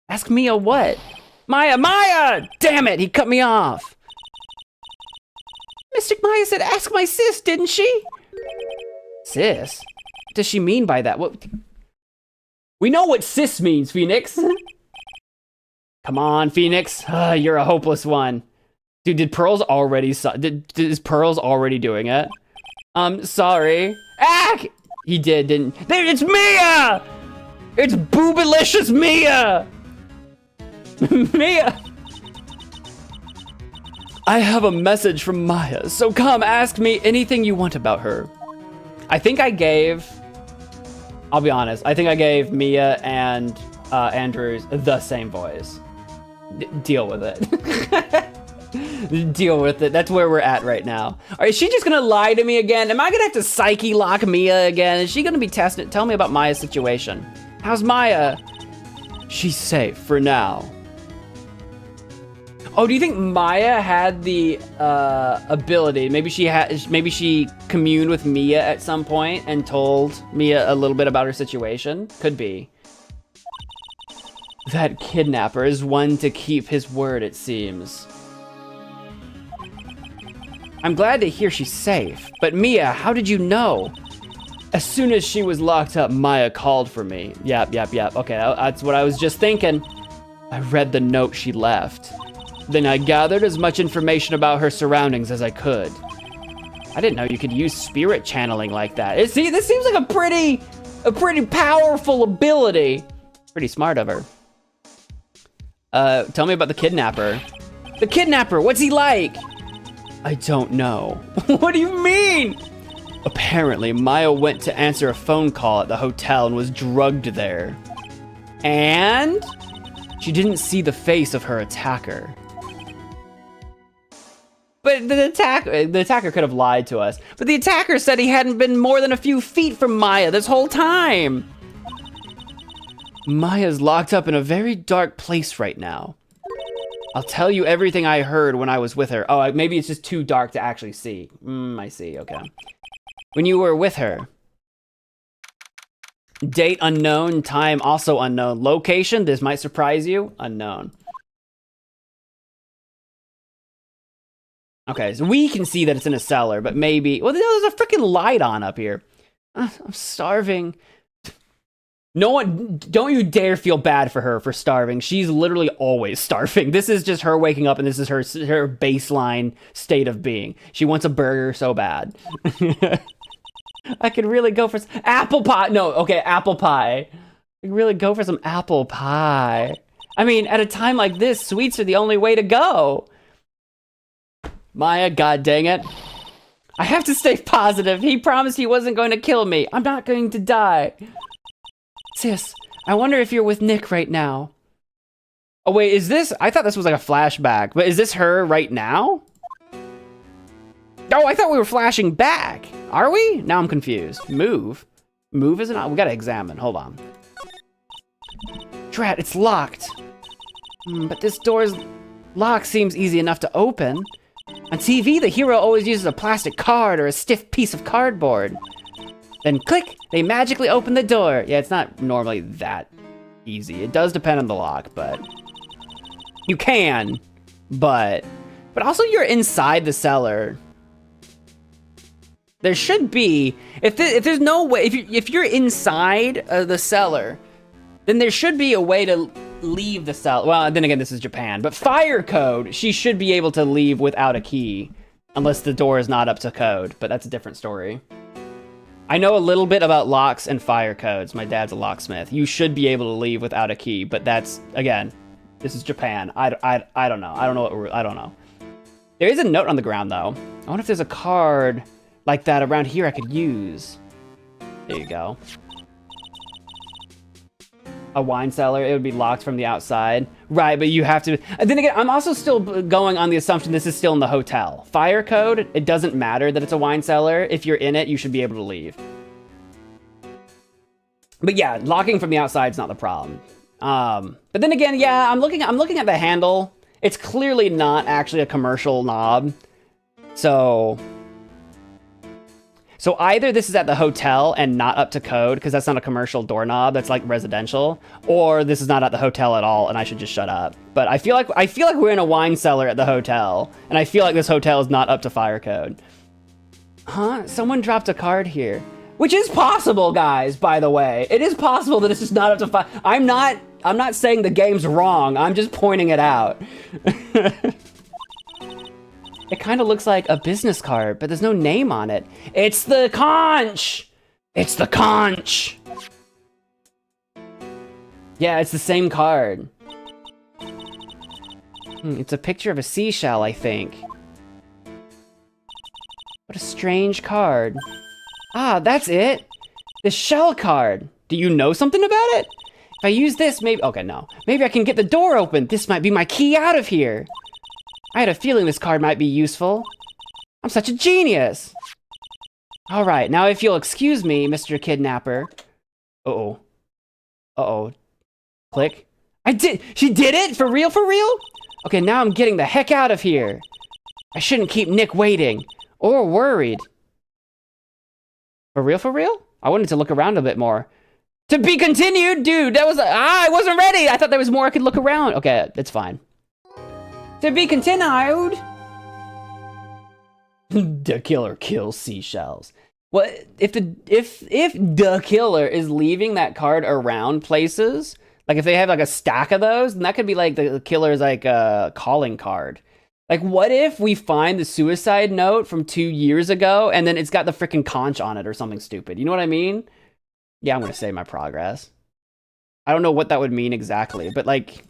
Ask Mia what? Maya! Damn it, he cut me off. Mystic Maya said ask my sis, didn't she? Sis? What does she mean by that? What? We know what sis means, Phoenix. Come on, Phoenix. You're a hopeless one. Dude, did Pearls already... is Pearls already doing it? Sorry. Ah! He did, didn't... There, it's Mia! It's boobalicious Mia! Mia! I have a message from Maya, so come ask me anything you want about her. I think I gave... I'll be honest. I think I gave Mia and Andrews the same voice. Deal with it. Deal with it. That's where we're at right now. Is she just gonna lie to me again? Am I gonna have to psyche lock Mia again? Is she gonna be tested? Tell me about Maya's situation. How's Maya? She's safe for now. Oh, do you think Maya had the ability? Maybe she communed with Mia at some point and told Mia a little bit about her situation. Could be. That kidnapper is one to keep his word, it seems. I'm glad to hear she's safe, but Mia, how did you know? As soon as she was locked up, Maya called for me. Yep. Okay, that's what I was just thinking. I read the note she left. Then I gathered as much information about her surroundings as I could. I didn't know you could use spirit channeling like that. See, this seems like a pretty powerful ability. Pretty smart of her. Tell me about the kidnapper. The kidnapper, what's he like? I don't know. What do you mean? Apparently, Maya went to answer a phone call at the hotel and was drugged there. And she didn't see the face of her attacker. But the attacker could have lied to us. But the attacker said he hadn't been more than a few feet from Maya this whole time. Maya's locked up in a very dark place right now. I'll tell you everything I heard when I was with her. Oh, maybe it's just too dark to actually see. I see, okay. When you were with her. Date unknown, time also unknown. Location, this might surprise you, unknown. Okay, so we can see that it's in a cellar, but maybe... Well, there's a freaking light on up here. I'm starving. No one... Don't you dare feel bad for her for starving. She's literally always starving. This is just her waking up, and this is her baseline state of being. She wants a burger so bad. I could really go for some... Apple pie! No, okay, apple pie. I could really go for some apple pie. I mean, at a time like this, sweets are the only way to go. Maya, god dang it. I have to stay positive. He promised he wasn't going to kill me. I'm not going to die. Sis, I wonder if you're with Nick right now. Oh wait, is this... I thought this was like a flashback, but is this her right now? Oh, I thought we were flashing back. Are we? Now I'm confused. Move? Move is it? We gotta examine. Hold on. Drat, it's locked. But this door's lock seems easy enough to open. On TV, the hero always uses a plastic card or a stiff piece of cardboard. Then click, they magically open the door. Yeah, it's not normally that easy. It does depend on the lock, but... You can, but also you're inside the cellar. There should be, if there's no way, if you're inside the cellar, then there should be a way to leave the cellar. Well, then again, this is Japan, but fire code, she should be able to leave without a key, unless the door is not up to code, but that's a different story. I know a little bit about locks and fire codes. My dad's a locksmith. You should be able to leave without a key, but that's, again, this is Japan. I don't know. I don't know. There is a note on the ground, though. I wonder if there's a card like that around here I could use. There you go. a wine cellar, it would be locked from the outside. Right, but you have to... And then again, I'm also still going on the assumption this is still in the hotel. Fire code, it doesn't matter that it's a wine cellar. If you're in it, you should be able to leave. But yeah, locking from the outside is not the problem. But then again, yeah, I'm looking at the handle. It's clearly not actually a commercial knob. So either this is at the hotel and not up to code, because that's not a commercial doorknob, that's like residential, or this is not at the hotel at all and I should just shut up. But I feel like we're in a wine cellar at the hotel, and I feel like this hotel is not up to fire code. Huh? Someone dropped a card here. Which is possible, guys, by the way. It is possible that it's just not up to fire. I'm not saying the game's wrong, I'm just pointing it out. It kind of looks like a business card, but there's no name on it. It's the conch! It's the conch! Yeah, it's the same card. It's a picture of a seashell, I think. What a strange card. Ah, that's it! The shell card! Do you know something about it? If I use this, maybe... Okay, no. Maybe I can get the door open. This might be my key out of here. I had a feeling this card might be useful. I'm such a genius! Alright, now if you'll excuse me, Mr. Kidnapper. Uh-oh. Uh-oh. Click. She did it? For real, for real? Okay, now I'm getting the heck out of here. I shouldn't keep Nick waiting. Or worried. For real, for real? I wanted to look around a bit more. To be continued? Dude, that was... I wasn't ready! I thought there was more I could look around. Okay, it's fine. To be continued. The killer kills seashells. Well, if the killer is leaving that card around places, like if they have like a stack of those, then that could be like the killer's like calling card. Like, what if we find the suicide note from 2 years ago and then it's got the freaking conch on it or something stupid? You know what I mean? Yeah, I'm gonna save my progress. I don't know what that would mean exactly, but like,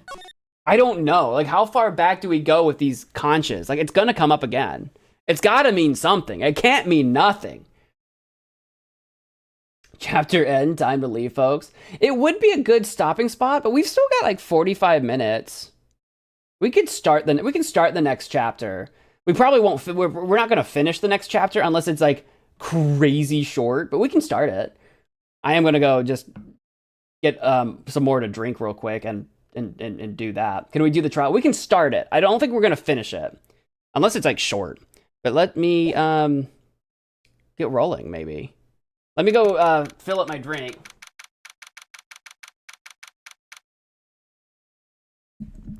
I don't know. Like, how far back do we go with these conches? Like, it's gonna come up again. It's gotta mean something. It can't mean nothing. Chapter end, time to leave, folks. It would be a good stopping spot, but we've still got like 45 minutes. We can start the next chapter. We probably won't, we're not gonna finish the next chapter unless it's like crazy short, but we can start it. I am gonna go just get some more to drink real quick and do that. Can we do the trial? We can start it. I don't think we're gonna finish it. Unless it's like short. But let me get rolling, maybe. Let me go fill up my drink.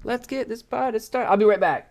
Let's get this party started. I'll be right back.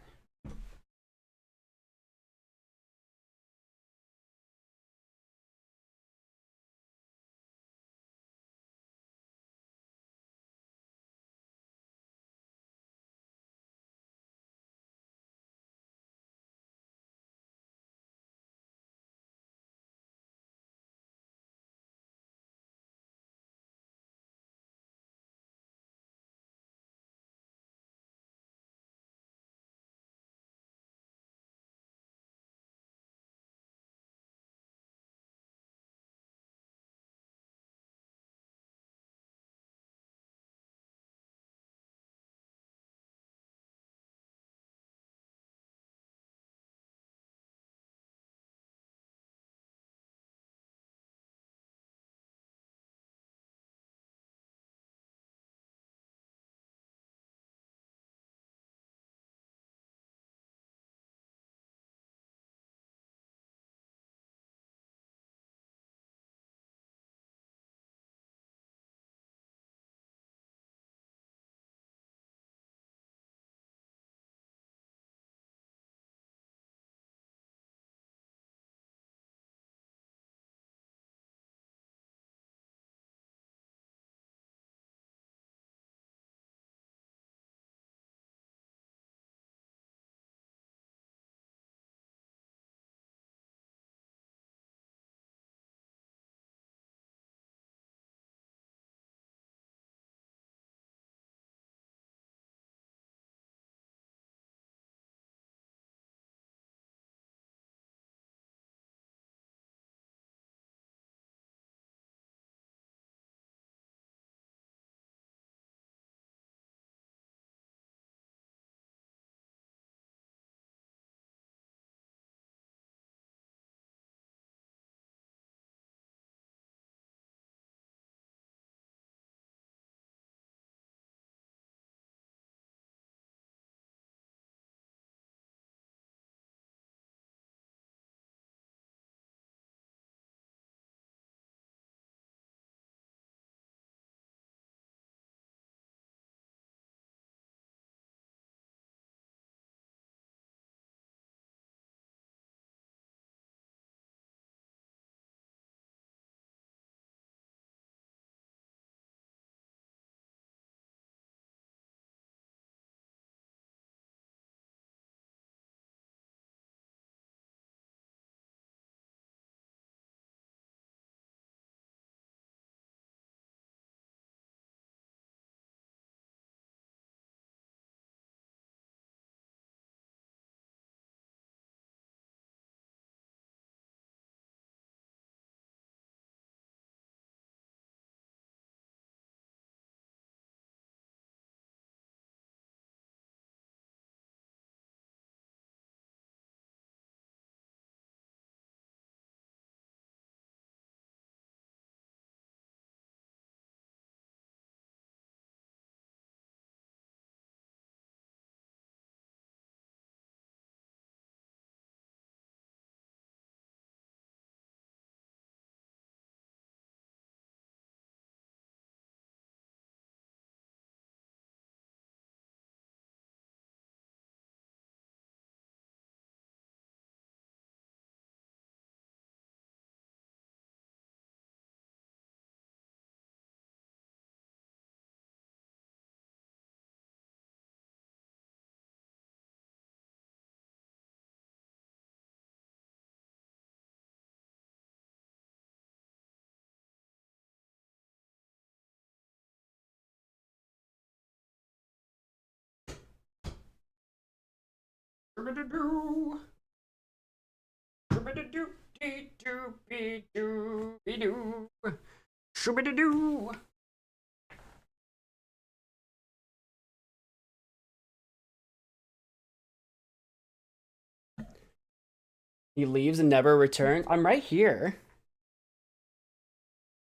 He leaves and never returns. I'm right here.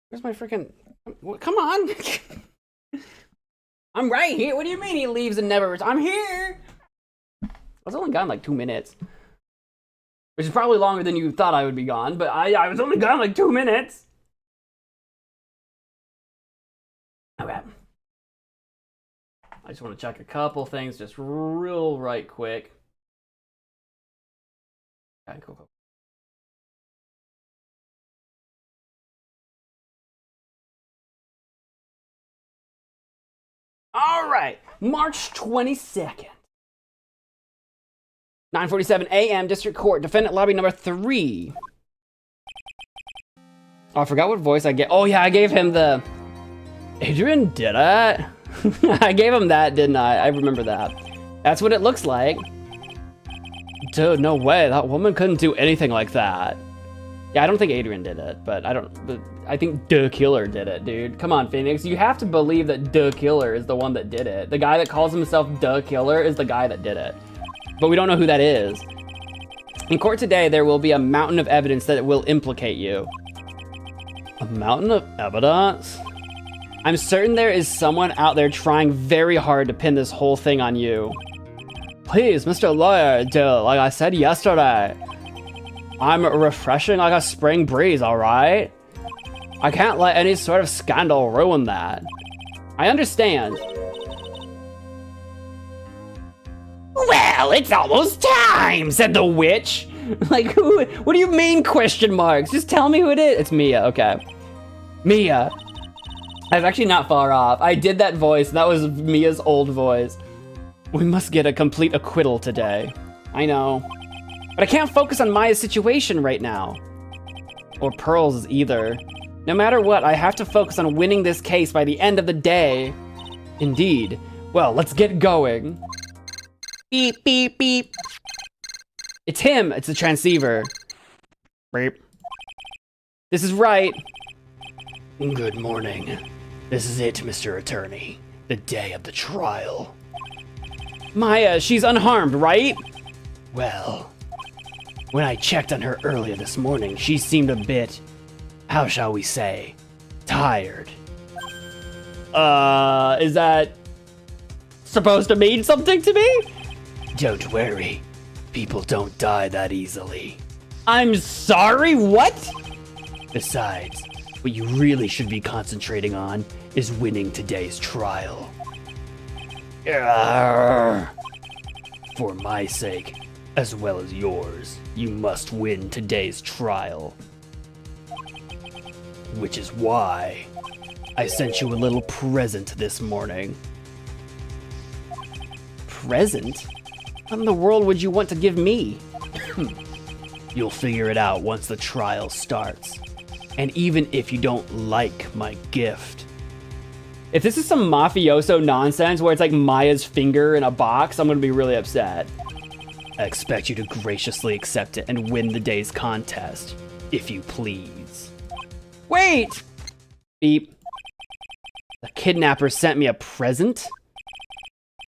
Where's my freaking... Come on! I'm right here. What do you mean he leaves and never returns? I'm here! I was only gone like 2 minutes. Which is probably longer than you thought I would be gone, but I was only gone like 2 minutes. Okay. I just want to check a couple things just real right quick. Okay, cool. All right, March 22nd. 9:47 a.m. District Court, defendant lobby number 3. Oh, I forgot what voice I gave. Oh yeah, I gave him the... Adrian, did I? I gave him that, didn't I? I remember that. That's what it looks like. Dude, no way. That woman couldn't do anything like that. Yeah, I don't think Adrian did it, but I think the killer did it, dude. Come on, Phoenix. You have to believe that the killer is the one that did it. The guy that calls himself the killer is the guy that did it. But we don't know who that is. In court today, there will be a mountain of evidence that will implicate you. A mountain of evidence? I'm certain there is someone out there trying very hard to pin this whole thing on you. Please, Mr. Lawyer, dude, like I said yesterday, I'm refreshing like a spring breeze, alright? I can't let any sort of scandal ruin that. I understand. Well, it's almost time, said the witch. Like, who? What do you mean, question marks? Just tell me who it is. It's Mia, okay. Mia. I was actually not far off. I did that voice, and that was Mia's old voice. We must get a complete acquittal today. I know. But I can't focus on Maya's situation right now. Or Pearl's either. No matter what, I have to focus on winning this case by the end of the day. Indeed. Well, let's get going. Beep, beep, beep. It's him. It's the transceiver. Beep. This is Wright. Good morning. This is it, Mr. Attorney. The day of the trial. Maya, she's unharmed, right? Well, when I checked on her earlier this morning, she seemed a bit, how shall we say, tired. Is that supposed to mean something to me? Don't worry. People don't die that easily. I'm sorry, what? Besides, what you really should be concentrating on is winning today's trial. Arrgh. For my sake, as well as yours, you must win today's trial. Which is why I sent you a little present this morning. Present? What in the world would you want to give me? You'll figure it out once the trial starts. And even if you don't like my gift. If this is some mafioso nonsense where it's like Maya's finger in a box, I'm gonna be really upset. I expect you to graciously accept it and win the day's contest, if you please. Wait! Beep. The kidnapper sent me a present?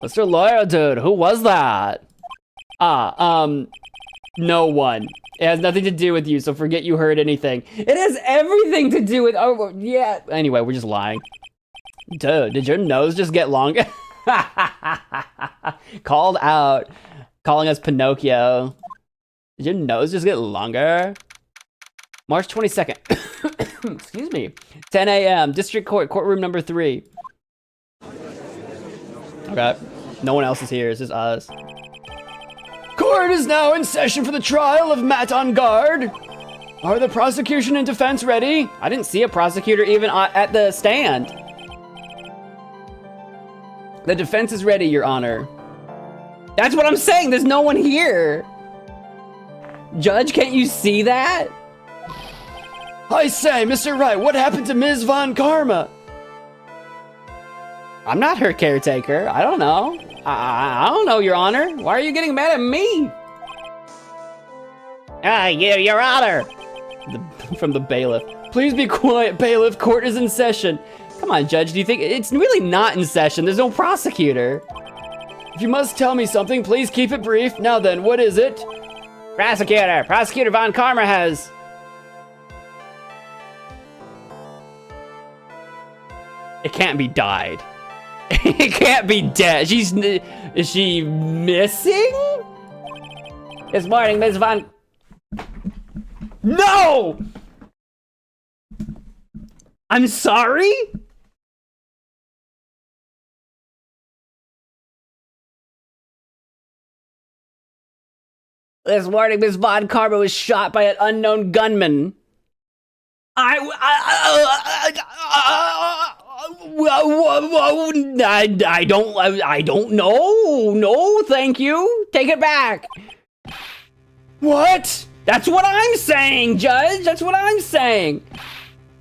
Mr. Lawyer, dude, who was that? No one. It has nothing to do with you, so forget you heard anything. It has everything to do with, oh, yeah. Anyway, we're just lying. Dude, did your nose just get longer? Called out. Calling us Pinocchio. Did your nose just get longer? March 22nd. Excuse me. 10 a.m. District Court, courtroom number 3. Okay. No one else is here. It's just us. Court is now in session for the trial of Matt on guard. Are the prosecution and defense ready? I didn't see a prosecutor even at the stand. The defense is ready, Your Honor. That's what I'm saying. There's no one here. Judge, can't you see that? I say, Mr. Wright, what happened to Ms. Von Karma? I'm not her caretaker. I don't know. I don't know, Your Honor. Why are you getting mad at me? Your Honor. From the bailiff. Please be quiet, bailiff. Court is in session. Come on, Judge. Do you think it's really not in session? There's no prosecutor. If you must tell me something, please keep it brief. Now then, what is it? Prosecutor Von Karma has... It can't be died. It can't be dead. Is she missing? This morning, Ms. Von... No! I'm sorry? This morning, Ms. Von Karma was shot by an unknown gunman. I don't know. No, thank you. Take it back. What? That's what I'm saying, Judge. That's what I'm saying.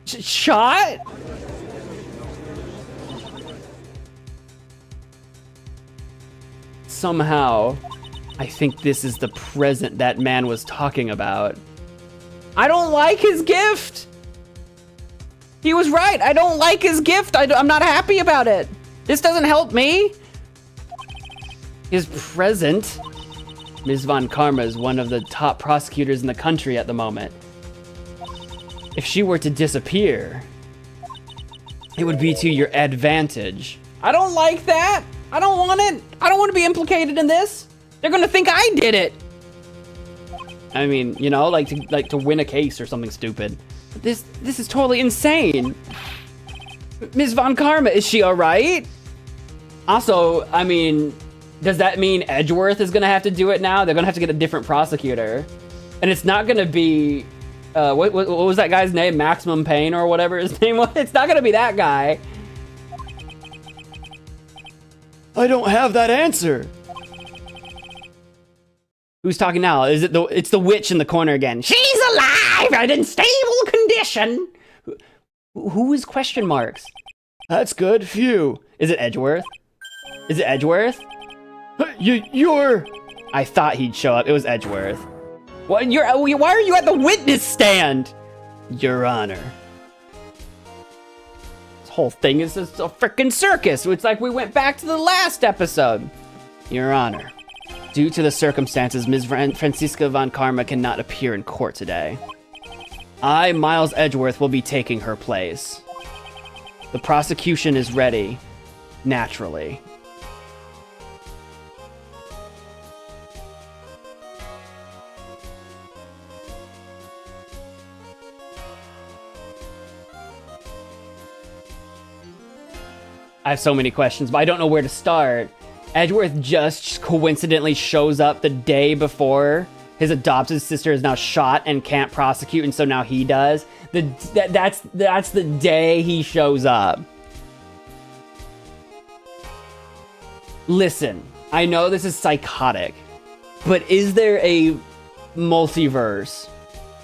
Shot? Somehow, I think this is the present that man was talking about. I don't like his gift. He was right. I don't like his gift. I'm not happy about it. This doesn't help me. His present. Ms. Von Karma is one of the top prosecutors in the country at the moment. If she were to disappear, it would be to your advantage. I don't like that. I don't want it. I don't want to be implicated in this. They're gonna think I did it. I mean, you know, like to win a case or something stupid. But this is totally insane. Ms. Von Karma, is she all right? Also, I mean, does that mean Edgeworth is gonna have to do it now? They're gonna have to get a different prosecutor, and it's not gonna be what was that guy's name? Maximum Pain or whatever his name was. It's not gonna be that guy. I don't have that answer. Who's talking now? Is it it's the witch in the corner again? She's alive and in stable condition. Who is question marks? That's good. Phew. Is it Edgeworth? Is it Edgeworth? You're... I thought he'd show up. It was Edgeworth. What? Why are you at the witness stand? Your Honor. This whole thing is just a freaking circus. It's like we went back to the last episode. Your Honor. Due to the circumstances, Ms. Franziska Von Karma cannot appear in court today. I, Miles Edgeworth, will be taking her place. The prosecution is ready, naturally. I have so many questions, but I don't know where to start. Edgeworth just coincidentally shows up the day before his adopted sister is now shot and can't prosecute, and so now he does. That's the day he shows up. Listen, I know this is psychotic, but is there a multiverse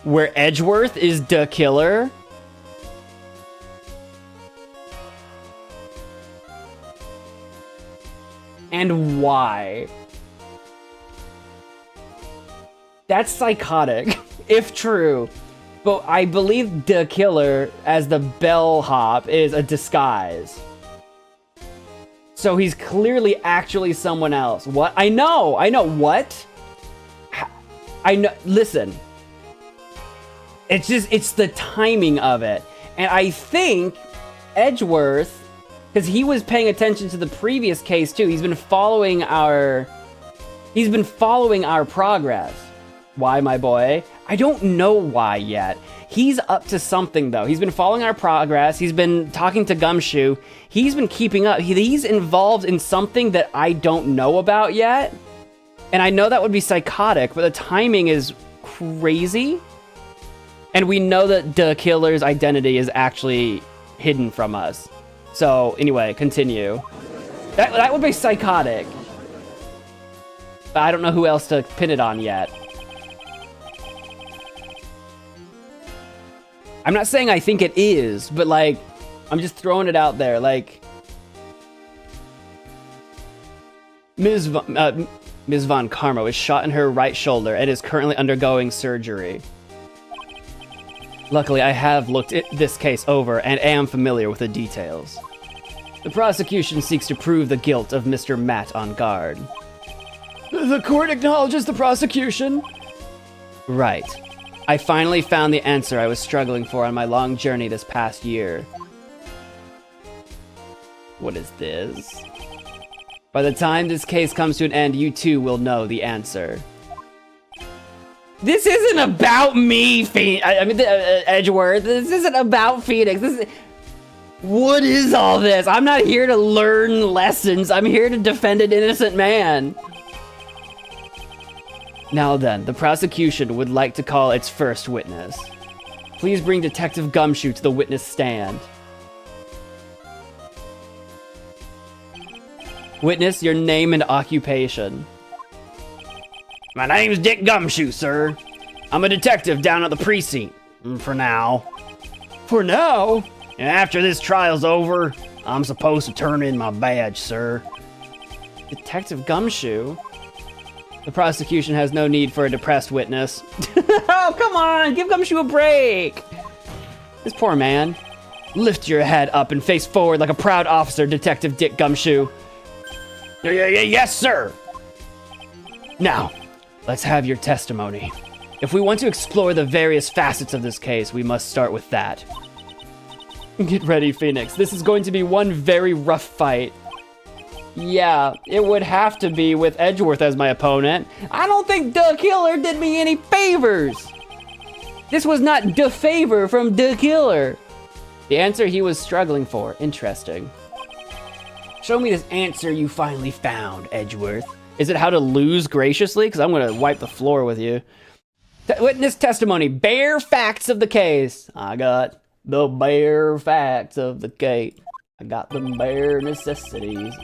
where Edgeworth is the killer? And why? That's psychotic, if true. But I believe the killer, as the bellhop, is a disguise. So he's clearly actually someone else. What? I know, what? I know, listen. It's the timing of it. And I think Edgeworth, because he was paying attention to the previous case too. He's been following our progress. Why, my boy? I don't know why yet. He's up to something though. He's been following our progress. He's been talking to Gumshoe. He's been keeping up. He's involved in something that I don't know about yet. And I know that would be psychotic, but the timing is crazy. And we know that the killer's identity is actually hidden from us. So, anyway, continue. That would be psychotic. But I don't know who else to pin it on yet. I'm not saying I think it is, but, like, I'm just throwing it out there. Like, Ms. Von Karmo is shot in her right shoulder and is currently undergoing surgery. Luckily, I have looked this case over and am familiar with the details. The prosecution seeks to prove the guilt of Mr. Matt on guard. The court acknowledges the prosecution? Right. I finally found the answer I was struggling for on my long journey this past year. What is this? By the time this case comes to an end, you too will know the answer. This isn't about me, Edgeworth. This isn't about Phoenix. What is all this? I'm not here to learn lessons. I'm here to defend an innocent man. Now then, the prosecution would like to call its first witness. Please bring Detective Gumshoe to the witness stand. Witness, your name and occupation. My name's Dick Gumshoe, sir. I'm a detective down at the precinct. For now. For now? And after this trial's over, I'm supposed to turn in my badge, sir. Detective Gumshoe? The prosecution has no need for a depressed witness. Oh, come on! Give Gumshoe a break! This poor man. Lift your head up and face forward like a proud officer, Detective Dick Gumshoe. Yes, sir! Now, let's have your testimony. If we want to explore the various facets of this case, we must start with that. Get ready, Phoenix. This is going to be one very rough fight. Yeah, it would have to be with Edgeworth as my opponent. I don't think the killer did me any favors. This was not the favor from the killer. The answer he was struggling for. Interesting. Show me this answer you finally found, Edgeworth. Is it how to lose graciously? Because I'm going to wipe the floor with you. Witness testimony. Bare facts of the case. I got the bare facts of the case. I got the bare necessities.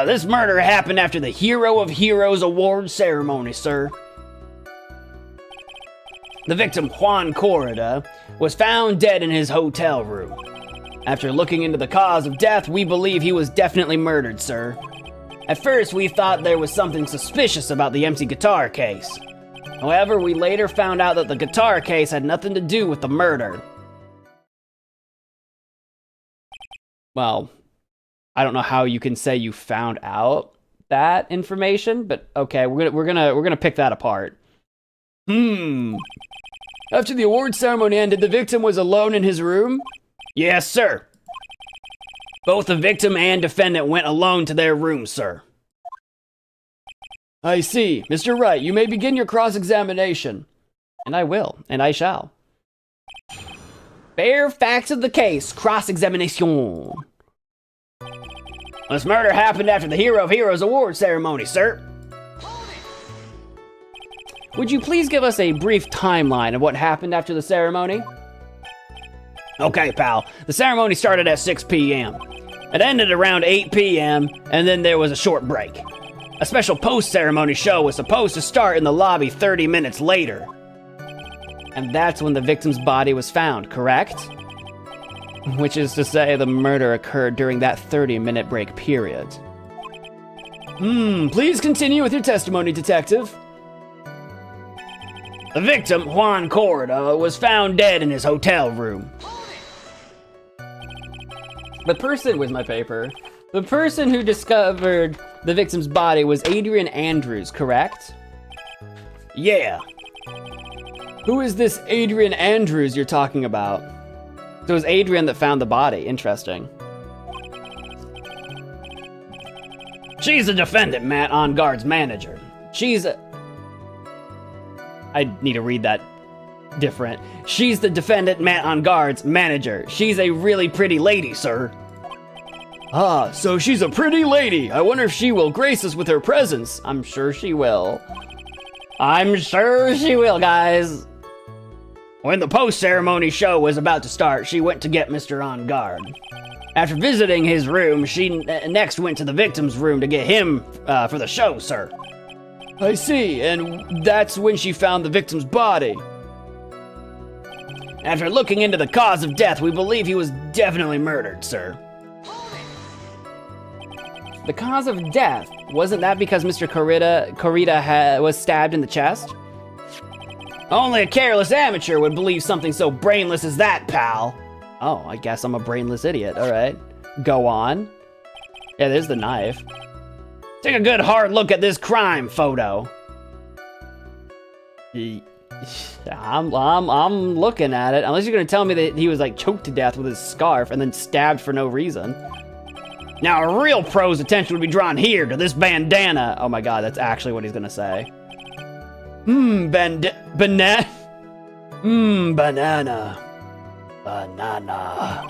This murder happened after the Hero of Heroes award ceremony, sir. The victim, Juan Corrida, was found dead in his hotel room. After looking into the cause of death, we believe he was definitely murdered, sir. At first, we thought there was something suspicious about the empty guitar case. However, we later found out that the guitar case had nothing to do with the murder. Well, I don't know how you can say you found out that information, but okay, we're gonna pick that apart. After the award ceremony ended, the victim was alone in his room? Yes, sir. Both the victim and defendant went alone to their room, sir. I see. Mr. Wright, you may begin your cross-examination. And I will, and I shall. Bare facts of the case, cross-examination. This murder happened after the Hero of Heroes award ceremony, sir. Would you please give us a brief timeline of what happened after the ceremony? Okay, pal. The ceremony started at 6 p.m. It ended around 8 p.m., and then there was a short break. A special post-ceremony show was supposed to start in the lobby 30 minutes later. And that's when the victim's body was found, correct? Which is to say the murder occurred during that 30-minute break period. Please continue with your testimony, detective. The victim, Juan Corrida, was found dead in his hotel room. The person with my paper. The person who discovered the victim's body was Adrian Andrews, correct? Yeah. Who is this Adrian Andrews you're talking about? So it was Adrian that found the body. Interesting. She's the defendant, Matt On Guard's manager. I need to read that different. She's the defendant, Matt On Guard's manager. She's a really pretty lady, sir. Ah, so she's a pretty lady. I wonder if she will grace us with her presence. I'm sure she will. I'm sure she will, guys. When the post-ceremony show was about to start, she went to get Mr. On Guard. After visiting his room, she next went to the victim's room to get him for the show, sir. I see, and that's when she found the victim's body. After looking into the cause of death, we believe he was definitely murdered, sir. The cause of death, wasn't that because Mr. Corita was stabbed in the chest? Only a careless amateur would believe something so brainless as that, pal. Oh, I guess I'm a brainless idiot. All right. Go on. Yeah, there's the knife. Take a good hard look at this crime photo. I'm looking at it. Unless you're gonna tell me that he was like choked to death with his scarf and then stabbed for no reason. Now a real pro's attention would be drawn here to this bandana. Oh my god, that's actually what he's gonna say. Banana. Banana.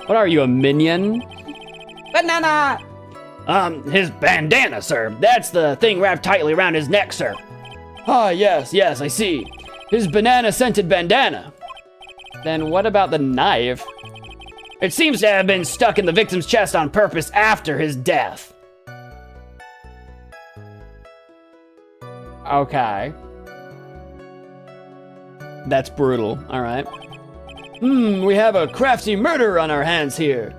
What are you, a minion? Banana! His bandana, sir. That's the thing wrapped tightly around his neck, sir. Ah, yes, I see. His banana-scented bandana. Then what about the knife? It seems to have been stuck in the victim's chest on purpose after his death. Okay. That's brutal. All right. We have a crafty murderer on our hands here.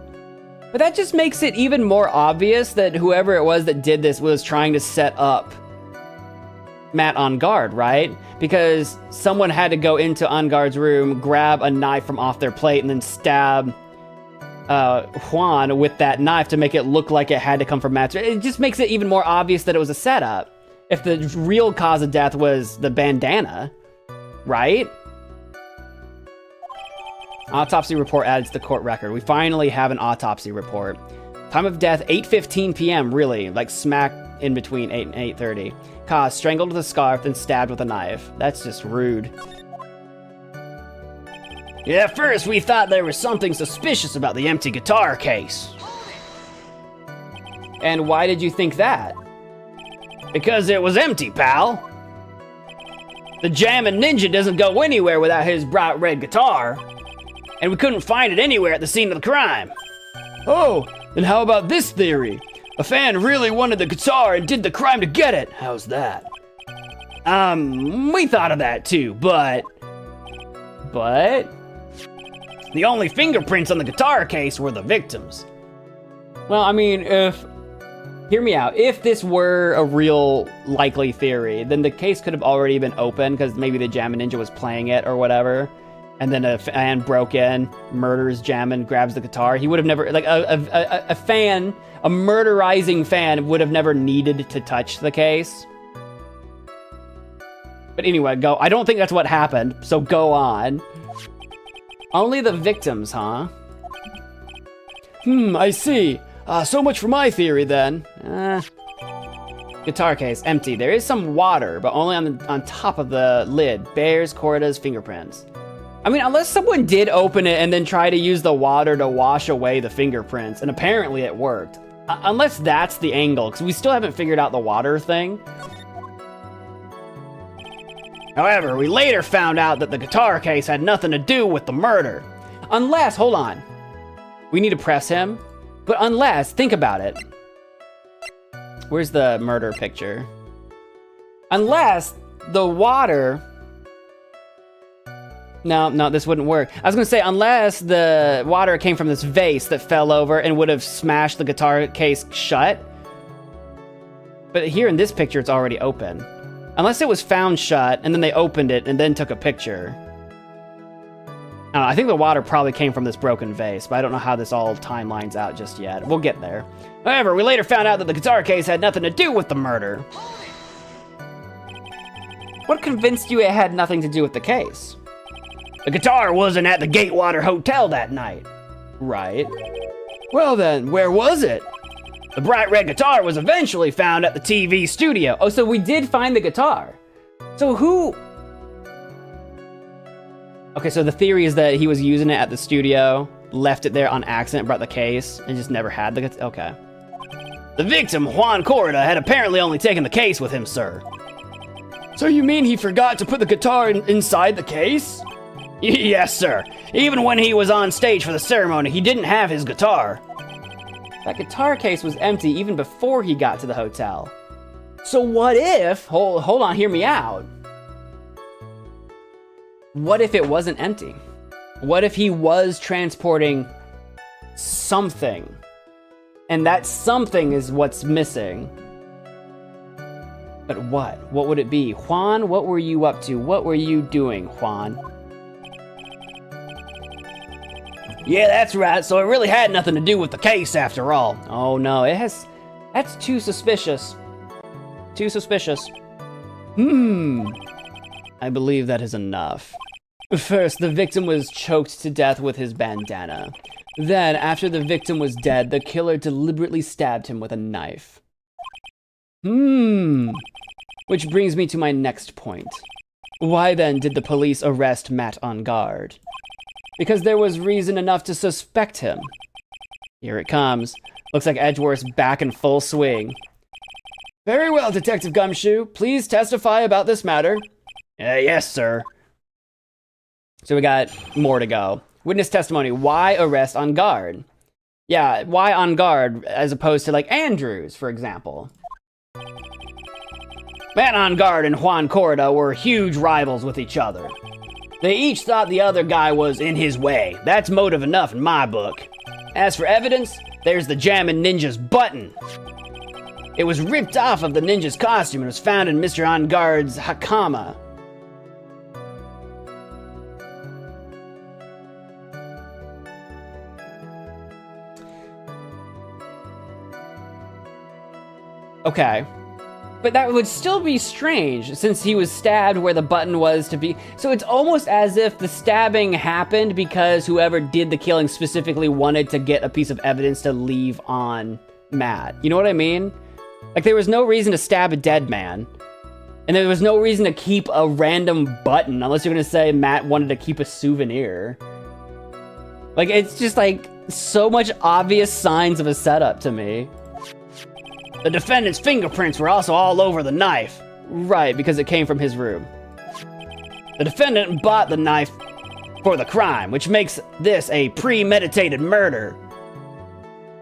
But that just makes it even more obvious that whoever it was that did this was trying to set up Matt on guard, right? Because someone had to go into On Guard's room, grab a knife from off their plate, and then stab Juan with that knife to make it look like it had to come from Matt's. It just makes it even more obvious that it was a setup. If the real cause of death was the bandana, right? Autopsy report added to the court record. We finally have an autopsy report. Time of death, 8:15 p.m., really, like smack in between 8 and 8:30. Cause, strangled with a scarf, then stabbed with a knife. That's just rude. Yeah, at first we thought there was something suspicious about the empty guitar case. And why did you think that? Because it was empty, pal. The Jammin' Ninja doesn't go anywhere without his bright red guitar. And we couldn't find it anywhere at the scene of the crime. Oh, then how about this theory? A fan really wanted the guitar and did the crime to get it. How's that? We thought of that too, but the only fingerprints on the guitar case were the victims. Well, I mean, hear me out. If this were a real likely theory, then the case could have already been opened because maybe the Jammin' Ninja was playing it or whatever. And then a fan broke in, murders Jammin', grabs the guitar. He would have never, like, a fan, a murderizing fan would have never needed to touch the case. But anyway, go. I don't think that's what happened, so go on. Only the victims, huh? I see. So much for my theory, then. Guitar case, empty. There is some water, but only on top of the lid. Bears, Corda's fingerprints. I mean, unless someone did open it and then try to use the water to wash away the fingerprints, and apparently it worked. Unless that's the angle, because we still haven't figured out the water thing. However, we later found out that the guitar case had nothing to do with the murder. Unless, hold on. We need to press him. But unless, think about it. Where's the murder picture? Unless the water... No, this wouldn't work. I was gonna say, unless the water came from this vase that fell over and would have smashed the guitar case shut. But here in this picture, it's already open. Unless it was found shut, and then they opened it and then took a picture. I think the water probably came from this broken vase, but I don't know how this all timelines out just yet. We'll get there. However, we later found out that the guitar case had nothing to do with the murder. What convinced you it had nothing to do with the case? The guitar wasn't at the Gatewater Hotel that night. Right. Well then, where was it? The bright red guitar was eventually found at the TV studio. Oh, so we did find the guitar. So who... Okay, so the theory is that he was using it at the studio, left it there on accident, brought the case, and just never had the guitar. Okay. The victim, Juan Corda, had apparently only taken the case with him, sir. So you mean he forgot to put the guitar inside the case? Yes, sir. Even when he was on stage for the ceremony, he didn't have his guitar. That guitar case was empty even before he got to the hotel. So what if... Hold on, hear me out. What if it wasn't empty? What if he was transporting something And that something is what's missing. But what? What would it be? Juan, what were you up to? What were you doing, Juan? Yeah, that's right. So it really had nothing to do with the case after all. Oh no, it has... That's too suspicious. Too suspicious. I believe that is enough. First, the victim was choked to death with his bandana. Then, after the victim was dead, the killer deliberately stabbed him with a knife. Which brings me to my next point. Why then did the police arrest Matt on guard? Because there was reason enough to suspect him. Here it comes. Looks like Edgeworth's back in full swing. Very well, Detective Gumshoe. Please testify about this matter. Yes, sir. So we got more to go. Witness testimony. Why arrest on guard? Yeah, why on guard as opposed to like Andrews, for example? Matt on guard and Juan Corda were huge rivals with each other. They each thought the other guy was in his way. That's motive enough in my book. As for evidence, there's the Jammin' Ninja's button. It was ripped off of the ninja's costume and was found in Mr. On Guard's hakama. Okay. But that would still be strange, since he was stabbed where the button was to be. So it's almost as if the stabbing happened because whoever did the killing specifically wanted to get a piece of evidence to leave on Matt. You know what I mean? Like, there was no reason to stab a dead man. And there was no reason to keep a random button, unless you're gonna say Matt wanted to keep a souvenir. Like, it's just like, so much obvious signs of a setup to me. The defendant's fingerprints were also all over the knife. Right, because it came from his room. The defendant bought the knife for the crime, which makes this a premeditated murder.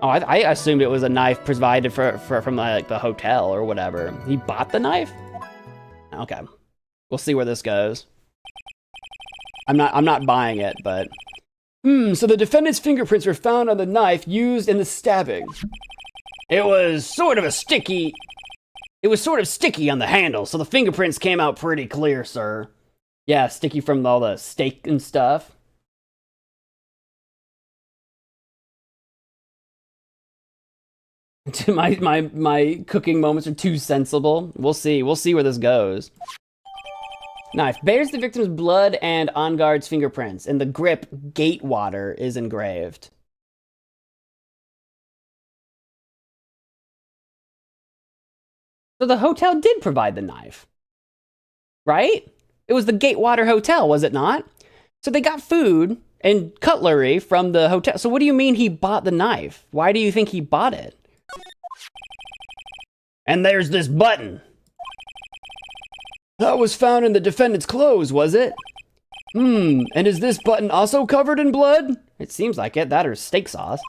Oh, I assumed it was a knife provided from like the hotel or whatever. He bought the knife? Okay. We'll see where this goes. I'm not buying it, but... so the defendant's fingerprints were found on the knife used in the stabbing. It was sort of sticky on the handle, so the fingerprints came out pretty clear, sir. Yeah, sticky from all the steak and stuff. My cooking moments are too sensible. We'll see where this goes. Knife bears the victim's blood and On Guard's fingerprints, and the grip Gatewater is engraved. So the hotel did provide the knife, right? It was the Gatewater Hotel, was it not? So they got food and cutlery from the hotel. So what do you mean he bought the knife? Why do you think he bought it? And there's this button. That was found in the defendant's clothes, was it? And is this button also covered in blood? It seems like it, that or steak sauce.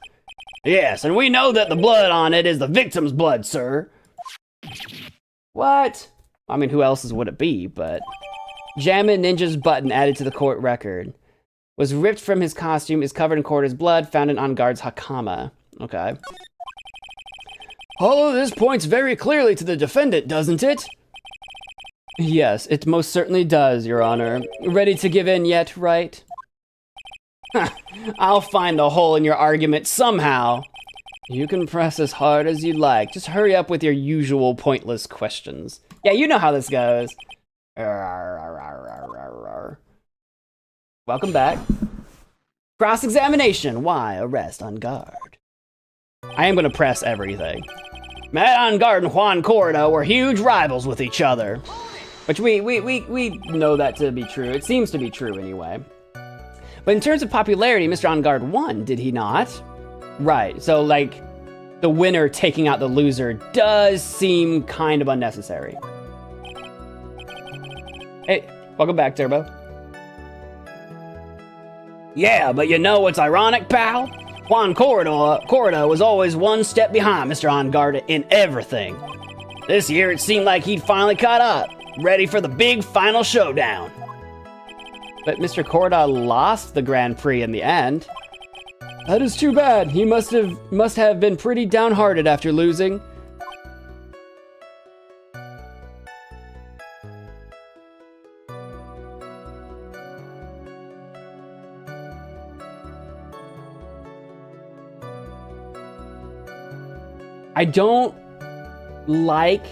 Yes, and we know that the blood on it is the victim's blood, sir. What? I mean, who else's would it be, but... Jammin' Ninja's button added to the court record. Was ripped from his costume, is covered in Corda's blood, found in On Guard's hakama. Okay. All of this points very clearly to the defendant, doesn't it? Yes, it most certainly does, Your Honor. Ready to give in yet, Wright? I'll find a hole in your argument somehow. You can press as hard as you like. Just hurry up with your usual pointless questions. Yeah, you know how this goes. Welcome back. Cross-examination. Why arrest on guard? I am going to press everything. Matt on Guard and Juan Corda were huge rivals with each other. Which we know that to be true. It seems to be true anyway. But in terms of popularity, Mr. On Guard won, did he not? Right, so like, the winner taking out the loser does seem kind of unnecessary. Hey, welcome back, Turbo. Yeah, but you know what's ironic, pal? Juan Corda was always one step behind Mr. On Guard in everything. This year it seemed like he'd finally caught up, ready for the big final showdown. But Mr. Corda lost the Grand Prix in the end. That is too bad. He must have been pretty downhearted after losing. I don't like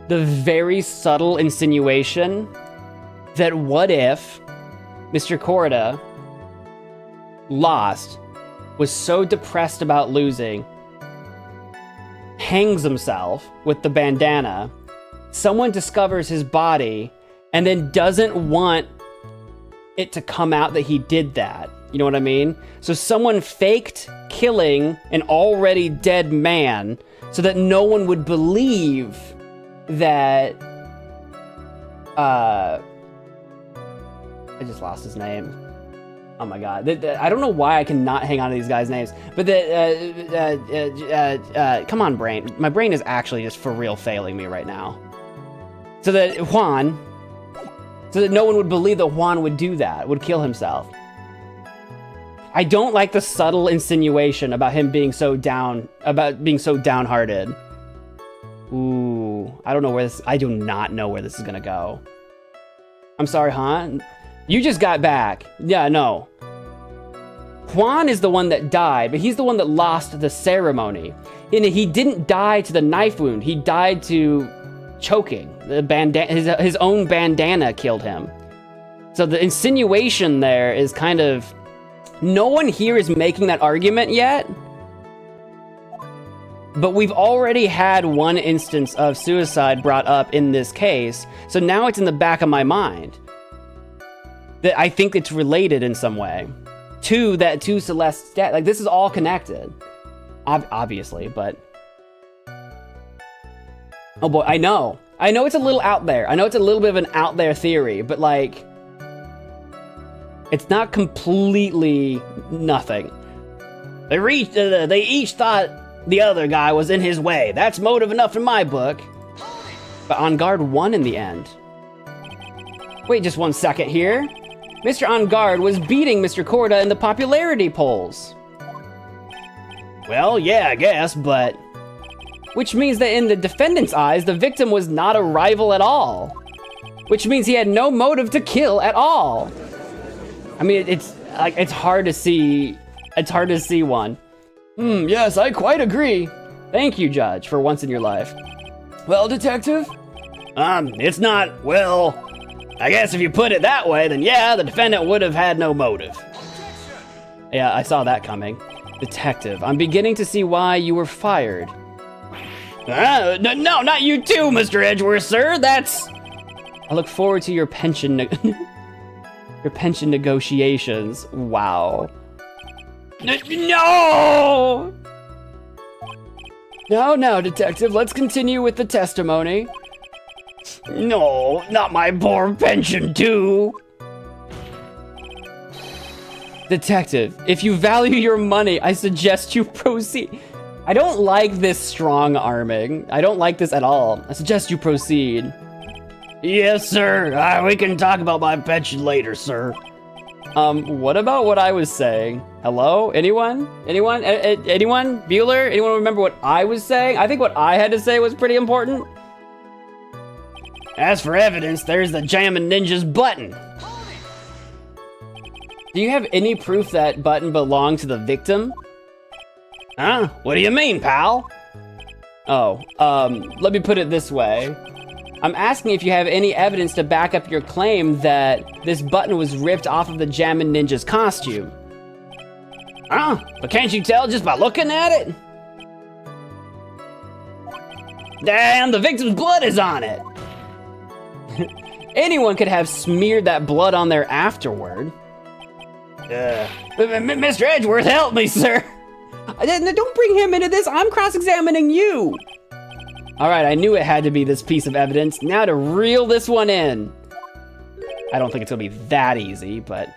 the very subtle insinuation that what if Mr. Korda lost, was so depressed about losing, hangs himself with the bandana, someone discovers his body, and then doesn't want it to come out that he did that. You know what I mean? So someone faked killing an already dead man so that no one would believe that, I just lost his name. Oh my god. I don't know why I cannot hang on to these guys' names. But come on, brain. My brain is actually just for real failing me right now. So that no one would believe that Juan would do that, would kill himself. I don't like the subtle insinuation about him being so downhearted. Ooh, I do not know where this is gonna go. I'm sorry, Han. You just got back. Yeah, no. Juan is the one that died, but he's the one that lost the ceremony. And he didn't die to the knife wound. He died to choking. His own bandana killed him. So the insinuation there is kind of... No one here is making that argument yet. But we've already had one instance of suicide brought up in this case. So now it's in the back of my mind that I think it's related in some way to Celeste's death. Like, this is all connected, obviously, but... Oh boy, I know it's a little out there. I know it's a little bit of an out there theory, but like, it's not completely nothing. They each thought the other guy was in his way. That's motive enough in my book. But On Guard won in the end. Wait just 1 second here. Mr. On Guard was beating Mr. Korda in the popularity polls. Well, yeah, I guess, but... Which means that in the defendant's eyes, the victim was not a rival at all. Which means he had no motive to kill at all. I mean, it's hard to see. It's hard to see one. Yes, I quite agree. Thank you, Judge, for once in your life. Well, Detective? It's not, well... I guess if you put it that way, then yeah, the defendant would have had no motive. Yeah, I saw that coming. Detective, I'm beginning to see why you were fired. No, not you too, Mr. Edgeworth, sir. That's... I look forward to your pension your pension negotiations. Wow. No! No, Detective, let's continue with the testimony. No, not my poor pension too. Detective, if you value your money, I suggest you proceed. I don't like this strong arming. I don't like this at all. I suggest you proceed. Yes, sir. We can talk about my pension later, sir. What about what I was saying? Hello? Anyone? Anyone? Anyone? Bueller? Anyone remember what I was saying? I think what I had to say was pretty important. As for evidence, there's the Jammin' Ninja's button. Do you have any proof that button belonged to the victim? Huh? What do you mean, pal? Oh, let me put it this way. I'm asking if you have any evidence to back up your claim that this button was ripped off of the Jammin' Ninja's costume. Huh? But can't you tell just by looking at it? Damn, the victim's blood is on it. Anyone could have smeared that blood on there afterward. Mr. Edgeworth, help me, sir. Don't bring him into this. I'm cross-examining you. All right, I knew it had to be this piece of evidence. Now to reel this one in. I don't think it's gonna be that easy, but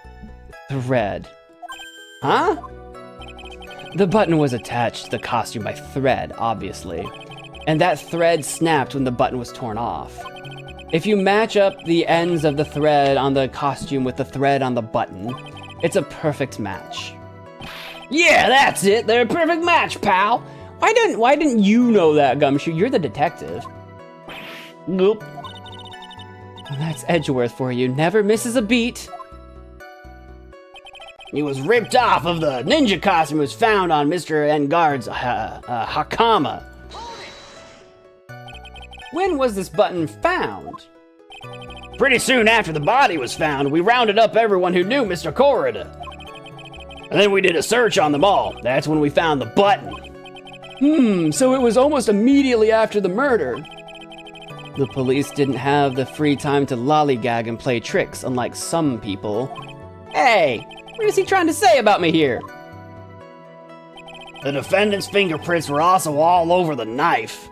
thread. Huh? The button was attached to the costume by thread, obviously. And that thread snapped when the button was torn off. If you match up the ends of the thread on the costume with the thread on the button, it's a perfect match. Yeah, that's it. They're a perfect match, pal. Why didn't you know that, Gumshoe? You're the detective. Nope. Well, that's Edgeworth for you. Never misses a beat. He was ripped off of the ninja costume was found on Mr. Engard's Hakama. When was this button found? Pretty soon after the body was found, we rounded up everyone who knew Mr. Corrida. And then we did a search on them all. That's when we found the button. So it was almost immediately after the murder. The police didn't have the free time to lollygag and play tricks, unlike some people. Hey, what is he trying to say about me here? The defendant's fingerprints were also all over the knife.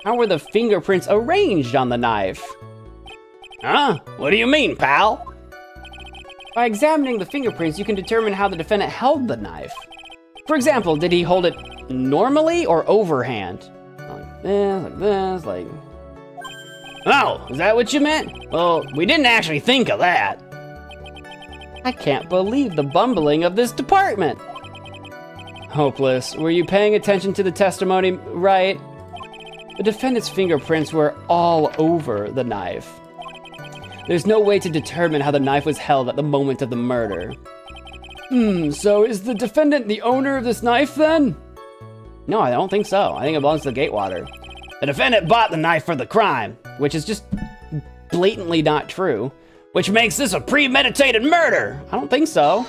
How were the fingerprints arranged on the knife? Huh? What do you mean, pal? By examining the fingerprints, you can determine how the defendant held the knife. For example, did he hold it normally or overhand? Like this, like... Oh, is that what you meant? Well, we didn't actually think of that. I can't believe the bumbling of this department. Hopeless. Were you paying attention to the testimony, Wright? The defendant's fingerprints were all over the knife. There's no way to determine how the knife was held at the moment of the murder. So is the defendant the owner of this knife then? No, I don't think so. I think it belongs to the Gatewater. The defendant bought the knife for the crime, which is just blatantly not true, which makes this a premeditated murder. I don't think so.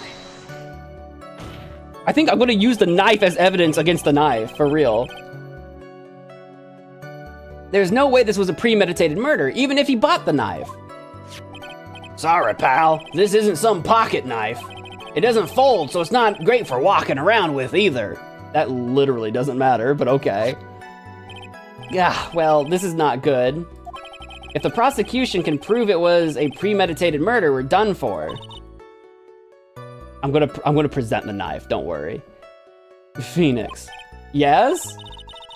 I think I'm gonna use the knife as evidence against the knife, for real. There's no way this was a premeditated murder, even if he bought the knife. Sorry, pal. This isn't some pocket knife. It doesn't fold, so it's not great for walking around with either. That literally doesn't matter, but okay. Yeah, well, this is not good. If the prosecution can prove it was a premeditated murder, we're done for. I'm gonna present the knife, don't worry. Phoenix. Yes?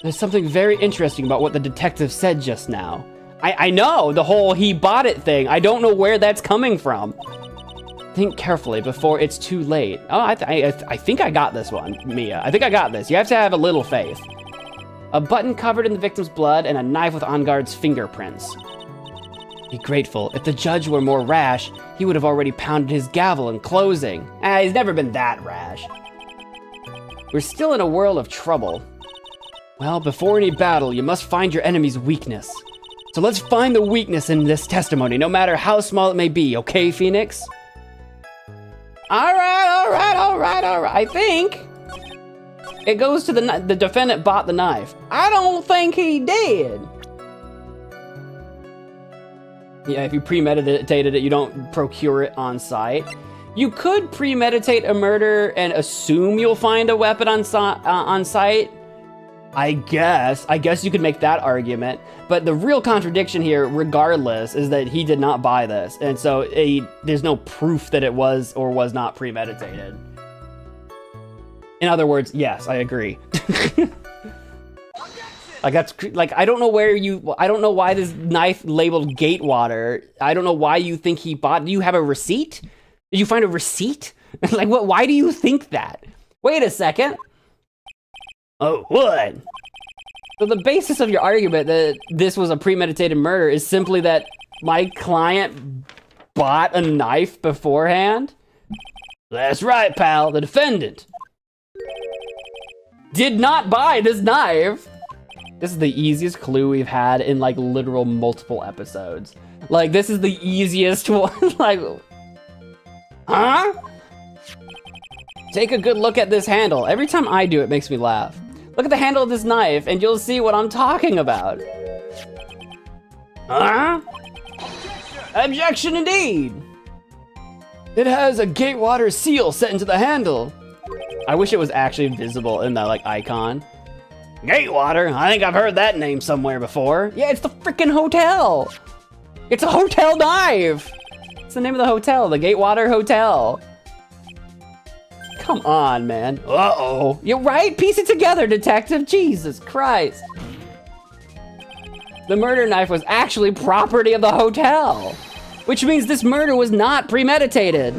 There's something very interesting about what the detective said just now. I know, the whole he bought it thing. I don't know where that's coming from. Think carefully before it's too late. Oh, I think I got this one, Mia. I think I got this. You have to have a little faith. A button covered in the victim's blood and a knife with Engard's fingerprints. Be grateful. If the judge were more rash, he would have already pounded his gavel in closing. He's never been that rash. We're still in a world of trouble. Well, before any battle, you must find your enemy's weakness. So let's find the weakness in this testimony, no matter how small it may be, okay, Phoenix? All right. I think it goes to the defendant bought the knife. I don't think he did. Yeah, if you premeditated it, you don't procure it on site. You could premeditate a murder and assume you'll find a weapon on site. I guess you could make that argument, but the real contradiction here, regardless, is that he did not buy this, and so there's no proof that it was or was not premeditated. In other words, yes, I agree. Like that's like I don't know why this knife labeled Gatewater. I don't know why you think he bought. Do you have a receipt? Did you find a receipt? Like what? Why do you think that? Wait a second. Oh, what? So the basis of your argument that this was a premeditated murder is simply that my client bought a knife beforehand? That's right, pal. The defendant did not buy this knife. This is the easiest clue we've had in like literal multiple episodes. Like this is the easiest one. Like, huh? Take a good look at this handle. Every time I do, it makes me laugh. Look at the handle of this knife and you'll see what I'm talking about. Huh? Objection indeed. It has a Gatewater seal set into the handle. I wish it was actually visible in that like icon. Gatewater? I think I've heard that name somewhere before. Yeah, it's the freaking hotel. It's a hotel knife. It's the name of the hotel, the Gatewater Hotel. Come on, man. Uh-oh. You're right, piece it together, detective. Jesus Christ. The murder knife was actually property of the hotel, which means this murder was not premeditated.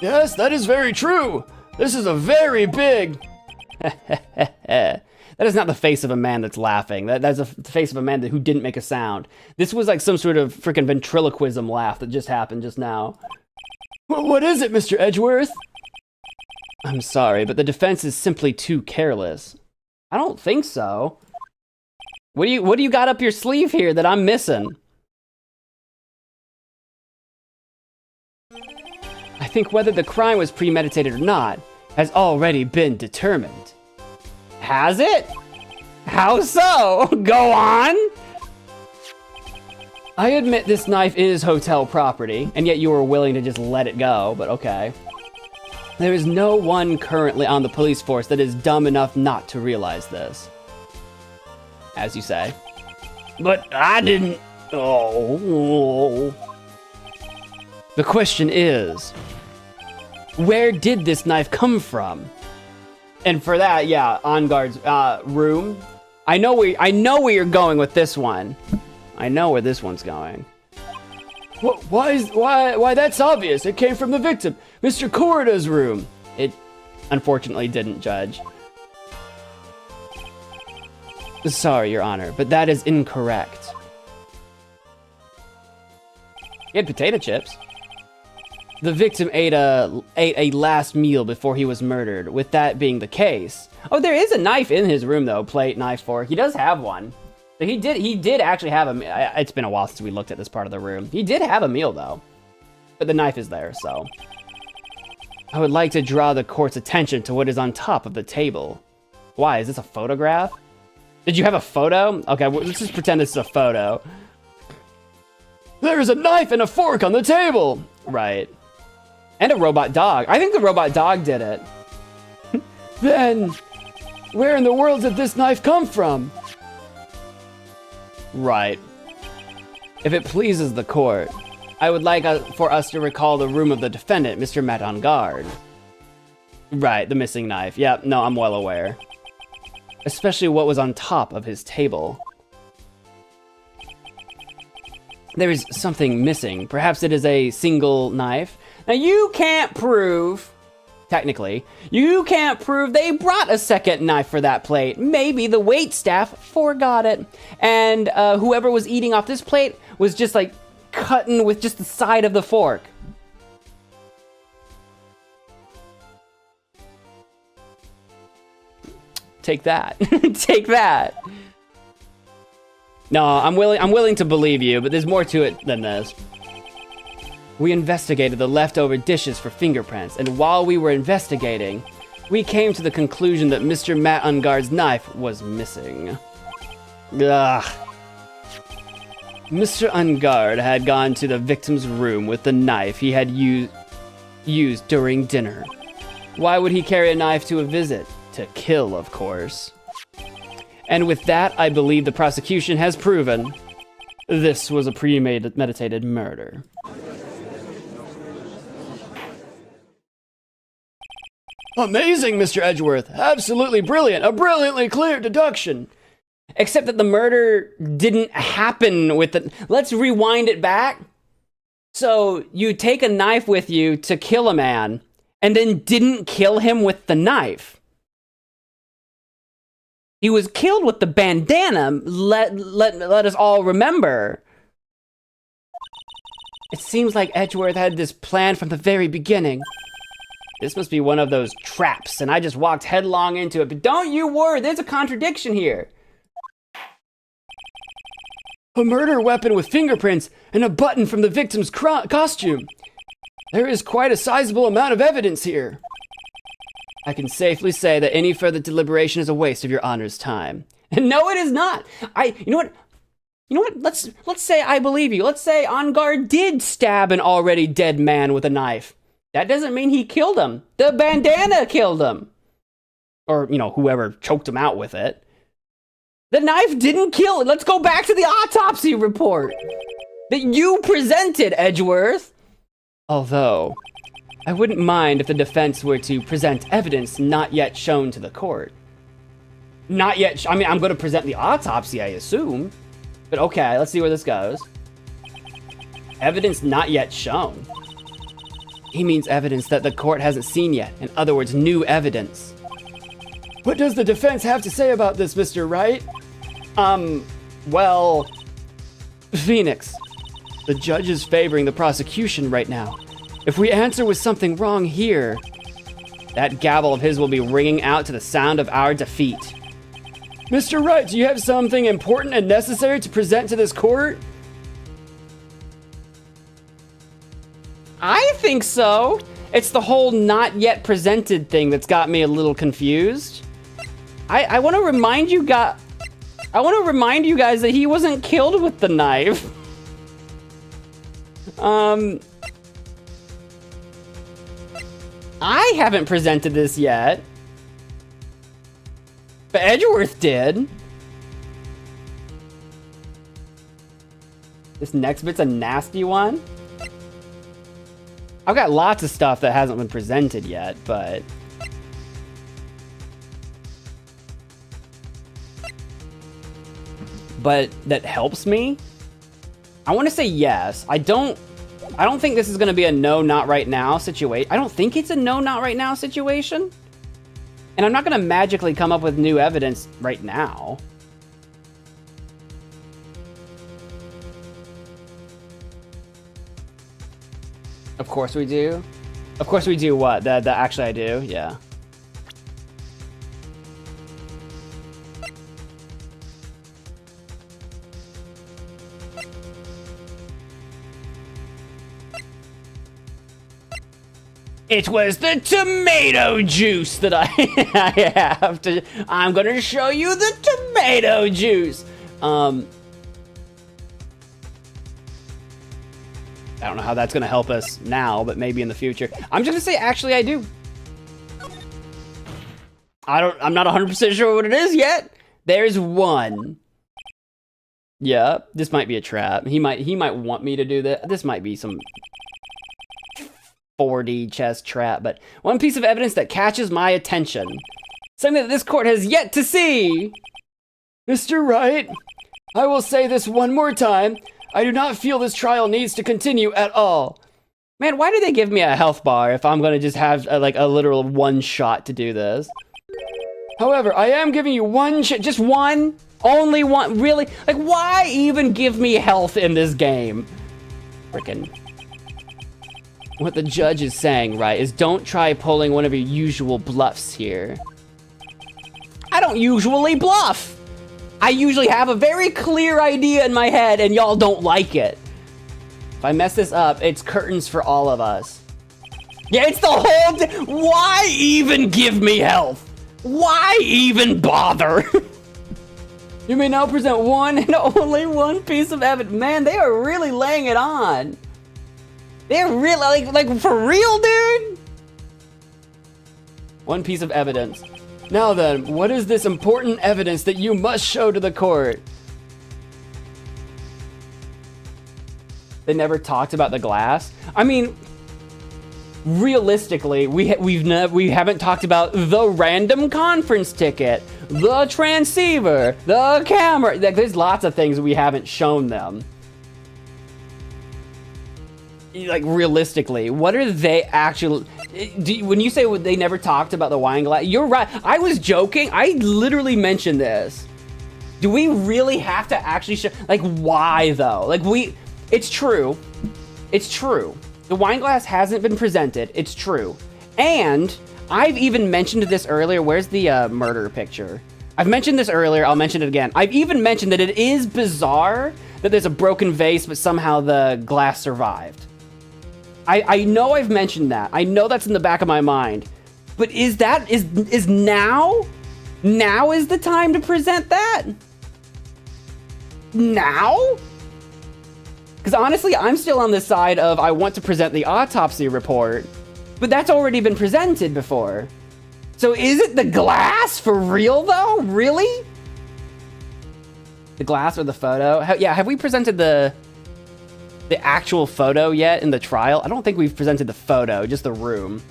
Yes, that is very true. This is a very big... That is not the face of a man that's laughing. That's the face of a man who didn't make a sound. This was like some sort of freaking ventriloquism laugh that just happened just now. What is it, Mr. Edgeworth? I'm sorry, but the defense is simply too careless. I don't think so. What do you got up your sleeve here that I'm missing? I think whether the crime was premeditated or not has already been determined. Has it? How so? Go on! I admit this knife is hotel property, and yet you were willing to just let it go, but okay. There is no one currently on the police force that is dumb enough not to realize this. As you say. But I didn't... Oh. The question is, where did this knife come from? And for that, yeah, On Guard's room. I know where you're going with this one. I know where this one's going. Why, that's obvious. It came from the victim, Mr. Corrida's room. It unfortunately didn't, Judge. Sorry, Your Honor, but that is incorrect. He had potato chips. The victim ate a last meal before he was murdered. With that being the case, oh, there is a knife in his room though. Plate, knife, fork. He does have one. So he did actually have a. It's been a while since we looked at this part of the room. He did have a meal though, but the knife is there. So I would like to draw the court's attention to what is on top of the table. Why is this a photograph? Did you have a photo? Okay, well, let's just pretend this is a photo. There is a knife and a fork on the table. Right. And a robot dog. I think the robot dog did it. Then, where in the world did this knife come from? Right. If it pleases the court, I would like for us to recall the room of the defendant, Mr. Matt on guard. Right, the missing knife. Yep, no, I'm well aware. Especially what was on top of his table. There is something missing. Perhaps it is a single knife. Now you can't prove, technically, you can't prove they brought a second knife for that plate. Maybe the waitstaff forgot it. And whoever was eating off this plate was just like cutting with just the side of the fork. Take that. Take that. No, I'm willing to believe you, but there's more to it than this. We investigated the leftover dishes for fingerprints, and while we were investigating, we came to the conclusion that Mr. Matt Unguard's knife was missing. Ugh. Mr. Ungard had gone to the victim's room with the knife he had used during dinner. Why would he carry a knife to a visit? To kill, of course. And with that, I believe the prosecution has proven this was a premeditated murder. Amazing, Mr. Edgeworth. Absolutely brilliant. A brilliantly clear deduction. Except that the murder didn't happen with the... Let's rewind it back. So you take a knife with you to kill a man and then didn't kill him with the knife. He was killed with the bandana, let us all remember. It seems like Edgeworth had this plan from the very beginning. This must be one of those traps, and I just walked headlong into it. But don't you worry, there's a contradiction here. A murder weapon with fingerprints and a button from the victim's costume. There is quite a sizable amount of evidence here. I can safely say that any further deliberation is a waste of your honor's time. No, it is not. You know what? Let's say I believe you. Let's say On Guard did stab an already dead man with a knife. That doesn't mean he killed him. The bandana killed him. Or, whoever choked him out with it. The knife didn't kill it. Let's go back to the autopsy report that you presented, Edgeworth. Although, I wouldn't mind if the defense were to present evidence not yet shown to the court. Not yet, I'm going to present the autopsy, I assume. But okay, let's see where this goes. Evidence not yet shown. He means evidence that the court hasn't seen yet. In other words, new evidence. What does the defense have to say about this, Mr. Wright? Well... Phoenix, the judge is favoring the prosecution right now. If we answer with something wrong here, that gavel of his will be ringing out to the sound of our defeat. Mr. Wright, do you have something important and necessary to present to this court? I think so. It's the whole not yet presented thing that's got me a little confused. I want to remind you guys that he wasn't killed with the knife. I haven't presented this yet. But Edgeworth did. This next bit's a nasty one. I've got lots of stuff that hasn't been presented yet, but... that helps me? I want to say yes. I don't think this is going to be a no, not right now situation. I don't think it's a no, not right now situation. And I'm not going to magically come up with new evidence right now. Of course we do. Of course we do what? Actually I do, yeah. It was the tomato juice that I have to... I'm gonna show you the tomato juice. I don't know how that's gonna help us now, but maybe in the future. I'm just gonna say, actually, I do. I'm not 100% sure what it is yet. There's one. Yeah, this might be a trap. He might want me to do that. This might be some 4D chess trap, but one piece of evidence that catches my attention. Something that this court has yet to see. Mr. Wright, I will say this one more time. I do not feel this trial needs to continue at all. Man, why do they give me a health bar if I'm gonna just have like a literal one shot to do this? However, I am giving you one just one, only one, really? Like, why even give me health in this game? Frickin'. What the judge is saying, right, is don't try pulling one of your usual bluffs here. I don't usually bluff. I usually have a very clear idea in my head and y'all don't like it. If I mess this up, it's curtains for all of us. Yeah, it's the whole thing. Why even give me health? Why even bother? You may now present one and only one piece of evidence. Man, they are really laying it on. They're really, like for real, dude? One piece of evidence. Now then, what is this important evidence that you must show to the court? They never talked about the glass. I mean, realistically, we haven't talked about the random conference ticket, the transceiver, the camera. There's lots of things we haven't shown them. Like, realistically, what are they actually... when you say they never talked about the wine glass, you're right. I was joking. I literally mentioned this. Do we really have to actually show... Like, why, though? Like, it's true. It's true. The wine glass hasn't been presented. It's true. And I've even mentioned this earlier. Where's the murder picture? I've mentioned this earlier. I'll mention it again. I've even mentioned that it is bizarre that there's a broken vase, but somehow the glass survived. I know I've mentioned that. I know that's in the back of my mind. But is now? Now is the time to present that? Now? Because honestly, I'm still on the side of I want to present the autopsy report, but that's already been presented before. So is it the glass for real though? Really? The glass or the photo? Have we presented the actual photo yet in the trial? I don't think we've presented the photo, just the room.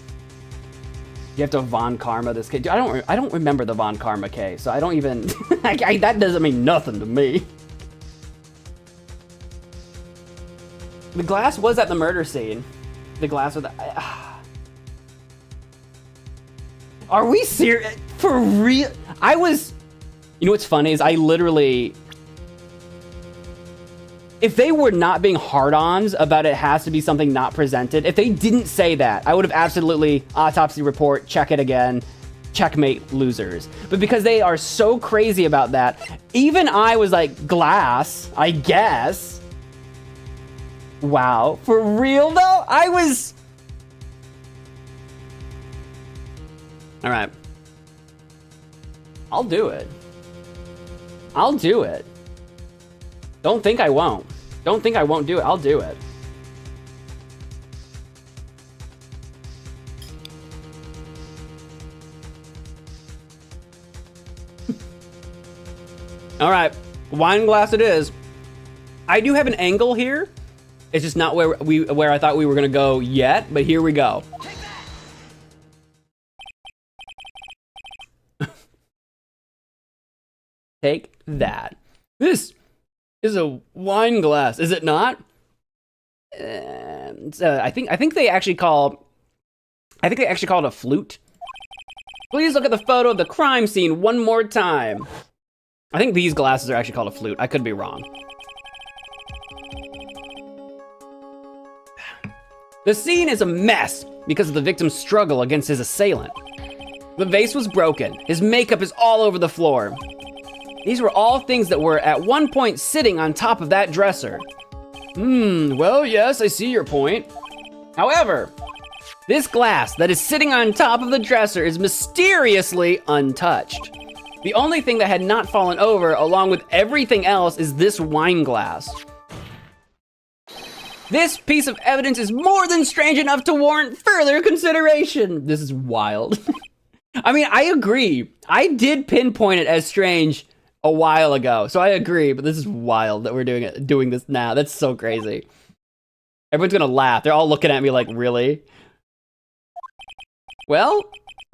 You have to Von Karma this case. Dude, I don't remember the Von Karma case, so I don't even... that doesn't mean nothing to me. The glass was at the murder scene. The glass with the... Are we serious? For real? You know what's funny is I literally... If they were not being hard-ons about it has to be something not presented, if they didn't say that, I would have absolutely autopsy report, check it again, checkmate losers. But because they are so crazy about that, even I was like, glass, I guess. Wow, for real though? All right. I'll do it. I'll do it. Don't think I won't. Don't think I won't do it. I'll do it. All right, wine glass it is. I do have an angle here. It's just not where I thought we were gonna go yet, but here we go. Take that. This is a wine glass, is it not? I think they actually call it a flute. Please look at the photo of the crime scene one more time. I think these glasses are actually called a flute. I could be wrong. The scene is a mess because of the victim's struggle against his assailant. The vase was broken. His makeup is all over the floor. These were all things that were at one point sitting on top of that dresser. Well, yes, I see your point. However, this glass that is sitting on top of the dresser is mysteriously untouched. The only thing that had not fallen over, along with everything else, is this wine glass. This piece of evidence is more than strange enough to warrant further consideration. This is wild. I mean, I agree. I did pinpoint it as strange a while ago, so I agree, but this is wild that we're doing this now. That's so crazy. Everyone's gonna laugh. They're all looking at me like, really? Well,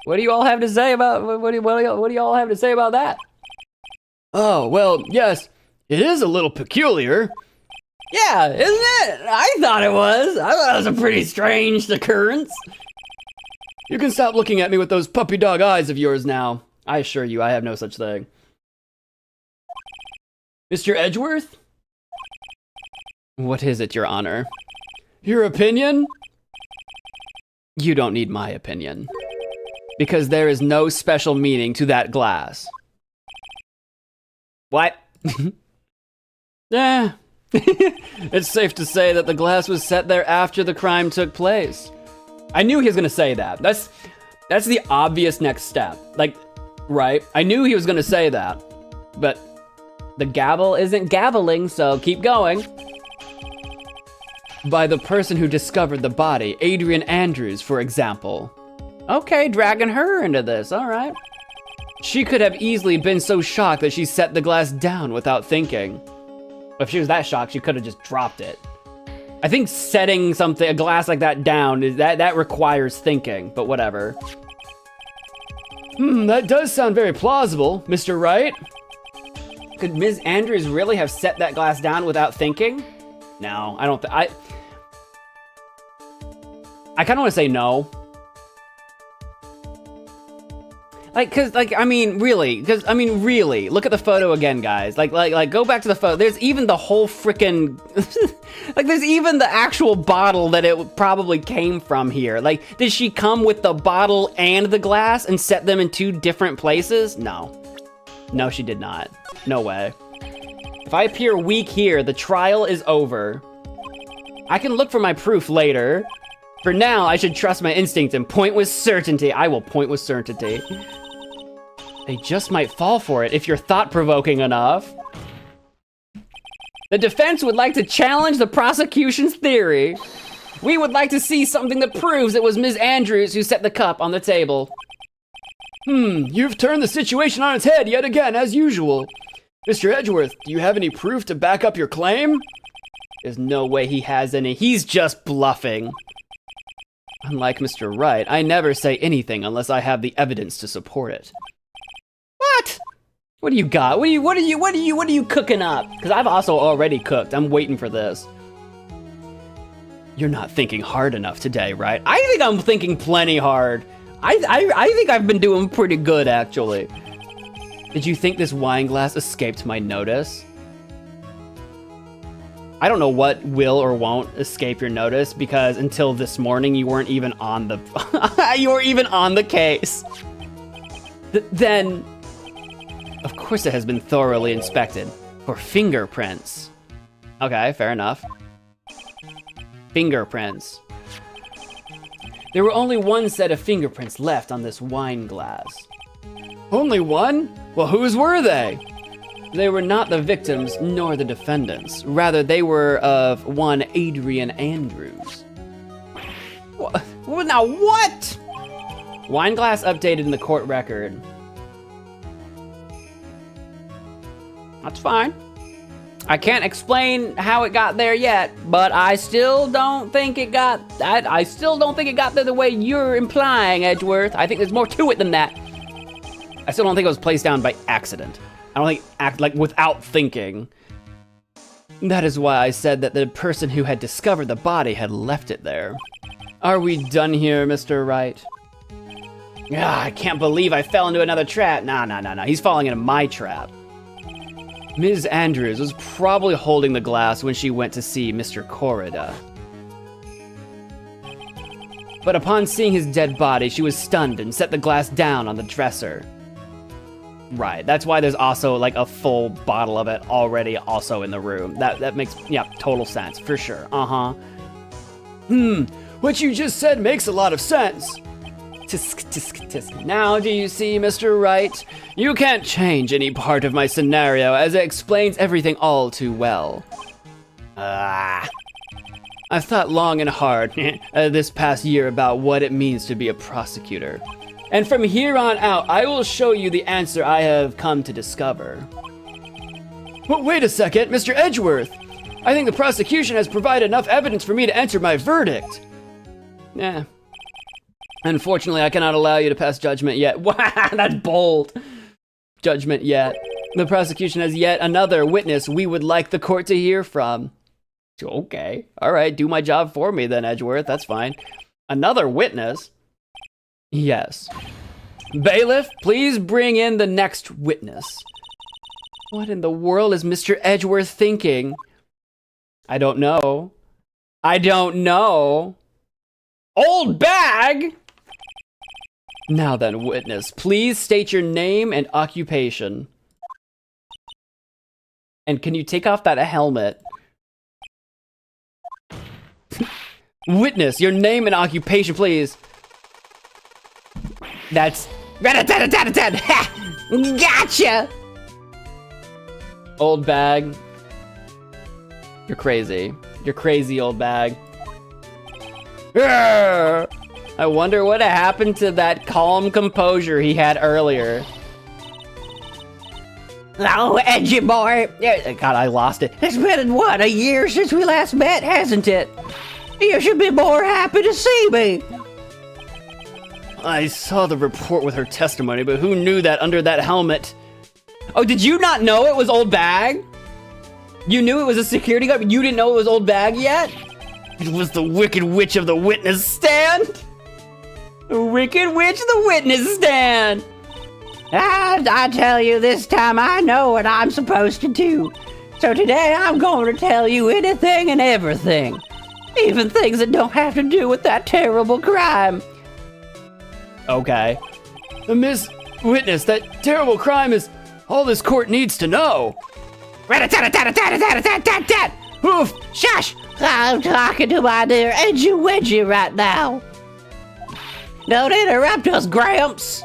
what do you all have to say about what do you all have to say about that? Oh, well, yes, it is a little peculiar. Yeah, isn't it? I thought it was. I thought it was a pretty strange occurrence. You can stop looking at me with those puppy dog eyes of yours now. I assure you, I have no such thing. Mr. Edgeworth? What is it, Your Honor? Your opinion? You don't need my opinion. Because there is no special meaning to that glass. What? Yeah. It's safe to say that the glass was set there after the crime took place. I knew he was gonna say that. That's the obvious next step. Like, right? I knew he was gonna say that. But the gavel isn't gaveling, so keep going. By the person who discovered the body, Adrian Andrews, for example. Okay, dragging her into this, all right. She could have easily been so shocked that she set the glass down without thinking. If she was that shocked, she could have just dropped it. I think setting a glass like that down, that requires thinking, but whatever. That does sound very plausible, Mr. Wright. Could Ms. Andrews really have set that glass down without thinking? No, I don't I kind of want to say no. Really, look at the photo again, guys. Like, go back to the photo. There's even the whole frickin' there's even the actual bottle that it probably came from here. Like, did she come with the bottle and the glass and set them in two different places? No. No, she did not. No way. If I appear weak here, the trial is over. I can look for my proof later. For now, I should trust my instinct and point with certainty. I will point with certainty. They just might fall for it if you're thought-provoking enough. The defense would like to challenge the prosecution's theory. We would like to see something that proves it was Ms. Andrews who set the cup on the table. You've turned the situation on its head yet again, as usual. Mr. Edgeworth, do you have any proof to back up your claim? There's no way he has any. He's just bluffing. Unlike Mr. Wright, I never say anything unless I have the evidence to support it. What? What do you got? What are you cooking up? Because I've also already cooked. I'm waiting for this. You're not thinking hard enough today, right? I think I'm thinking plenty hard. I think I've been doing pretty good, actually. Did you think this wine glass escaped my notice? I don't know what will or won't escape your notice, because until this morning you weren't even on the you were even on the case. Then, of course it has been thoroughly inspected for fingerprints. Okay, fair enough. Fingerprints. There were only one set of fingerprints left on this wine glass. Only one? Well, whose were they? They were not the victims nor the defendants. Rather, they were of one Adrian Andrews. Now what? Wine glass updated in the court record. That's fine. I can't explain how it got there yet, but I still don't think it got I still don't think it got there the way you're implying, Edgeworth. I think there's more to it than that. I still don't think it was placed down by accident. I don't think like without thinking. That is why I said that the person who had discovered the body had left it there. Are we done here, Mr. Wright? Ah, I can't believe I fell into another trap. Nah. He's falling into my trap. Ms. Andrews was probably holding the glass when she went to see Mr. Corrida. But upon seeing his dead body, she was stunned and set the glass down on the dresser. Right, that's why there's also like a full bottle of it already also in the room. That makes, yeah, total sense, for sure, What you just said makes a lot of sense. Tisk. Now do you see, Mr. Wright? You can't change any part of my scenario as it explains everything all too well. I've thought long and hard this past year about what it means to be a prosecutor. And from here on out, I will show you the answer I have come to discover. But wait a second, Mr. Edgeworth. I think the prosecution has provided enough evidence for me to enter my verdict. Yeah. Unfortunately, I cannot allow you to pass judgment yet. Wow, that's bold. Judgment yet. The prosecution has yet another witness we would like the court to hear from. Okay, all right, do my job for me then, Edgeworth, that's fine. Another witness? Yes. Bailiff, please bring in the next witness. What in the world is Mr. Edgeworth thinking? I don't know. Old bag! Now then, witness, please state your name and occupation. And can you take off that helmet? Witness, your name and occupation, please. That's... Gotcha! Old bag. You're crazy. You're crazy, old bag. Urgh! I wonder what happened to that calm composure he had earlier. Oh, edgy boy. God, I lost it. It's been, what, a year since we last met, hasn't it? You should be more happy to see me. I saw the report with her testimony, but who knew that under that helmet? Oh, did you not know it was Old Bag? You knew it was a security guard, but you didn't know it was Old Bag yet? It was the Wicked Witch of the witness stand. The Wicked Witch of the witness stand. I tell you, this time I know what I'm supposed to do. So today I'm going to tell you anything and everything. Even things that don't have to do with that terrible crime. Okay. Miss Witness, that terrible crime is all this court needs to know. Oof, shush! I'm talking to my dear Edgy Wedgie right now. Don't interrupt us, Gramps.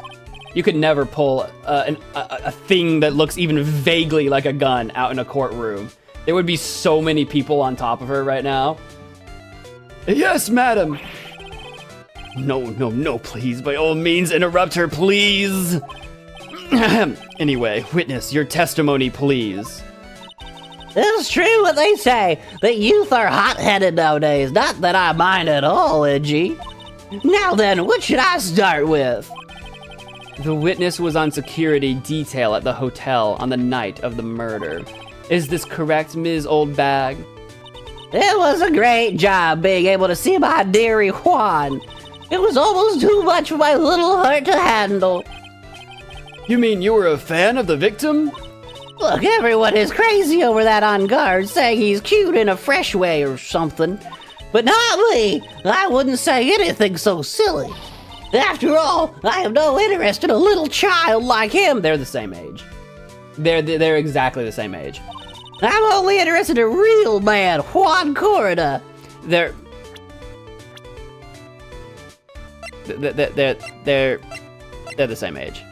You could never pull a thing that looks even vaguely like a gun out in a courtroom. There would be so many people on top of her right now. Yes, madam. No, please, by all means, interrupt her, please. Anyway, witness, your testimony, please. It's true what they say, that youth are hot-headed nowadays. Not that I mind at all, Edgy. Now then, what should I start with? The witness was on security detail at the hotel on the night of the murder. Is this correct, Ms. Old Bag? It was a great job being able to see my dearie Juan. It was almost too much for my little heart to handle. You mean you were a fan of the victim? Look, everyone is crazy over that on guard, saying he's cute in a fresh way or something. But not me. I wouldn't say anything so silly. After all, I have no interest in a little child like him. They're the same age. They're exactly the same age. I'm only interested in a real man, Juan Corona. They're the same age.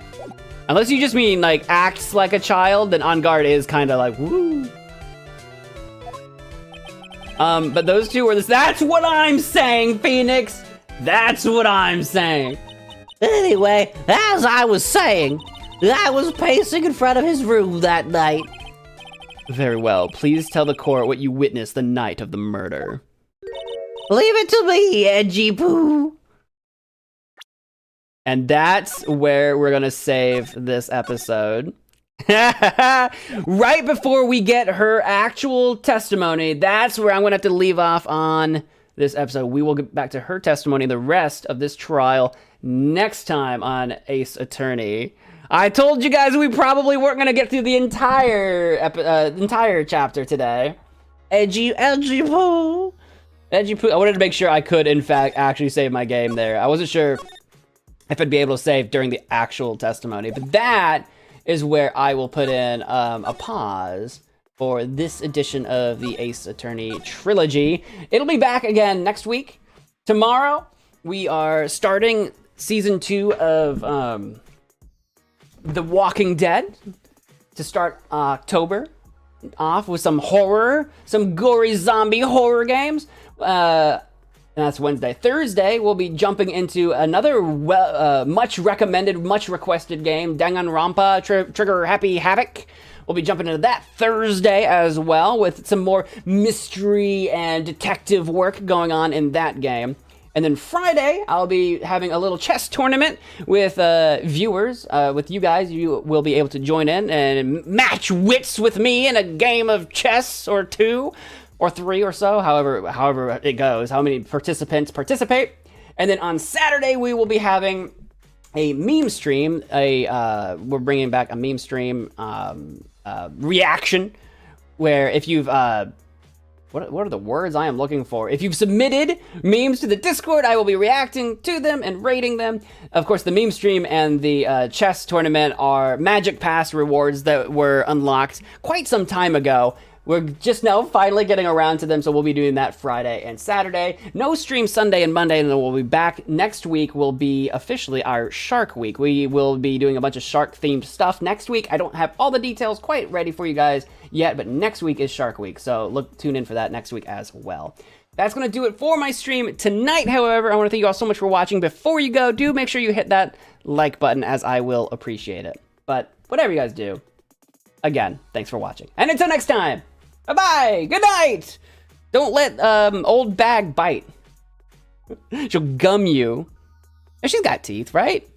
Unless you just mean like acts like a child, then On Guard is kind of like woo. But those two are this. That's what I'm saying, Phoenix. That's what I'm saying. Anyway, as I was saying, I was pacing in front of his room that night. Very well. Please tell the court what you witnessed the night of the murder. Leave it to me, Edgy Poo. And that's where we're gonna save this episode. Right before we get her actual testimony, that's where I'm gonna have to leave off on this episode. We will get back to her testimony, the rest of this trial, next time on Ace Attorney. I told you guys we probably weren't gonna get through the entire chapter today. Edgy Poo. Edgy Poo. I wanted to make sure I could, in fact, actually save my game there. I wasn't sure if I'd be able to save during the actual testimony, but that is where I will put in a pause for this edition of the Ace Attorney Trilogy. It'll be back again next week. Tomorrow, we are starting Season 2 of The Walking Dead to start October off with some horror, some gory zombie horror games. And that's Wednesday. Thursday, we'll be jumping into another much recommended, much requested game, Danganronpa Trigger Happy Havoc. We'll be jumping into that Thursday as well with some more mystery and detective work going on in that game. And then Friday, I'll be having a little chess tournament with viewers, with you guys. You will be able to join in and match wits with me in a game of chess or two. Or 3 or so, however it goes, how many participants participate. And then on Saturday, we will be having a meme stream. We're bringing back a meme stream reaction, where if you've, what are the words I am looking for? If you've submitted memes to the Discord, I will be reacting to them and rating them. Of course, the meme stream and the chess tournament are Magic Pass rewards that were unlocked quite some time ago. We're just now finally getting around to them, so we'll be doing that Friday and Saturday. No stream Sunday and Monday, and then we'll be back. Next week will be officially our Shark Week. We will be doing a bunch of shark-themed stuff next week. I don't have all the details quite ready for you guys yet, but next week is Shark Week, so tune in for that next week as well. That's going to do it for my stream tonight, however. I want to thank you all so much for watching. Before you go, do make sure you hit that like button, as I will appreciate it. But whatever you guys do, again, thanks for watching. And until next time! Bye-bye! Good night! Don't let old bag bite. She'll gum you. And she's got teeth, right?